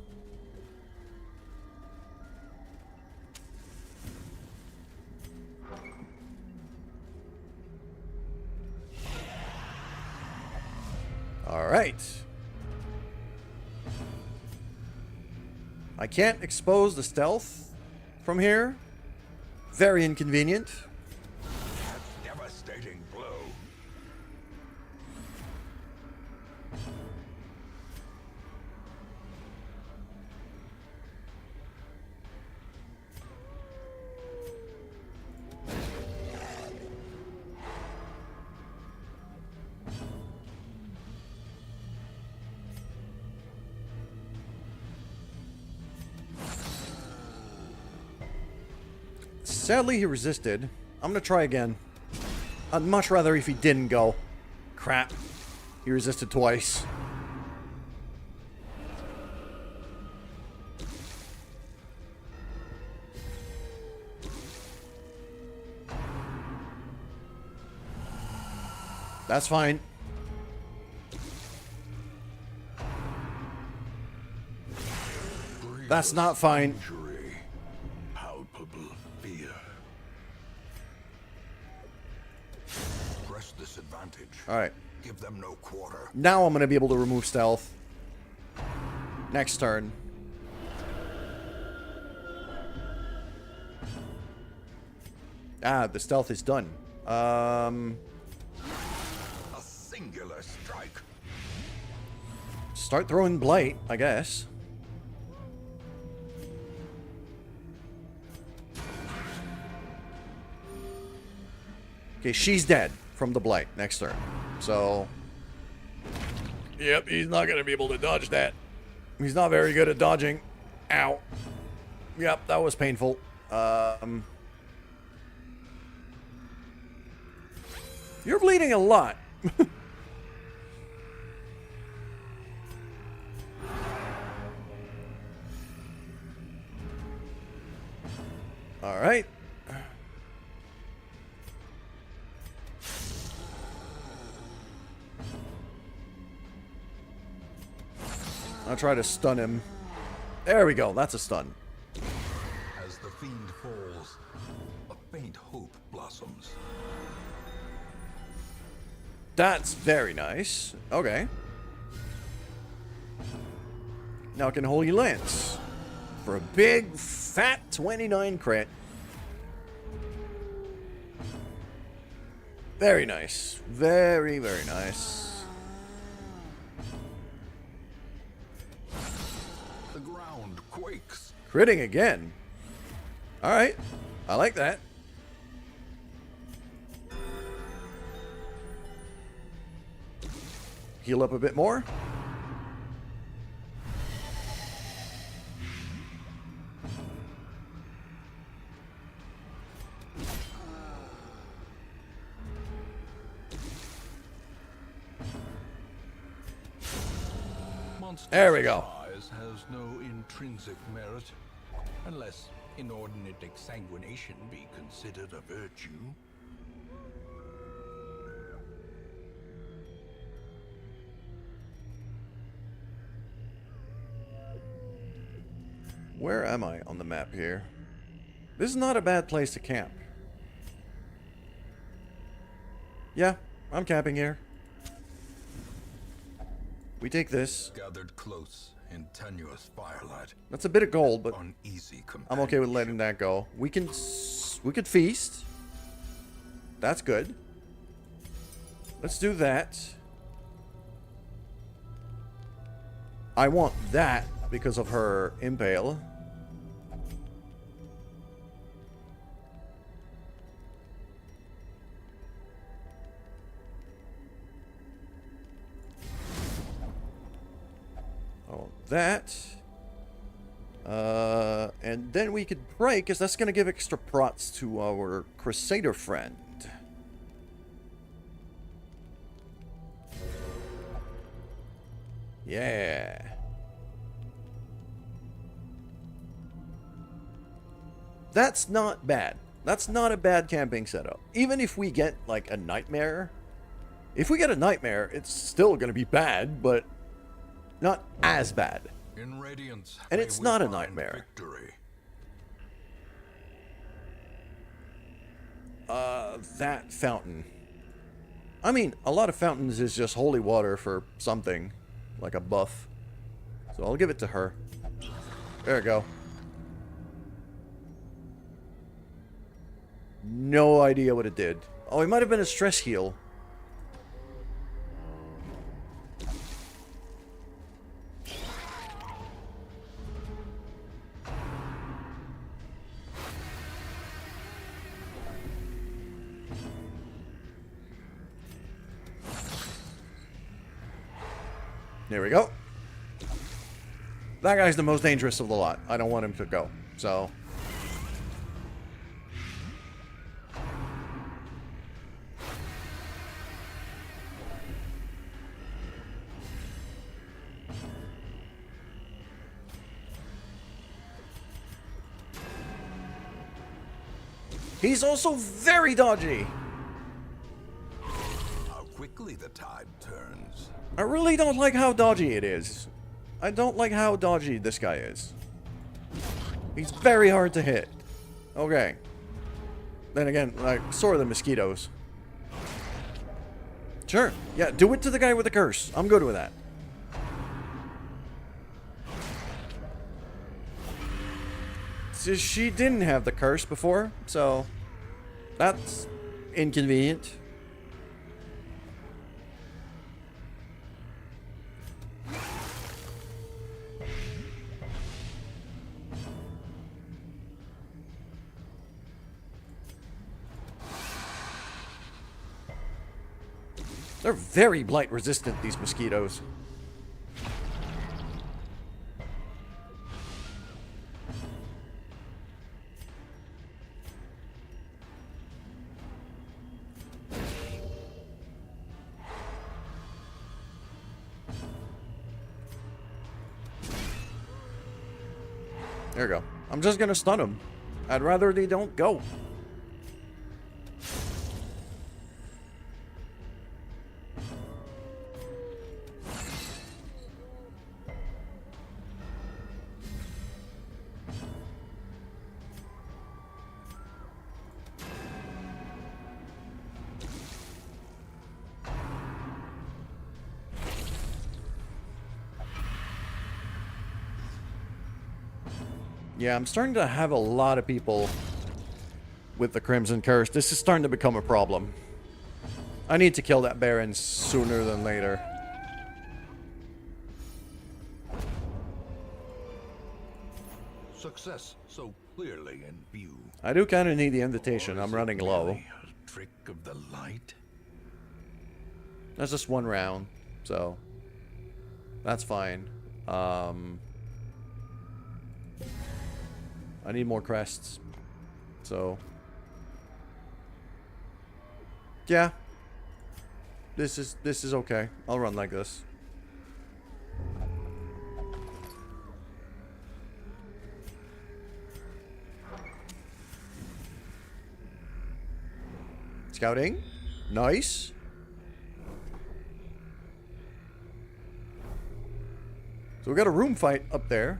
all right. I can't expose the stealth from here. Very inconvenient. Devastating blow. Sadly, he resisted. I'm gonna try again. I'd much rather if he didn't go. Crap. He resisted twice. That's fine. That's not fine. Injury. Palpable fear. Press this advantage. Alright. Give them no quarter. Now I'm going to be able to remove stealth. Next turn. Ah, the stealth is done. A singular strike. Start throwing blight, I guess. Okay, she's dead from the blight next turn. So, yep, he's not going to be able to dodge that. He's not very good at dodging. Ow. Yep, that was painful. You're bleeding a lot. All right. I'll try to stun him. There we go. That's a stun. As the fiend falls, a faint hope blossoms. That's very nice. Okay. Now I can Holy Lance for a big, fat 29 crit. Very nice. Very, very nice. The ground quakes. Critting again. Alright. I like that. Heal up a bit more. There we go. Size has no intrinsic merit, unless inordinate exsanguination be considered a virtue. Where am I on the map here? This is not a bad place to camp. Yeah, I'm camping here. We take this. Gathered close in tenuous firelight. That's a bit of gold, but Uneasy I'm okay with letting that go. We could feast. That's good. Let's do that. I want that because of her impale. Oh, that. And then we could pray, because that's going to give extra prots to our Crusader friend. Yeah. That's not bad. That's not a bad camping setup. Even if we get, like, a nightmare. If we get a nightmare, it's still going to be bad, but not as bad. In radiance, and it's not a nightmare. Victory. That fountain. I mean, a lot of fountains is just holy water for something. Like a buff. So I'll give it to her. There we go. No idea what it did. Oh, it might have been a stress heal. There we go. That guy's the most dangerous of the lot. I don't want him to go. So. He's also very dodgy. How quickly the tide turns. I really don't like how dodgy it is. I don't like how dodgy this guy is. He's very hard to hit. Okay. Then again, like, so are the mosquitoes. Sure. Yeah, do it to the guy with the curse. I'm good with that. So she didn't have the curse before, so that's inconvenient. They're very blight resistant, these mosquitoes. There we go. I'm just gonna stun them. I'd rather they don't go. Yeah, I'm starting to have a lot of people with the Crimson Curse. This is starting to become a problem. I need to kill that Baron sooner than later. Success so clearly in view. I do kind of need the invitation. I'm running low. A trick of the light. That's just one round, so that's fine. I need more crests. So yeah. This is okay. I'll run like this. Scouting. Nice. So we got a room fight up there.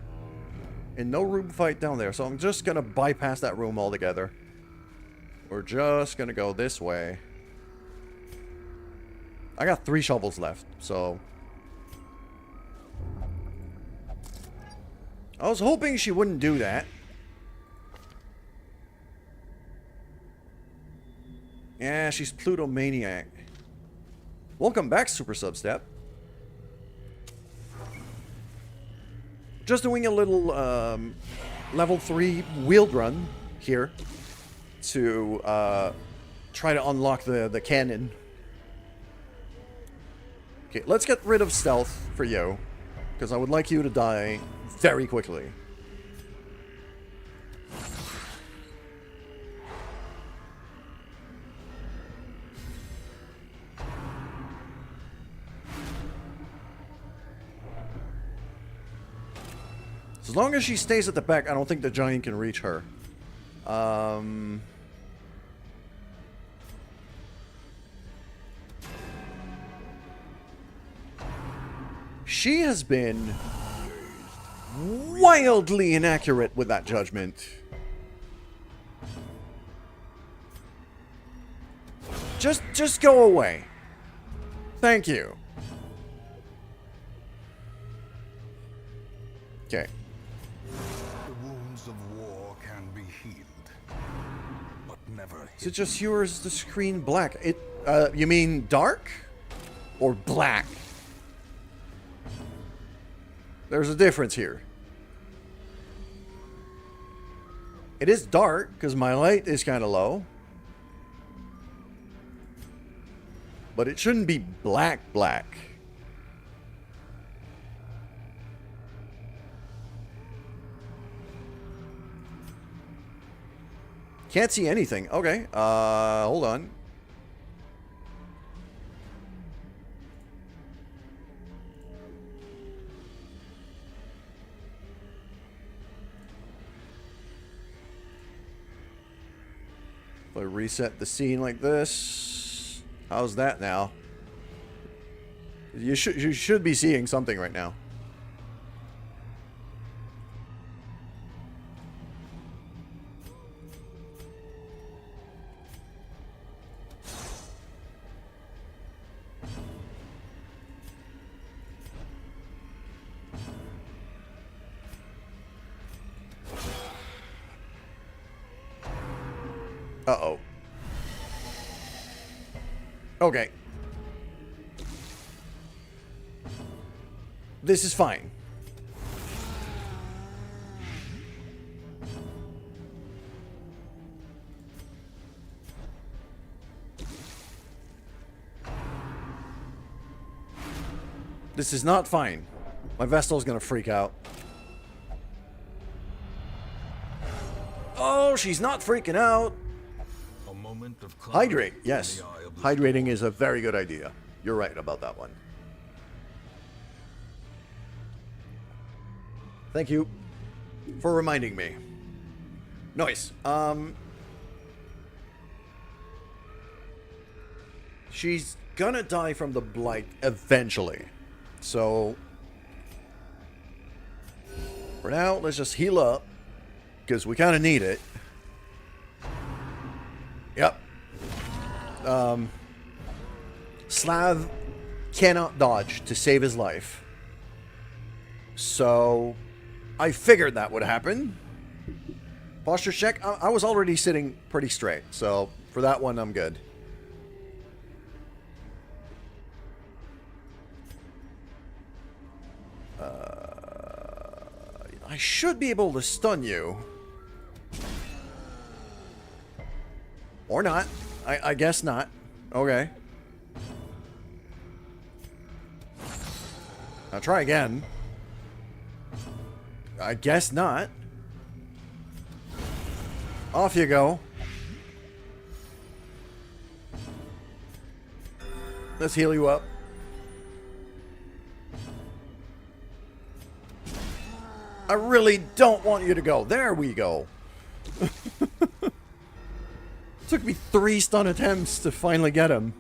And no room fight down there. So I'm just going to bypass that room altogether. We're just going to go this way. I got 3 shovels left, so... I was hoping she wouldn't do that. Yeah, she's Plutomaniac. Welcome back, Super Substep. Just doing a little level 3 wheeled run here to try to unlock the cannon. Okay, let's get rid of stealth for you, because I would like you to die very quickly. As long as she stays at the back, I don't think the giant can reach her. She has been wildly inaccurate with that judgment. Just go away. Thank you. Okay. The wounds of war can be healed, but never Is it just yours, the screen black? You mean dark? Or black? There's a difference here. It is dark, because my light is kind of low. But it shouldn't be black. Can't see anything. Okay, hold on. If I reset the scene like this, how's that now? You should be seeing something right now. Uh-oh. Okay. This is fine. This is not fine. My Vestal's gonna freak out. Oh, she's not freaking out. Hydrate, yes. Hydrating is a very good idea. You're right about that one. Thank you for reminding me. Nice. She's gonna die from the blight eventually. So, for now, let's just heal up, because we kind of need it. Yep. Slav cannot dodge to save his life. So, I figured that would happen. Posture check. I was already sitting pretty straight, so for that one, I'm good. I should be able to stun you. Or not. I guess not. Okay. I'll try again. I guess not. Off you go. Let's heal you up. I really don't want you to go. There we go. Took me 3 stun attempts to finally get him.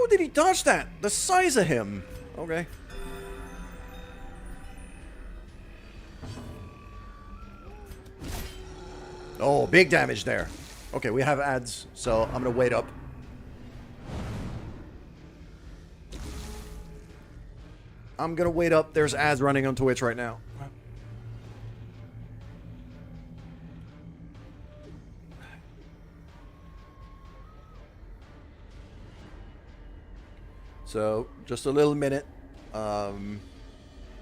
How did he dodge that? The size of him. Okay. Oh, big damage there. Okay, we have ads, so I'm gonna wait up. I'm gonna wait up. There's ads running on Twitch right now. So, just a little minute.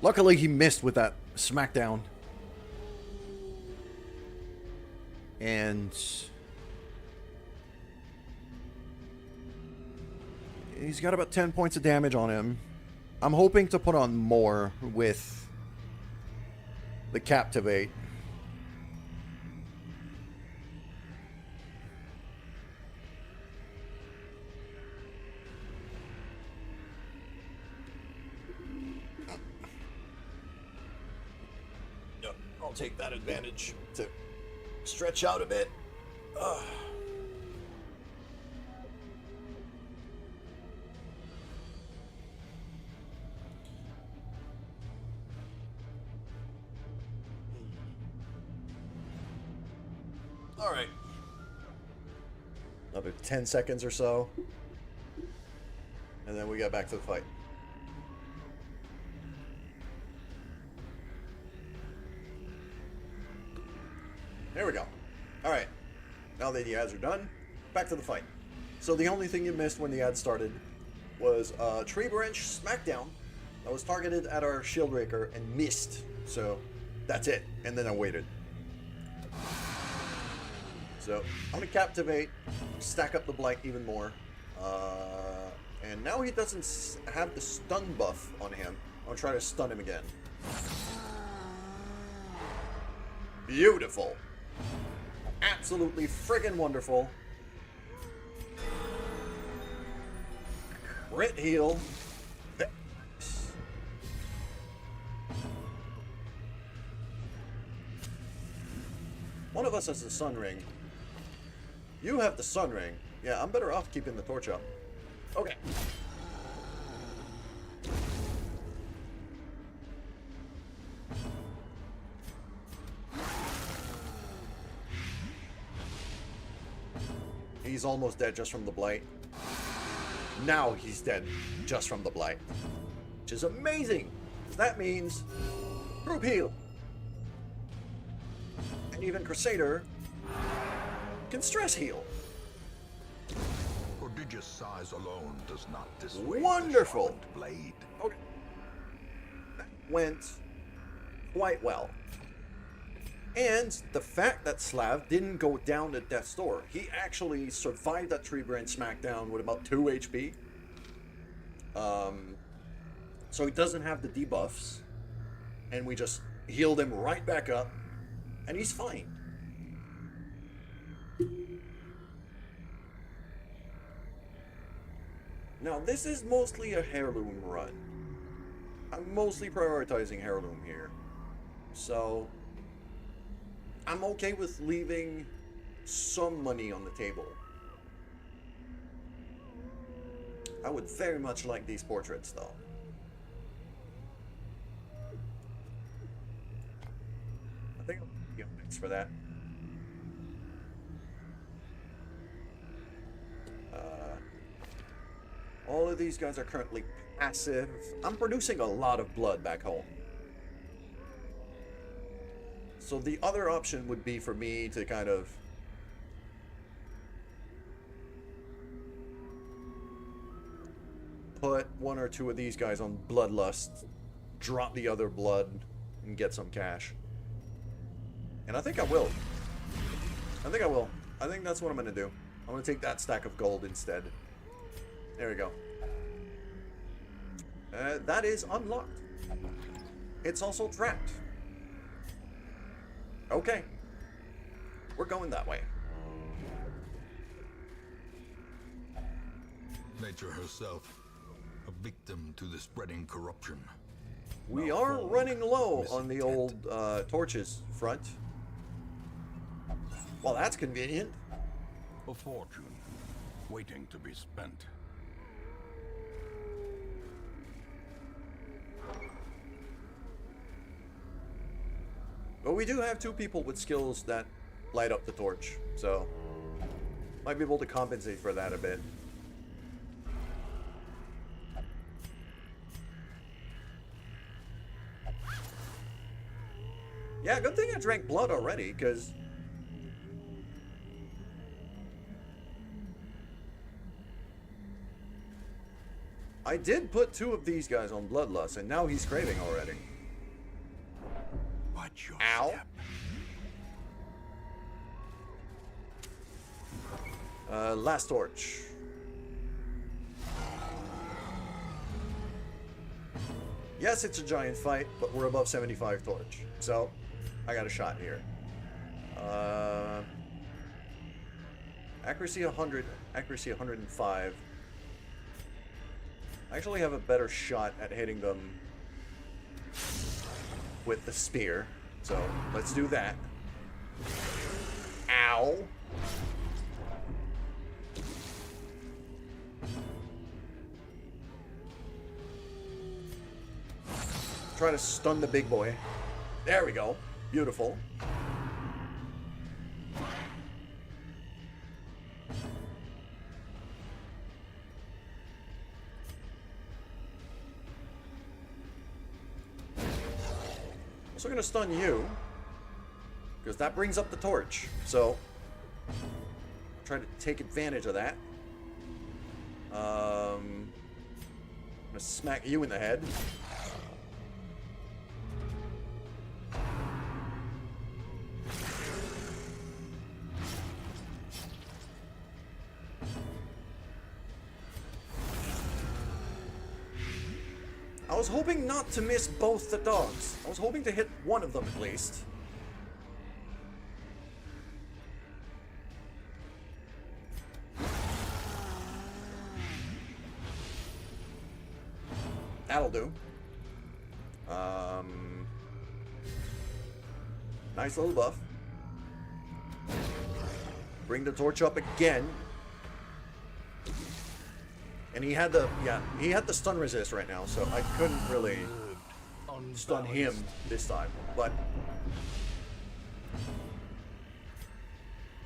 Luckily, he missed with that smackdown. And he's got about 10 points of damage on him. I'm hoping to put on more with the Captivate. Yep, I'll take that advantage to stretch out a bit. All right. Another 10 seconds or so. And then we get back to the fight. There we go. Alright. Now that the ads are done, back to the fight. So the only thing you missed when the ad started was a tree branch smackdown that was targeted at our Shieldbreaker and missed. So that's it. And then I waited. So I'm going to Captivate, stack up the Blight even more. And now he doesn't have the stun buff on him. I'm going to try to stun him again. Beautiful. Absolutely friggin' wonderful. Crit heal. One of us has the Sun Ring. You have the Sun Ring. Yeah, I'm better off keeping the torch up. Okay. He's almost dead just from the Blight. Now he's dead just from the Blight. Which is amazing. That means group heal. And even Crusader can stress heal. Prodigious size alone does not dissuade Wonderful. the sharpened blade. Okay. That went quite well. And the fact that Slav didn't go down to death's door, he actually survived that tree branch smackdown with about 2 HP. So he doesn't have the debuffs, and we just healed him right back up, and he's fine. Now this is mostly a heirloom run. I'm mostly prioritizing heirloom here, so I'm okay with leaving some money on the table. I would very much like these portraits, though. I think I'll give thanks for that. All of these guys are currently passive. I'm producing a lot of blood back home. So the other option would be for me to kind of put 1 or 2 of these guys on Bloodlust, drop the other blood, and get some cash. And I think I will. I think that's what I'm going to do. I'm going to take that stack of gold instead. There we go. That is unlocked. It's also trapped. Okay. We're going that way. Nature herself, a victim to the spreading corruption. We Now are fold, running low missing on the tent. old torches front. Well, that's convenient. A fortune, waiting to be spent. But we do have 2 people with skills that light up the torch, so might be able to compensate for that a bit. Yeah, good thing I drank blood already, because I did put 2 of these guys on Bloodlust, and now he's craving already. Watch your Ow. step. Last torch. Yes, it's a giant fight, but we're above 75 torch. So, I got a shot here. Accuracy 100, accuracy 105. I actually have a better shot at hitting them with the spear. So, let's do that. Ow! Try to stun the big boy. There we go. Beautiful. Also gonna stun you, because that brings up the torch. So, try to take advantage of that. I'm gonna smack you in the head. I was hoping not to miss both the dogs. I was hoping to hit one of them at least. That'll do. Nice little buff. Bring the torch up again. And he had the, he had the stun resist right now, so I couldn't really stun him this time. But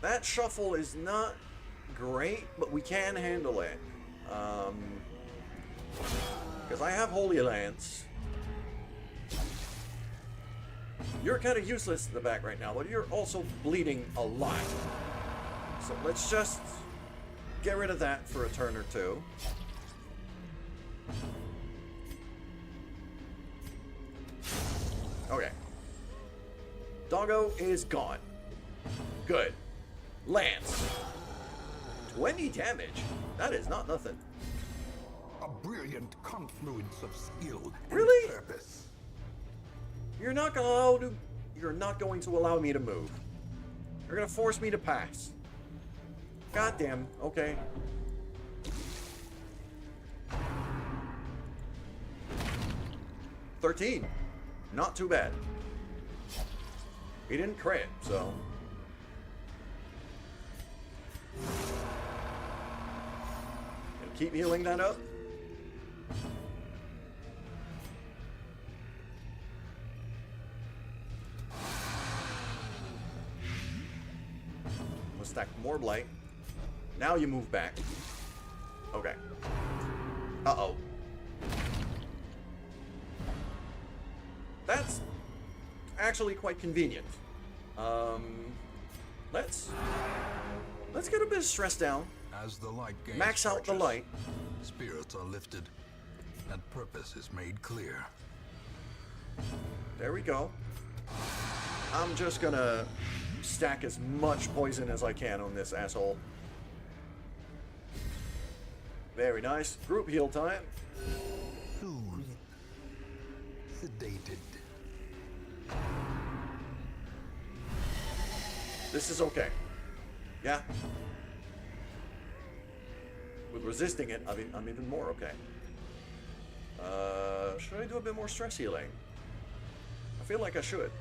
that shuffle is not great, but we can handle it. Because I have Holy Lance. You're kind of useless in the back right now, but you're also bleeding a lot. So let's just get rid of that for a turn or two. Okay. Doggo is gone. Good. Lance. 20 damage. That is not nothing. A brilliant confluence of skill Really? and purpose. You're not going to allow me to move. You're gonna force me to pass. Goddamn. Okay. $13. Not too bad. He didn't crit, so. And keep healing that up. We'll stack more blight. Now you move back. Okay. Uh-oh. That's actually quite convenient. Let's get a bit of stress down. As the light gains Max out the purchase, light. spirits are lifted, and purpose is made clear. There we go. I'm just gonna stack as much poison as I can on this asshole. Very nice. Group heal time. Soothed. Sedated. This is okay. Yeah. With resisting it, I'm even more okay. Should I do a bit more stress healing? I feel like I should.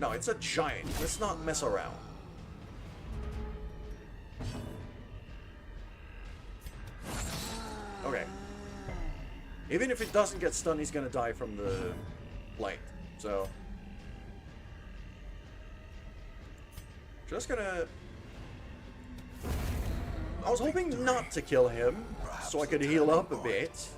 No, it's a giant. Let's not mess around. Okay. Even if it doesn't get stunned, he's gonna die from the light. So, just gonna... I was hoping not to kill him, so I could heal up a bit.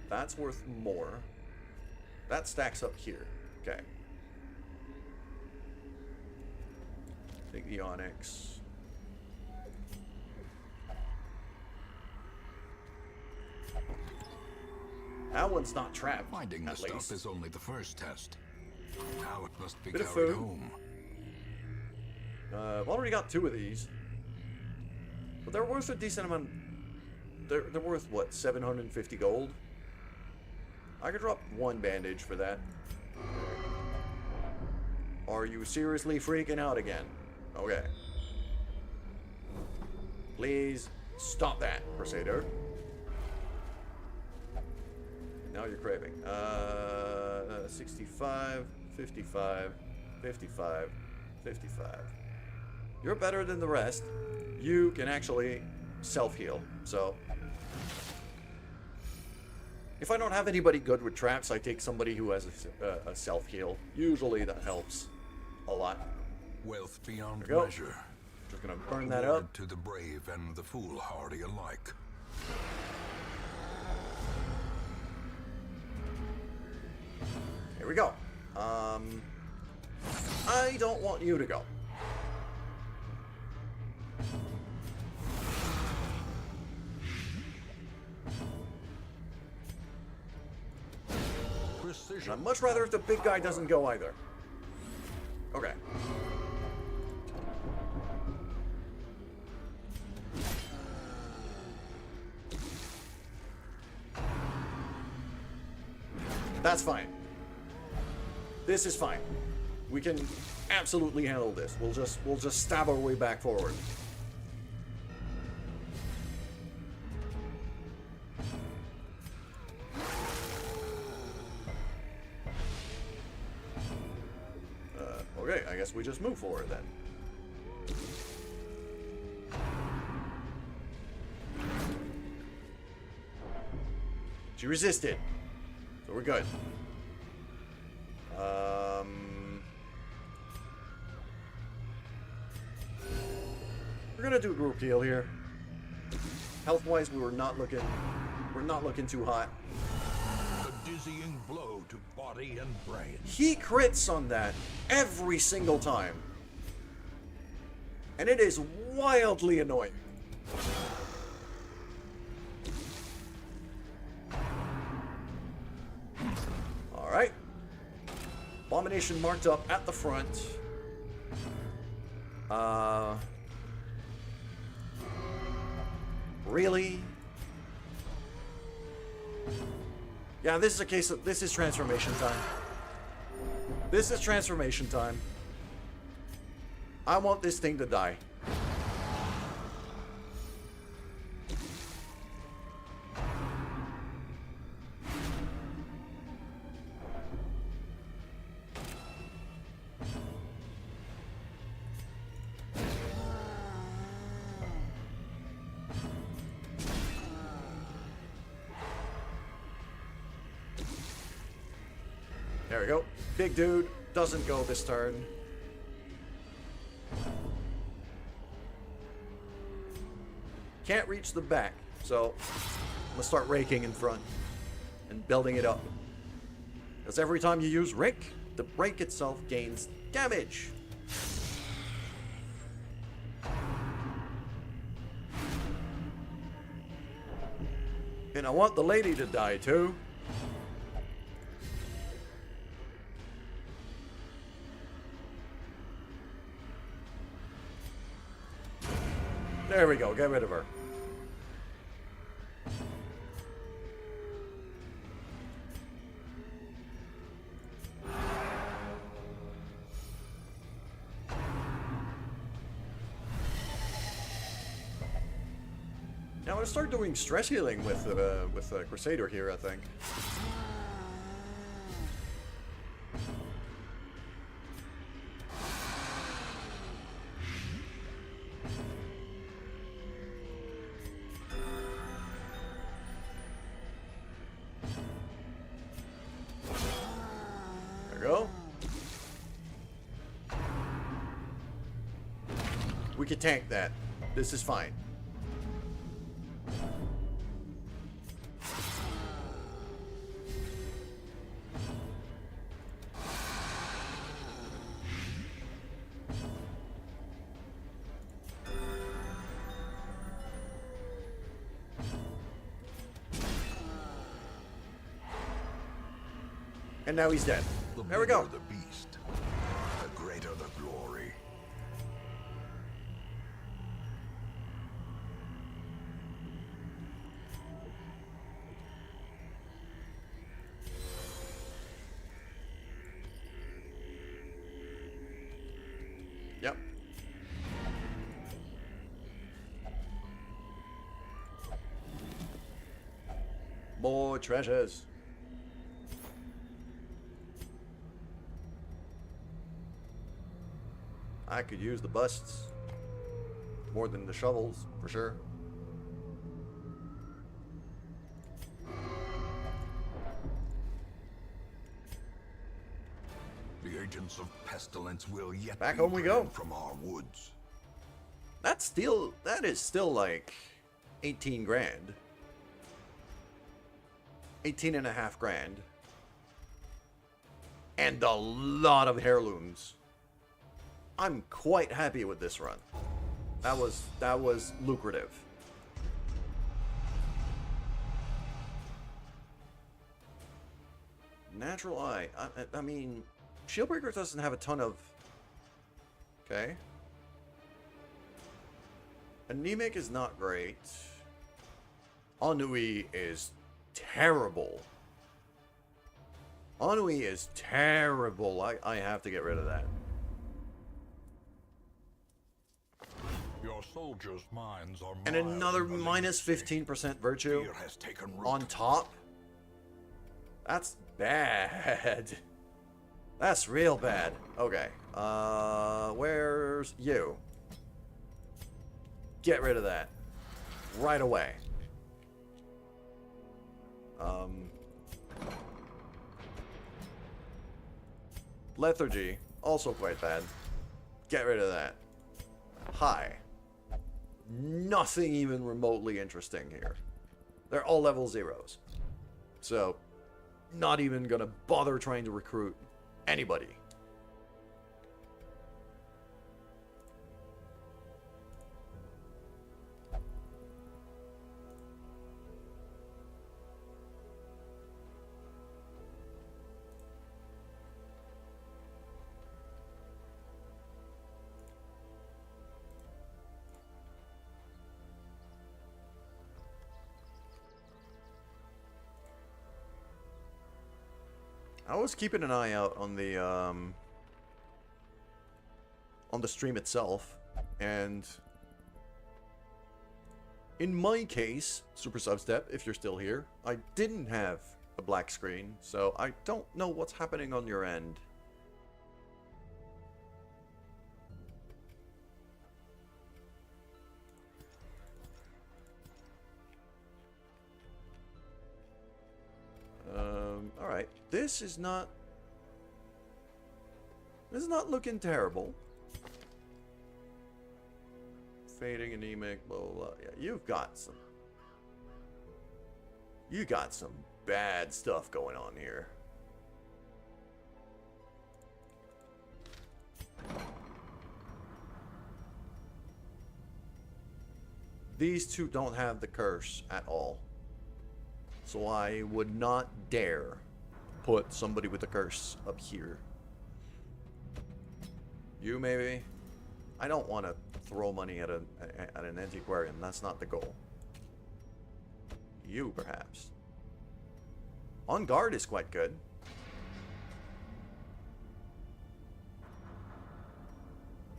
That's worth more. That stacks up here. Okay. Take the onyx. That one's not trapped. Finding the at stuff least. is only the first test. Now it must be Bit of carried food. home. I've already got 2 of these. But they're worth a decent amount. They're worth, what, 750 gold? I could drop 1 bandage for that. Are you seriously freaking out again? Okay. Please stop that, Crusader. Now you're craving. 65, 55, 55, 55. You're better than the rest. You can actually self-heal, so... If I don't have anybody good with traps, I take somebody who has a self-heal. Usually that helps a lot. Wealth beyond There we go. measure. Just gonna burn that Awarded up. to the brave and the foolhardy alike. Here we go. I don't want you to go. Precision. I'd much rather if the big guy doesn't go either. Okay. That's fine. This is fine. We can absolutely handle this. We'll just stab our way back forward. Okay, I guess we just move forward then. She resisted. So we're good. We're gonna do group heal here. Health-wise, we're not looking too hot. A dizzying blow to body and brain. He crits on that every single time. And it is wildly annoying. Alright. Abomination marked up at the front. Really? Yeah, this is a case of, this is transformation time. This is transformation time. I want this thing to die. There we go. Big dude doesn't go this turn. Can't reach the back, so I'm gonna start raking in front and building it up. Because every time you use rake, the rake itself gains damage. And I want the lady to die too. There we go, get rid of her. Now I'm gonna start doing stress healing with Crusader here, I think. We can tank that. This is fine. And now he's dead. There we go. The beast, the greater the glory. Yep. More treasures. I could use the busts more than the shovels, for sure. The agents of pestilence will yet Back be home we go. driven from our woods. That is still like 18 grand. 18.5 grand. And a lot of heirlooms. I'm quite happy with this run. That was lucrative. Natural Eye. I mean, Shieldbreaker doesn't have a ton of... Okay. Anemic is not great. Ennui is terrible. Ennui is terrible. I have to get rid of that. Your soldiers' minds are And another minus 15% virtue Fear has taken root. on top? That's bad. That's real bad. Okay. Where's you? Get rid of that. Right away. Lethargy. Also quite bad. Get rid of that. High. Nothing even remotely interesting here. They're all level 0s. So, not even gonna bother trying to recruit anybody. I was keeping an eye out on the stream itself, and in my case, Super Substep, if you're still here, I didn't have a black screen, so I don't know what's happening on your end. Alright. This is not looking terrible. Fading, anemic, blah, blah, blah. Yeah, you got some bad stuff going on here. These two don't have the curse at all. So I would not dare put somebody with a curse up here. You maybe? I don't want to throw money at an antiquarian. That's not the goal. You perhaps. On guard is quite good.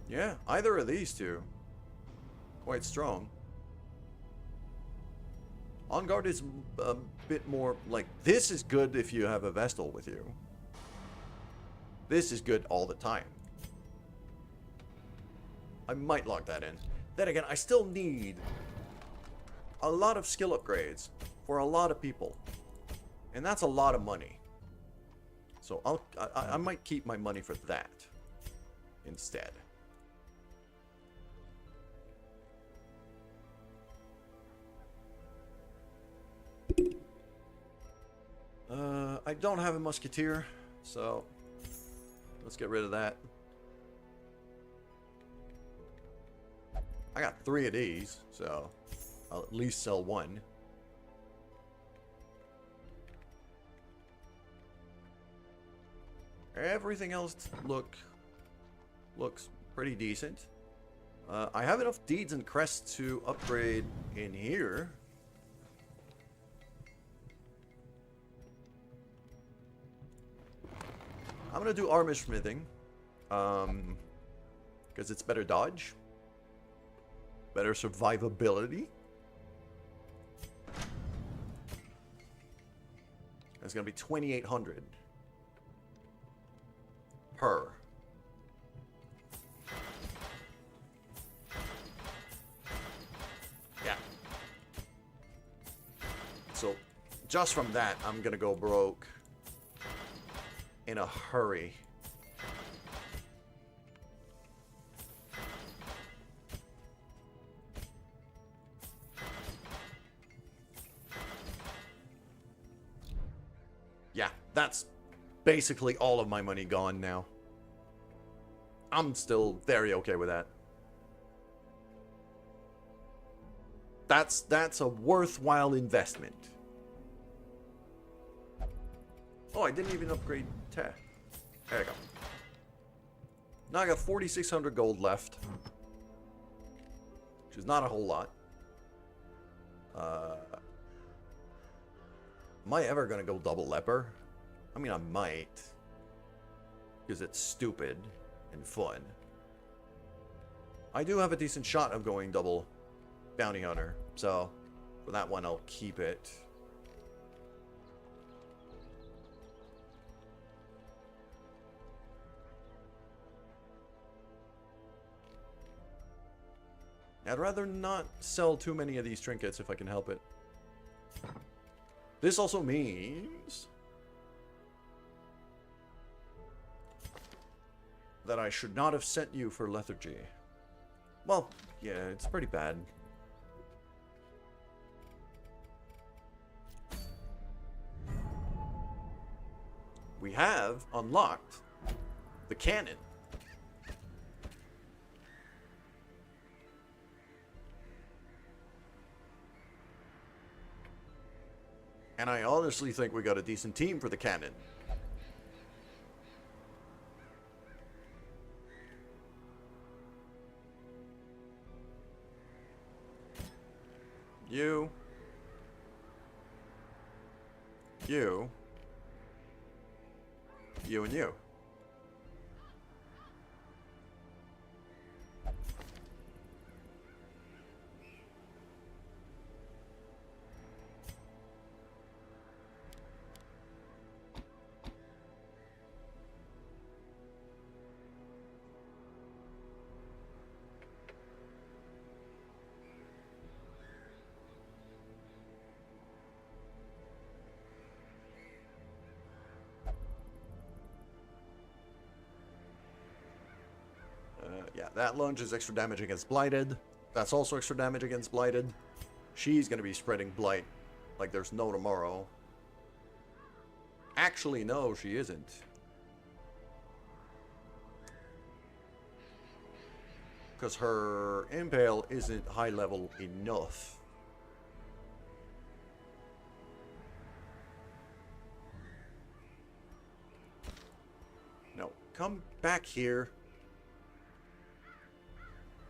Yeah, either of these two. Quite strong. On guard is a bit more like, this is good if you have a Vestal with you. This is good all the time. I might log that in. Then again, I still need a lot of skill upgrades for a lot of people. And that's a lot of money. So I might keep my money for that instead. I don't have a musketeer, so let's get rid of that. I got 3 of these, so I'll at least sell 1. Everything else looks pretty decent. I have enough deeds and crests to upgrade in here. I'm gonna do armor smithing, because it's better dodge, better survivability. It's gonna be 2,800 per. Yeah. So, just from that, I'm gonna go broke in a hurry. Yeah, that's basically all of my money gone now. I'm still very okay with that. That's a worthwhile investment. Oh, I didn't even upgrade tech. There you go. Now I got 4,600 gold left, which is not a whole lot. Am I ever gonna go double leper? I mean, I might, because it's stupid and fun. I do have a decent shot of going double bounty hunter, so for that one I'll keep it. I'd rather not sell too many of these trinkets if I can help it. This also means that I should not have sent you for lethargy. Well, yeah, it's pretty bad. We have unlocked the cannon. And I honestly think we got a decent team for the cannon. You. And you. Yeah, that lunge is extra damage against Blighted. That's also extra damage against Blighted. She's going to be spreading Blight like there's no tomorrow. Actually, no, she isn't. Because her Impale isn't high level enough. No, come back here.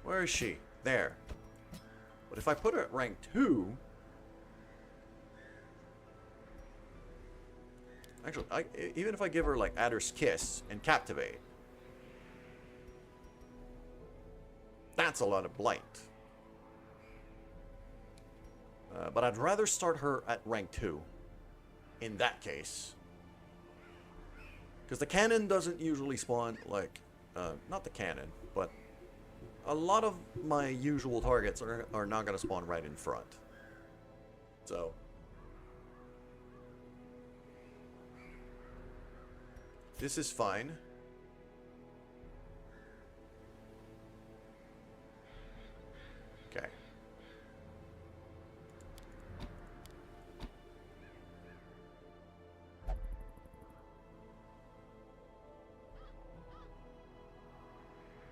Where is she? There. But if I put her at rank 2... Actually, even if I give her, like, Adder's Kiss and Captivate... That's a lot of Blight. But I'd rather start her at rank 2. In that case. Because the cannon doesn't usually spawn, like... not the cannon, but... A lot of my usual targets are not going to spawn right in front. So. This is fine. Okay.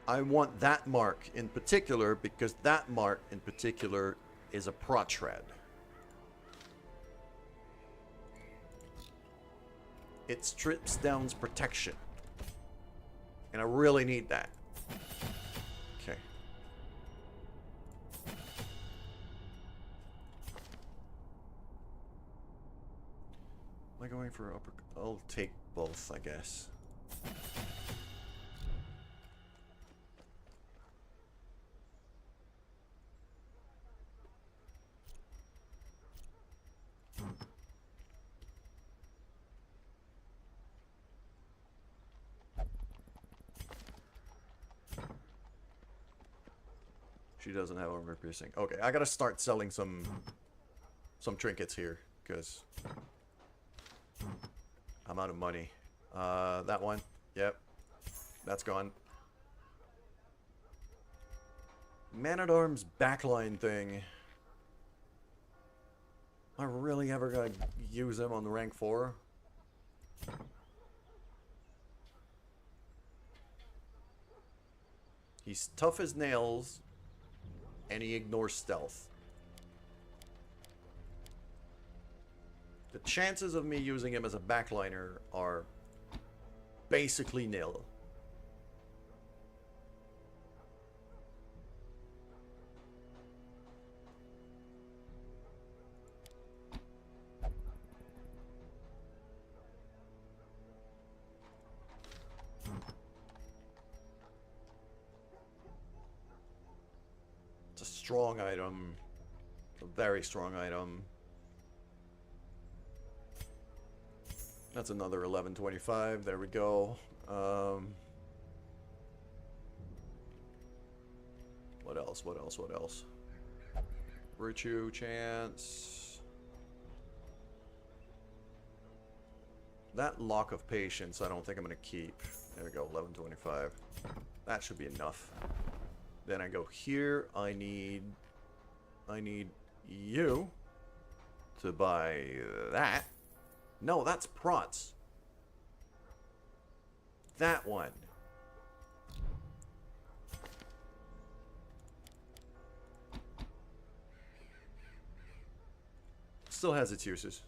I want that mark in particular because that mark in particular is a prot shred. It strips down's protection. And I really need that. Okay. Am I going for upper? I'll take both, I guess. She doesn't have armor piercing. Okay, I gotta start selling some trinkets here, because I'm out of money. That one. Yep. That's gone. Man-at-Arms backline thing. Am I really ever gonna use him on the rank 4? He's tough as nails, and he ignores stealth. The chances of me using him as a backliner are basically nil. It's a strong item. A very strong item. That's another 1125. There we go. What else? What else? What else? Virtue chance. That lock of patience, I don't think I'm going to keep. There we go, 1125. That should be enough. Then I go here. I need you to buy that. No, that's prots. That one. Still has its uses.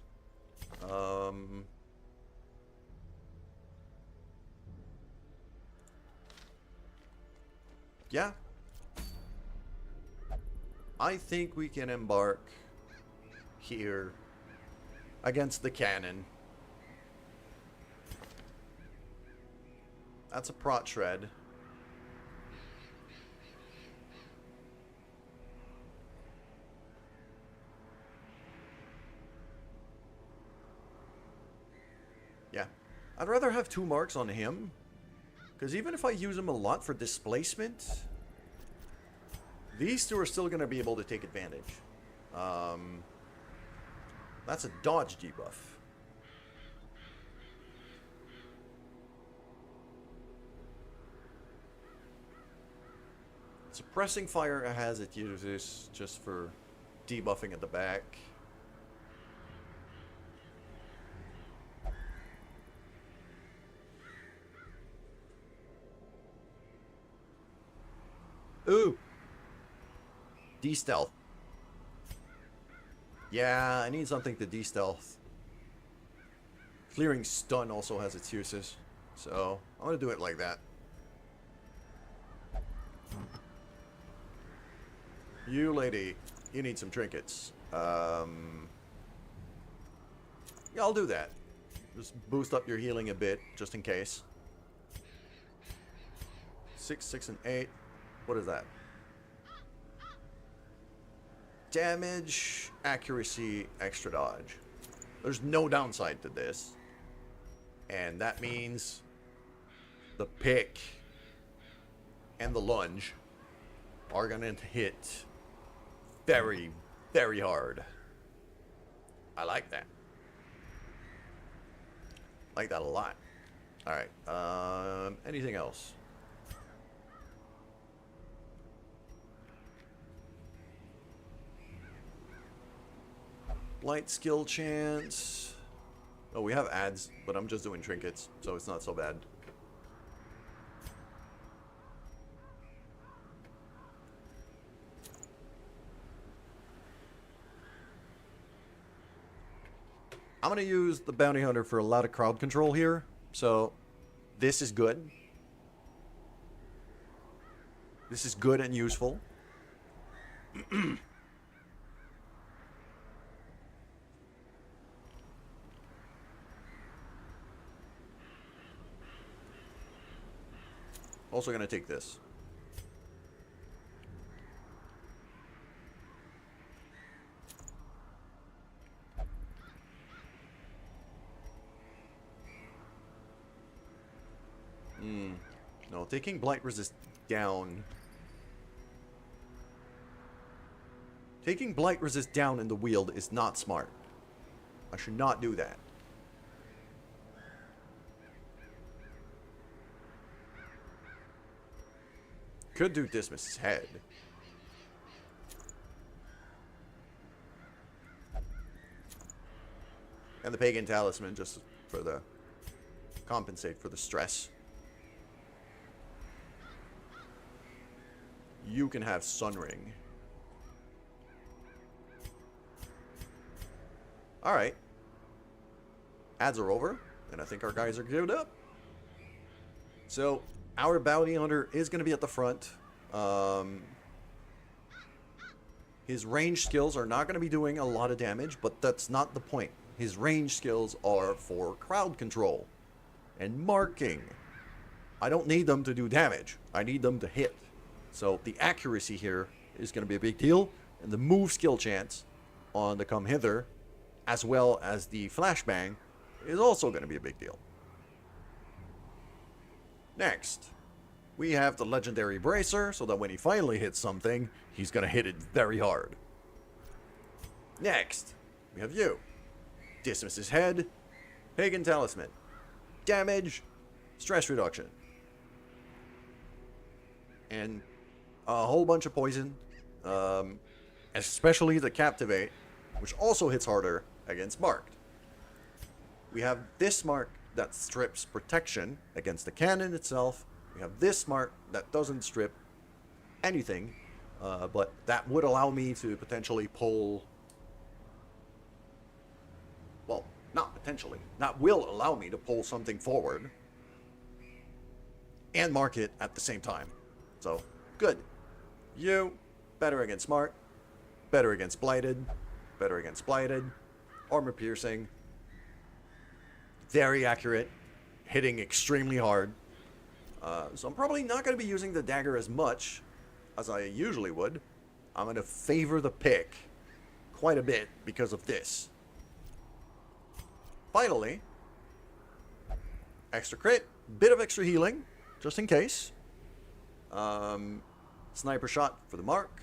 Yeah. I think we can embark here against the cannon. That's a prot shred. Yeah. I'd rather have 2 marks on him. Because even if I use him a lot for displacement, these 2 are still going to be able to take advantage. That's a dodge debuff. Suppressing fire has its uses just for debuffing at the back. Ooh! De-stealth. Yeah, I need something to de-stealth. Clearing stun also has its uses. So, I'm gonna do it like that. You lady, you need some trinkets. Yeah, I'll do that. Just boost up your healing a bit, just in case. 6, 6, and 8. What is that? Damage, accuracy, extra dodge. There's no downside to this. And that means the pick and the lunge are gonna hit very, very hard. I like that. Like that a lot. Alright, anything else? Light skill chance. Oh, we have ads, but I'm just doing trinkets, so it's not so bad. I'm going to use the Bounty Hunter for a lot of crowd control here. So, this is good. This is good and useful. Also going to take this. No, taking Blight Resist down. Taking Blight Resist down in the wield is not smart. I should not do that. Could do Dismiss's head. And the Pagan Talisman just for the compensate for the stress. You can have Sunring. Alright. Ads are over, and I think our guys are geared up. So, our Bounty Hunter is going to be at the front. His range skills are not going to be doing a lot of damage, but that's not the point. His range skills are for crowd control and marking. I don't need them to do damage. I need them to hit. So the accuracy here is going to be a big deal, and the move skill chance on the Come Hither, as well as the Flashbang, is also going to be a big deal. Next, we have the Legendary Bracer, so that when he finally hits something, he's going to hit it very hard. Next, we have you. Dismisses Head, Pagan Talisman, damage, stress reduction, and a whole bunch of poison, especially the Captivate, which also hits harder against Marked. We have this Mark that strips protection against the cannon itself. We have this Mark that doesn't strip anything, but that would allow me to potentially pull... Well, not potentially. That will allow me to pull something forward and mark it at the same time. So, good. You, better against Smart, better against Blighted, better against Blighted, armor piercing, very accurate, hitting extremely hard. So I'm probably not going to be using the dagger as much as I usually would. I'm going to favor the pick quite a bit because of this. Finally, extra crit, bit of extra healing, just in case. Sniper shot for the mark.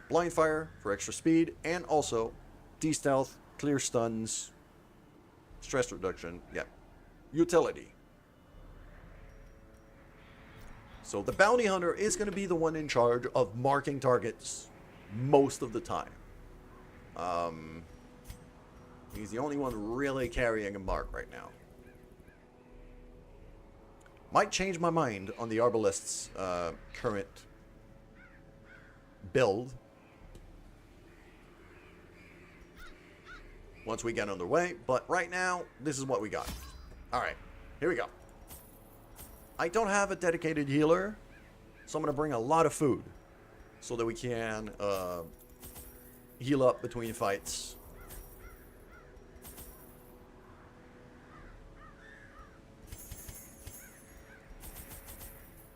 Blind fire for extra speed, and also de-stealth, clear stuns, stress reduction, yeah. Utility. So the Bounty Hunter is going to be the one in charge of marking targets most of the time. He's the only one really carrying a mark right now. Might change my mind on the Arbalest's current build once we get underway, but right now, this is what we got. Alright, here we go. I don't have a dedicated healer, so I'm going to bring a lot of food so that we can heal up between fights.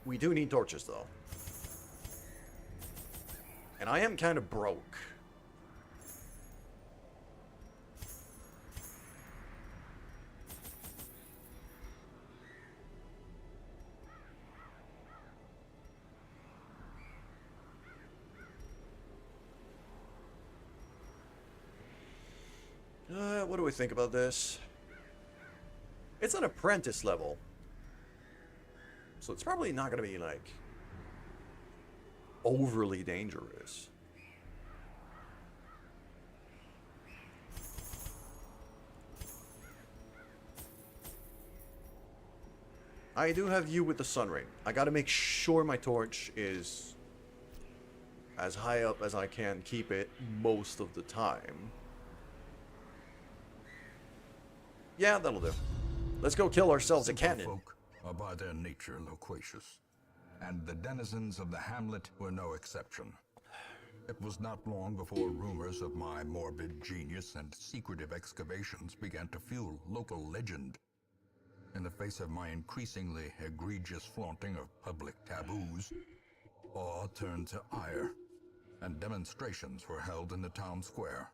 We do need torches, though. And I am kind of broke. What do we think about this? It's an apprentice level. So it's probably not going to be, like, overly dangerous. I do have you with the sun ring. I got to make sure my torch is as high up as I can keep it most of the time. Yeah, that'll do. Let's go kill ourselves a Simple cannon. folk are by their nature loquacious, and the denizens of the hamlet were no exception. It was not long before rumors of my morbid genius and secretive excavations began to fuel local legend. In the face of my increasingly egregious flaunting of public taboos, awe turned to ire, and demonstrations were held in the town square.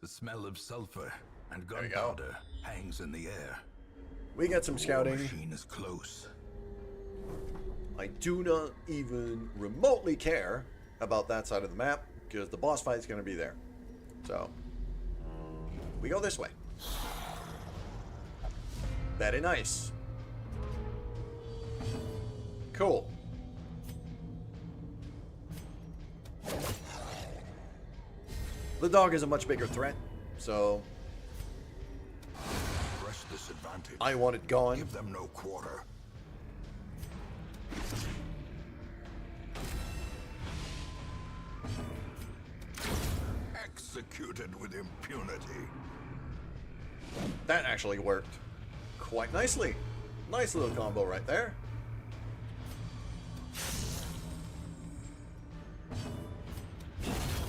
The smell of sulfur and There you go. gunpowder hangs in the air. We get some The war scouting. machine is close. I do not even remotely care about that side of the map because the boss fight is going to be there. So, we go this way. Very nice. Cool. The dog is a much bigger threat, so Press this advantage. I want it gone. Give them no quarter. Executed with impunity. That actually worked quite nicely. Nice little combo right there.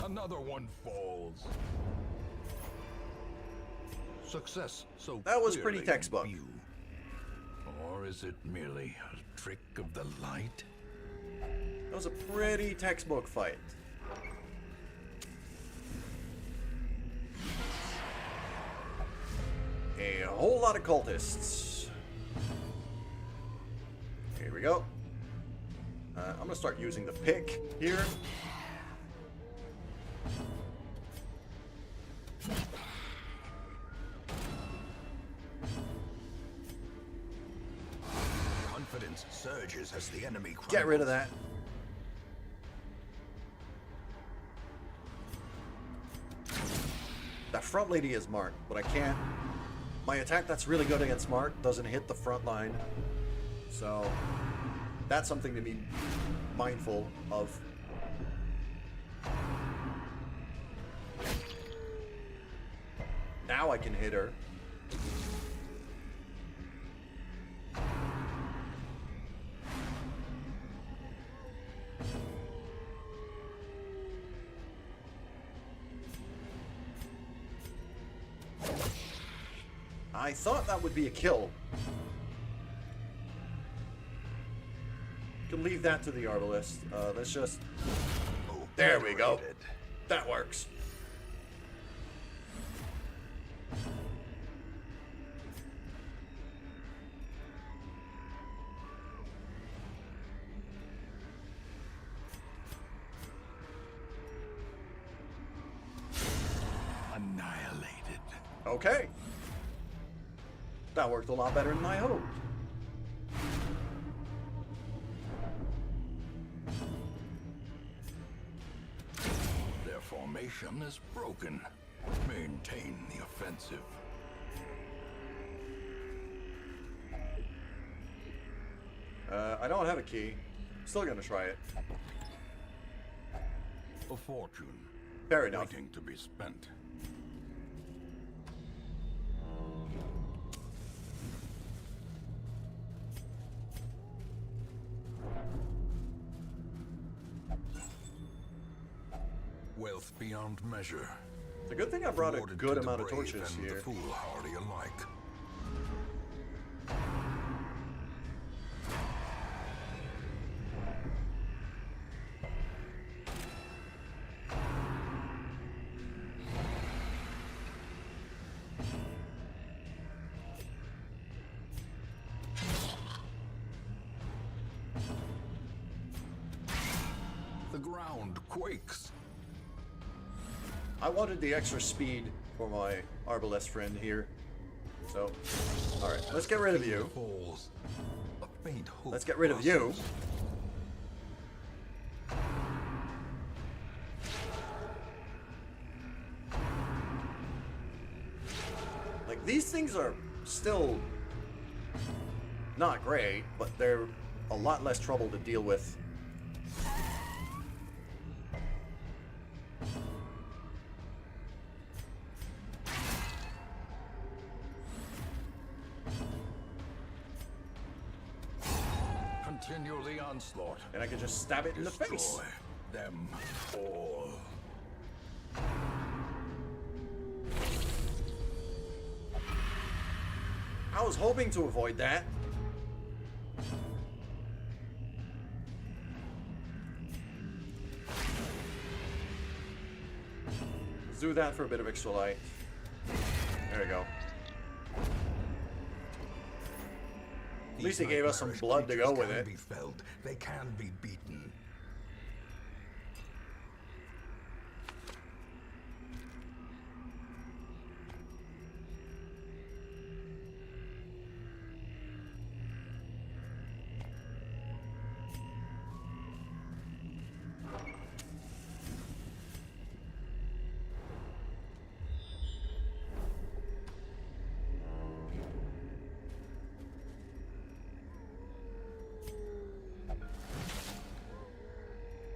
Another one falls. Success so That was pretty clearly in textbook. view. Or is it merely a trick of the light? That was a pretty textbook fight. A whole lot of cultists. Here we go. I'm gonna start using the pick here. Confidence surges as the enemy crumbles. Get rid of that. That front lady is marked, but I can't. My attack that's really good against Mark doesn't hit the front line. So that's something to be mindful of. Now I can hit her. I thought that would be a kill. Can leave that to the arbalist. Let's just... There we go. Obliterated. That works. Annihilated. Okay. That worked a lot better than I hoped. Their formation is broken. Maintain the offensive. I don't have a key. Still gonna try it. A fortune. Fair enough. Waiting to be spent. Wealth beyond measure. It's a good thing I brought a Awarded good to the amount of brave torches and here. the foolhardy alike. The ground quakes. I wanted the extra speed for my arbalest friend here. So, alright, let's get rid of you. Falls. A faint hope Let's get rid of you. blossoms. Like, these things are still not great, but they're a lot less trouble to deal with. Continue the onslaught. And I can just stab it in the face. Destroy them all. I was hoping to avoid that. Let's do that for a bit of extra light. There we go. At least he gave us some blood to go with it. Be felled. They can be beaten.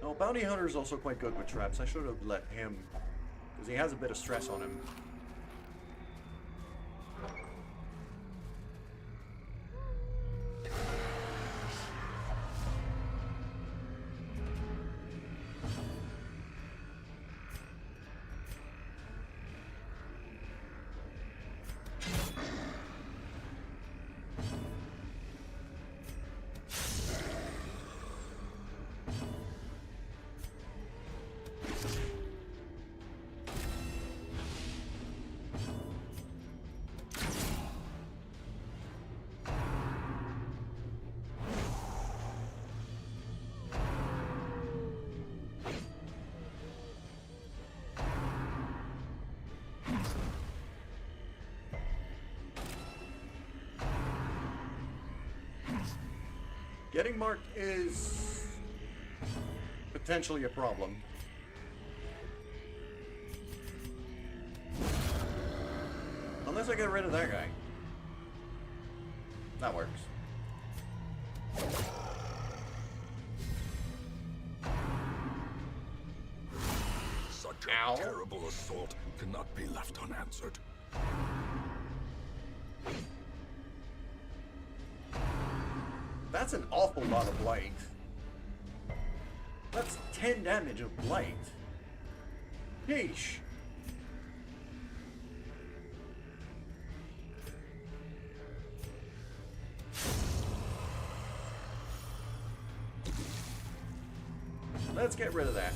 No, Bounty Hunter is also quite good with traps. I should have let him, because he has a bit of stress on him. Getting marked is potentially a problem. Unless I get rid of that guy. That works. Such Ow. a terrible assault cannot be left unanswered. That's an awful lot of blight. That's 10 damage of blight. Yeesh. Let's get rid of that.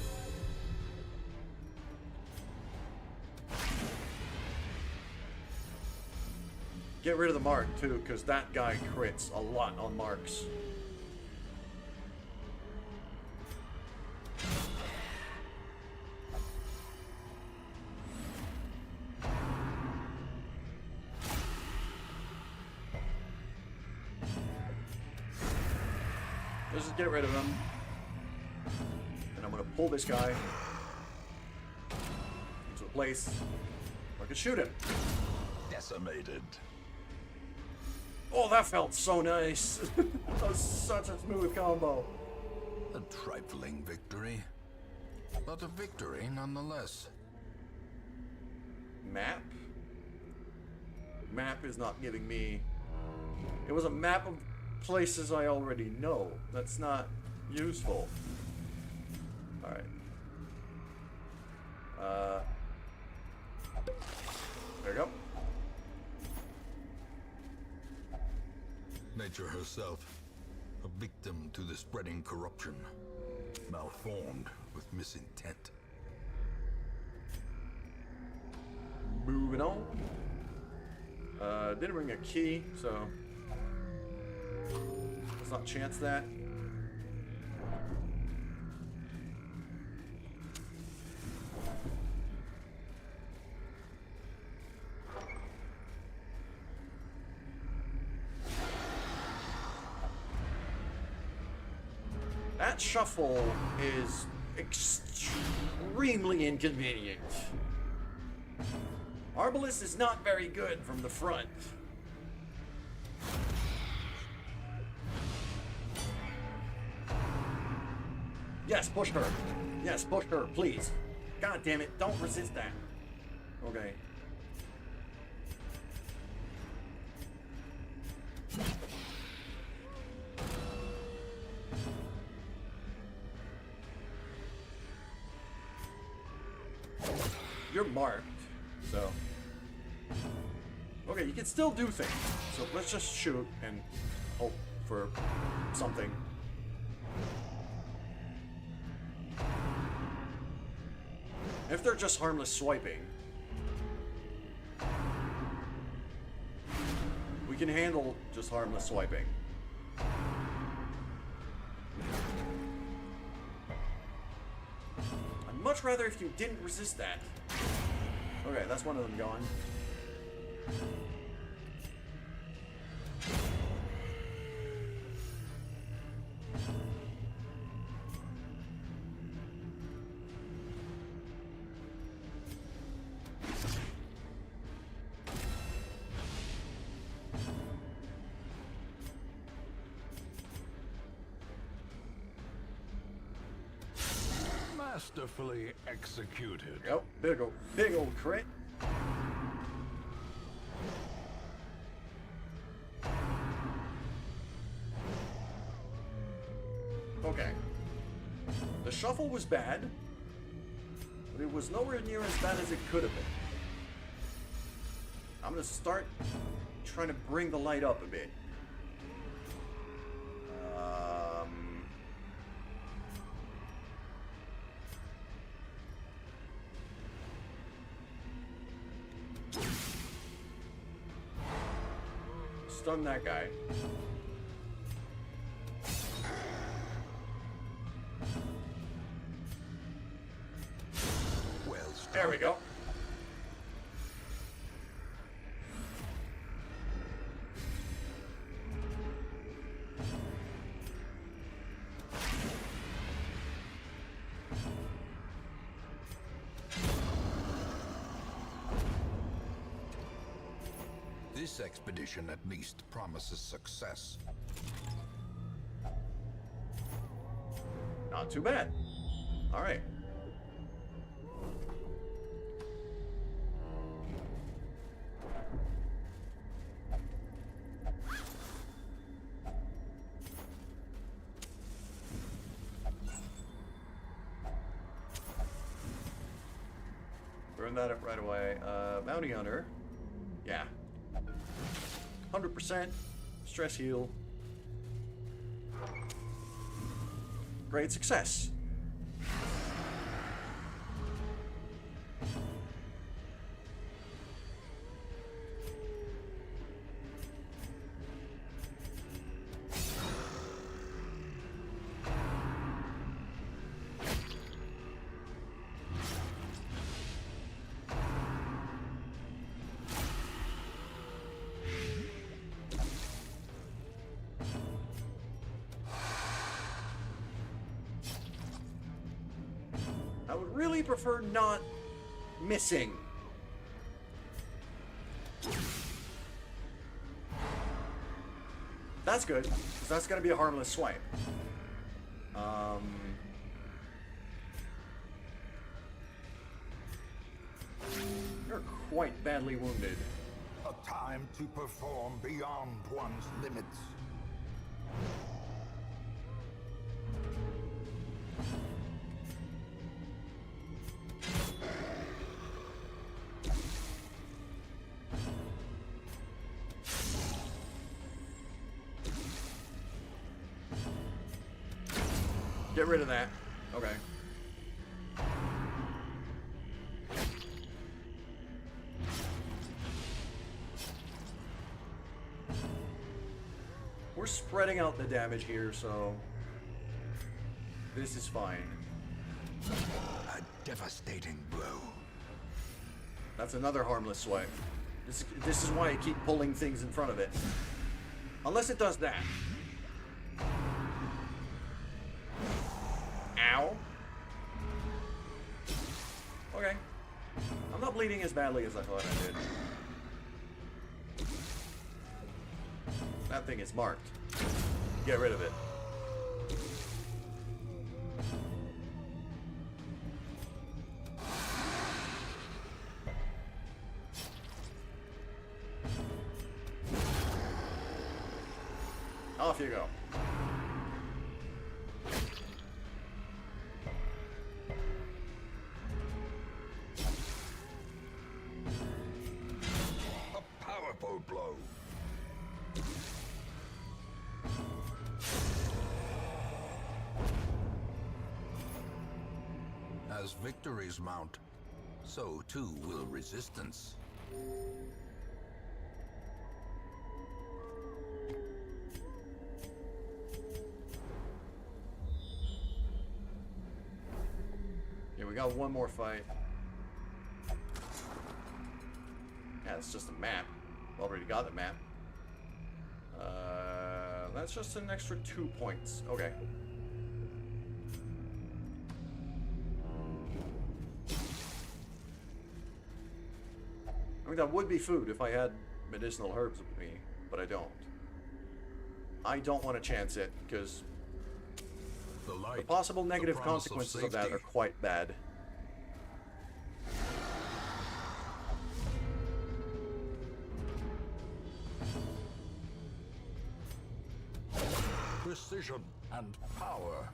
Get rid of the mark too, because that guy crits a lot on marks. Let's just get rid of him. And I'm gonna pull this guy into a place where I can shoot him. Decimated. Oh, that felt so nice. That was such a smooth combo. A trifling victory, but a victory nonetheless. Map? Map is not giving me... It was a map of places I already know. That's not useful. Alright. There you go. Nature herself, a victim to the spreading corruption, malformed with misintent. Moving on. Didn't bring a key, so let's not chance that. That shuffle is extremely inconvenient. Arbalest is not very good from the front. Yes, push her. Yes, push her, please. God damn it, don't resist that. Okay. you're marked, so... Okay, you can still do things. So let's just shoot and hope for something. If they're just harmless swiping, we can handle just harmless swiping. I'd much rather if you didn't resist that. Okay, that's one of them gone. Masterfully executed. Yep, big old crit. Okay. The shuffle was bad, but it was nowhere near as bad as it could have been. I'm gonna start trying to bring the light up a bit. Stun that guy. Well, There we go. This expedition at least promises success. Not too bad. All right. Burn that up right away. Bounty Hunter. Yeah. 100%. Stress heal. Great success. I would really prefer not missing. That's good, because that's going to be a harmless swipe. You're quite badly wounded. A time to perform beyond one's limits. Get rid of that. Okay. We're spreading out the damage here, so this is fine. A devastating blow. That's another harmless swipe. This is why I keep pulling things in front of it. Unless it does that. Ow. Okay. I'm not bleeding as badly as I thought I did. That thing is marked. Get rid of it. Off you go. blow. As victories mount, so too will resistance. Yeah, we got one more fight. Yeah, it's just a map. Already got the map. That's just an extra 2 points. Okay. I mean, that would be food if I had medicinal herbs with me, but I don't. I don't want to chance it, because the possible negative consequences of that are quite bad. Precision and power.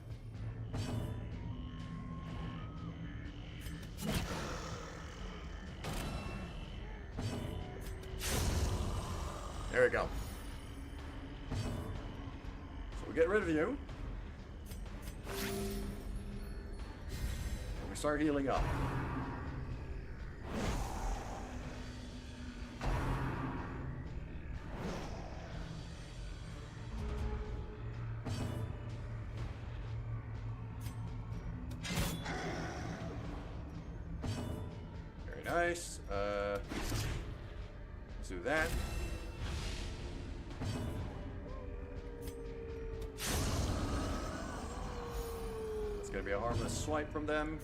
There we go. So we get rid of you. And we start healing up. Very nice. Let's do that. Gonna be a harmless swipe from them.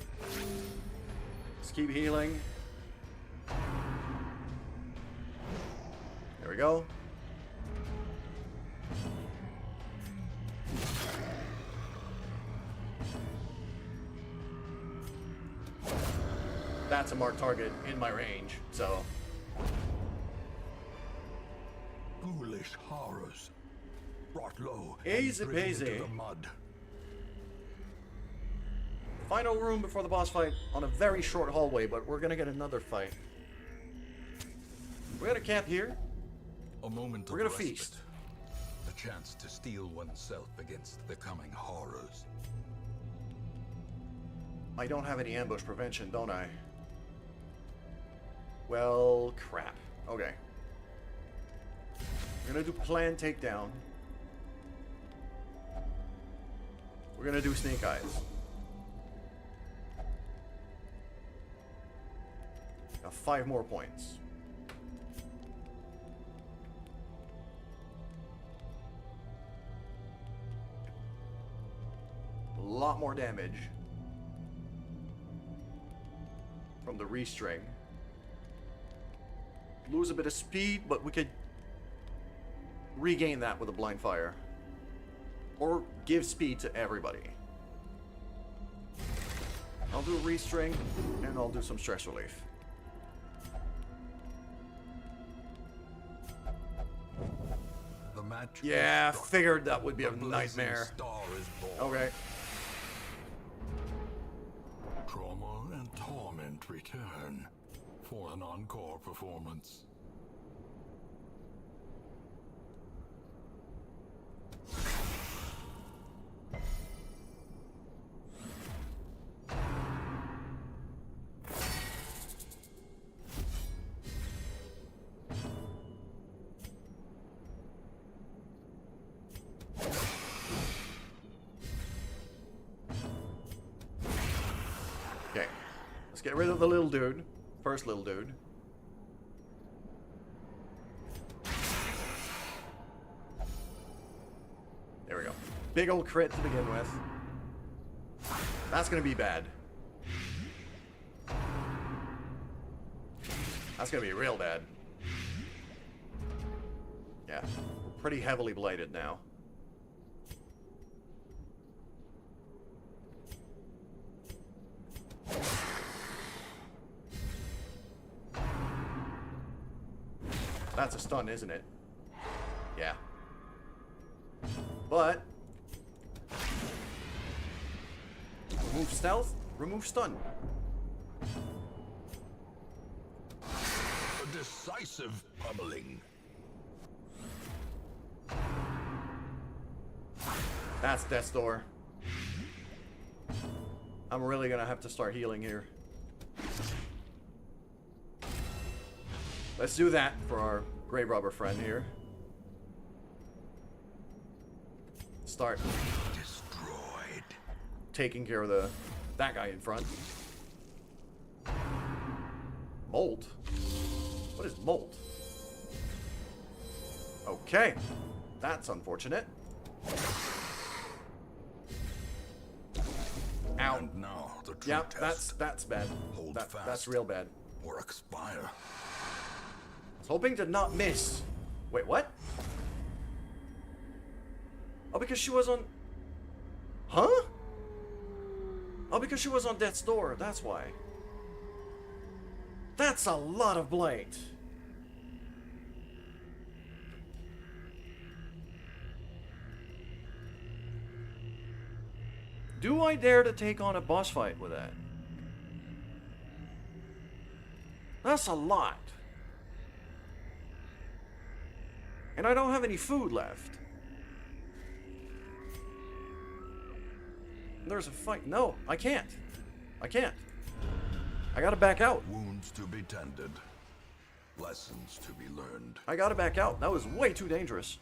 Let's keep healing. There we go. That's a marked target in my range, so. Ghoulish horrors. Brought low. Easy and driven peasy. into the mud. Final room before the boss fight on a very short hallway, but we're gonna get another fight. We're gonna camp here. A moment We're of gonna respite. feast. A chance to steel oneself against the coming horrors. I don't have any ambush prevention, don't I? Well, crap. Okay. We're gonna do planned takedown. We're gonna do sneak eyes. Got 5 more points. A lot more damage from the restring. Lose a bit of speed, but we could regain that with a blind fire. Or give speed to everybody. I'll do a restring, and I'll do some stress relief. The match. Yeah, figured that would be a nightmare. Star is born. Okay. Trauma and torment return for an encore performance. Okay. Let's get rid of the little dude. First little dude. There we go. Big old crit to begin with. That's gonna be bad. That's gonna be real bad. Yeah. We're pretty heavily blighted now. That's a stun, isn't it? Yeah. But remove stealth, remove stun. A decisive pummeling. That's death's door. I'm really gonna have to start healing here. Let's do that for our grave robber friend here. Start Destroyed. taking care of that guy in front. Mold? What is mold? Okay. That's unfortunate. Ow. And now the true Yeah, test. that's bad. Hold fast. That's real bad. Or expire. I was hoping to not miss. Wait, what? Oh, because she was on... Huh? Oh, because she was on death's door. That's why. That's a lot of blade. Do I dare to take on a boss fight with that? That's a lot. And I don't have any food left. There's a fight. No, I can't. I can't. I gotta back out. Wounds to be tended. Lessons to be learned. I gotta back out. That was way too dangerous.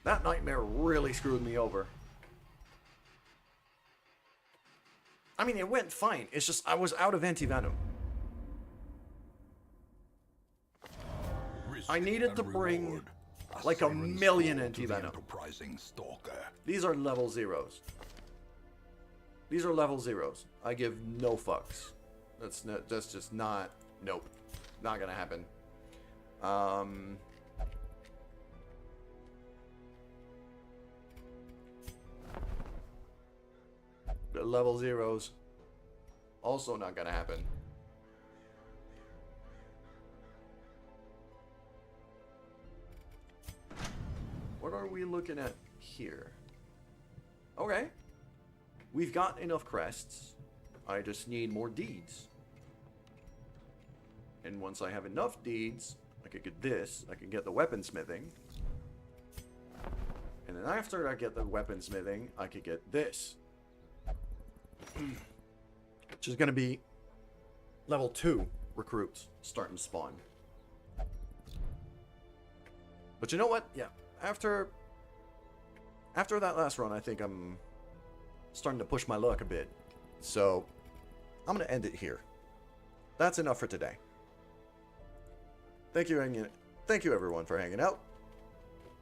That nightmare really screwed me over. I mean, it went fine. It's just I was out of anti-venom. I needed to bring like a million anti-venom. Enterprising stalker. These are level zeros. These are level zeros. I give no fucks. That's just not... Nope. Not gonna happen. The level zeros. Also not gonna happen. What are we looking at here? Okay. We've got enough crests. I just need more deeds. And once I have enough deeds, I could get this. I can get the weaponsmithing. And then after I get the weaponsmithing, I could get this. Which is going to be level 2 recruits starting to spawn. But you know what? Yeah. After that last run, I think I'm starting to push my luck a bit. So, I'm going to end it here. That's enough for today. Thank you everyone for hanging out.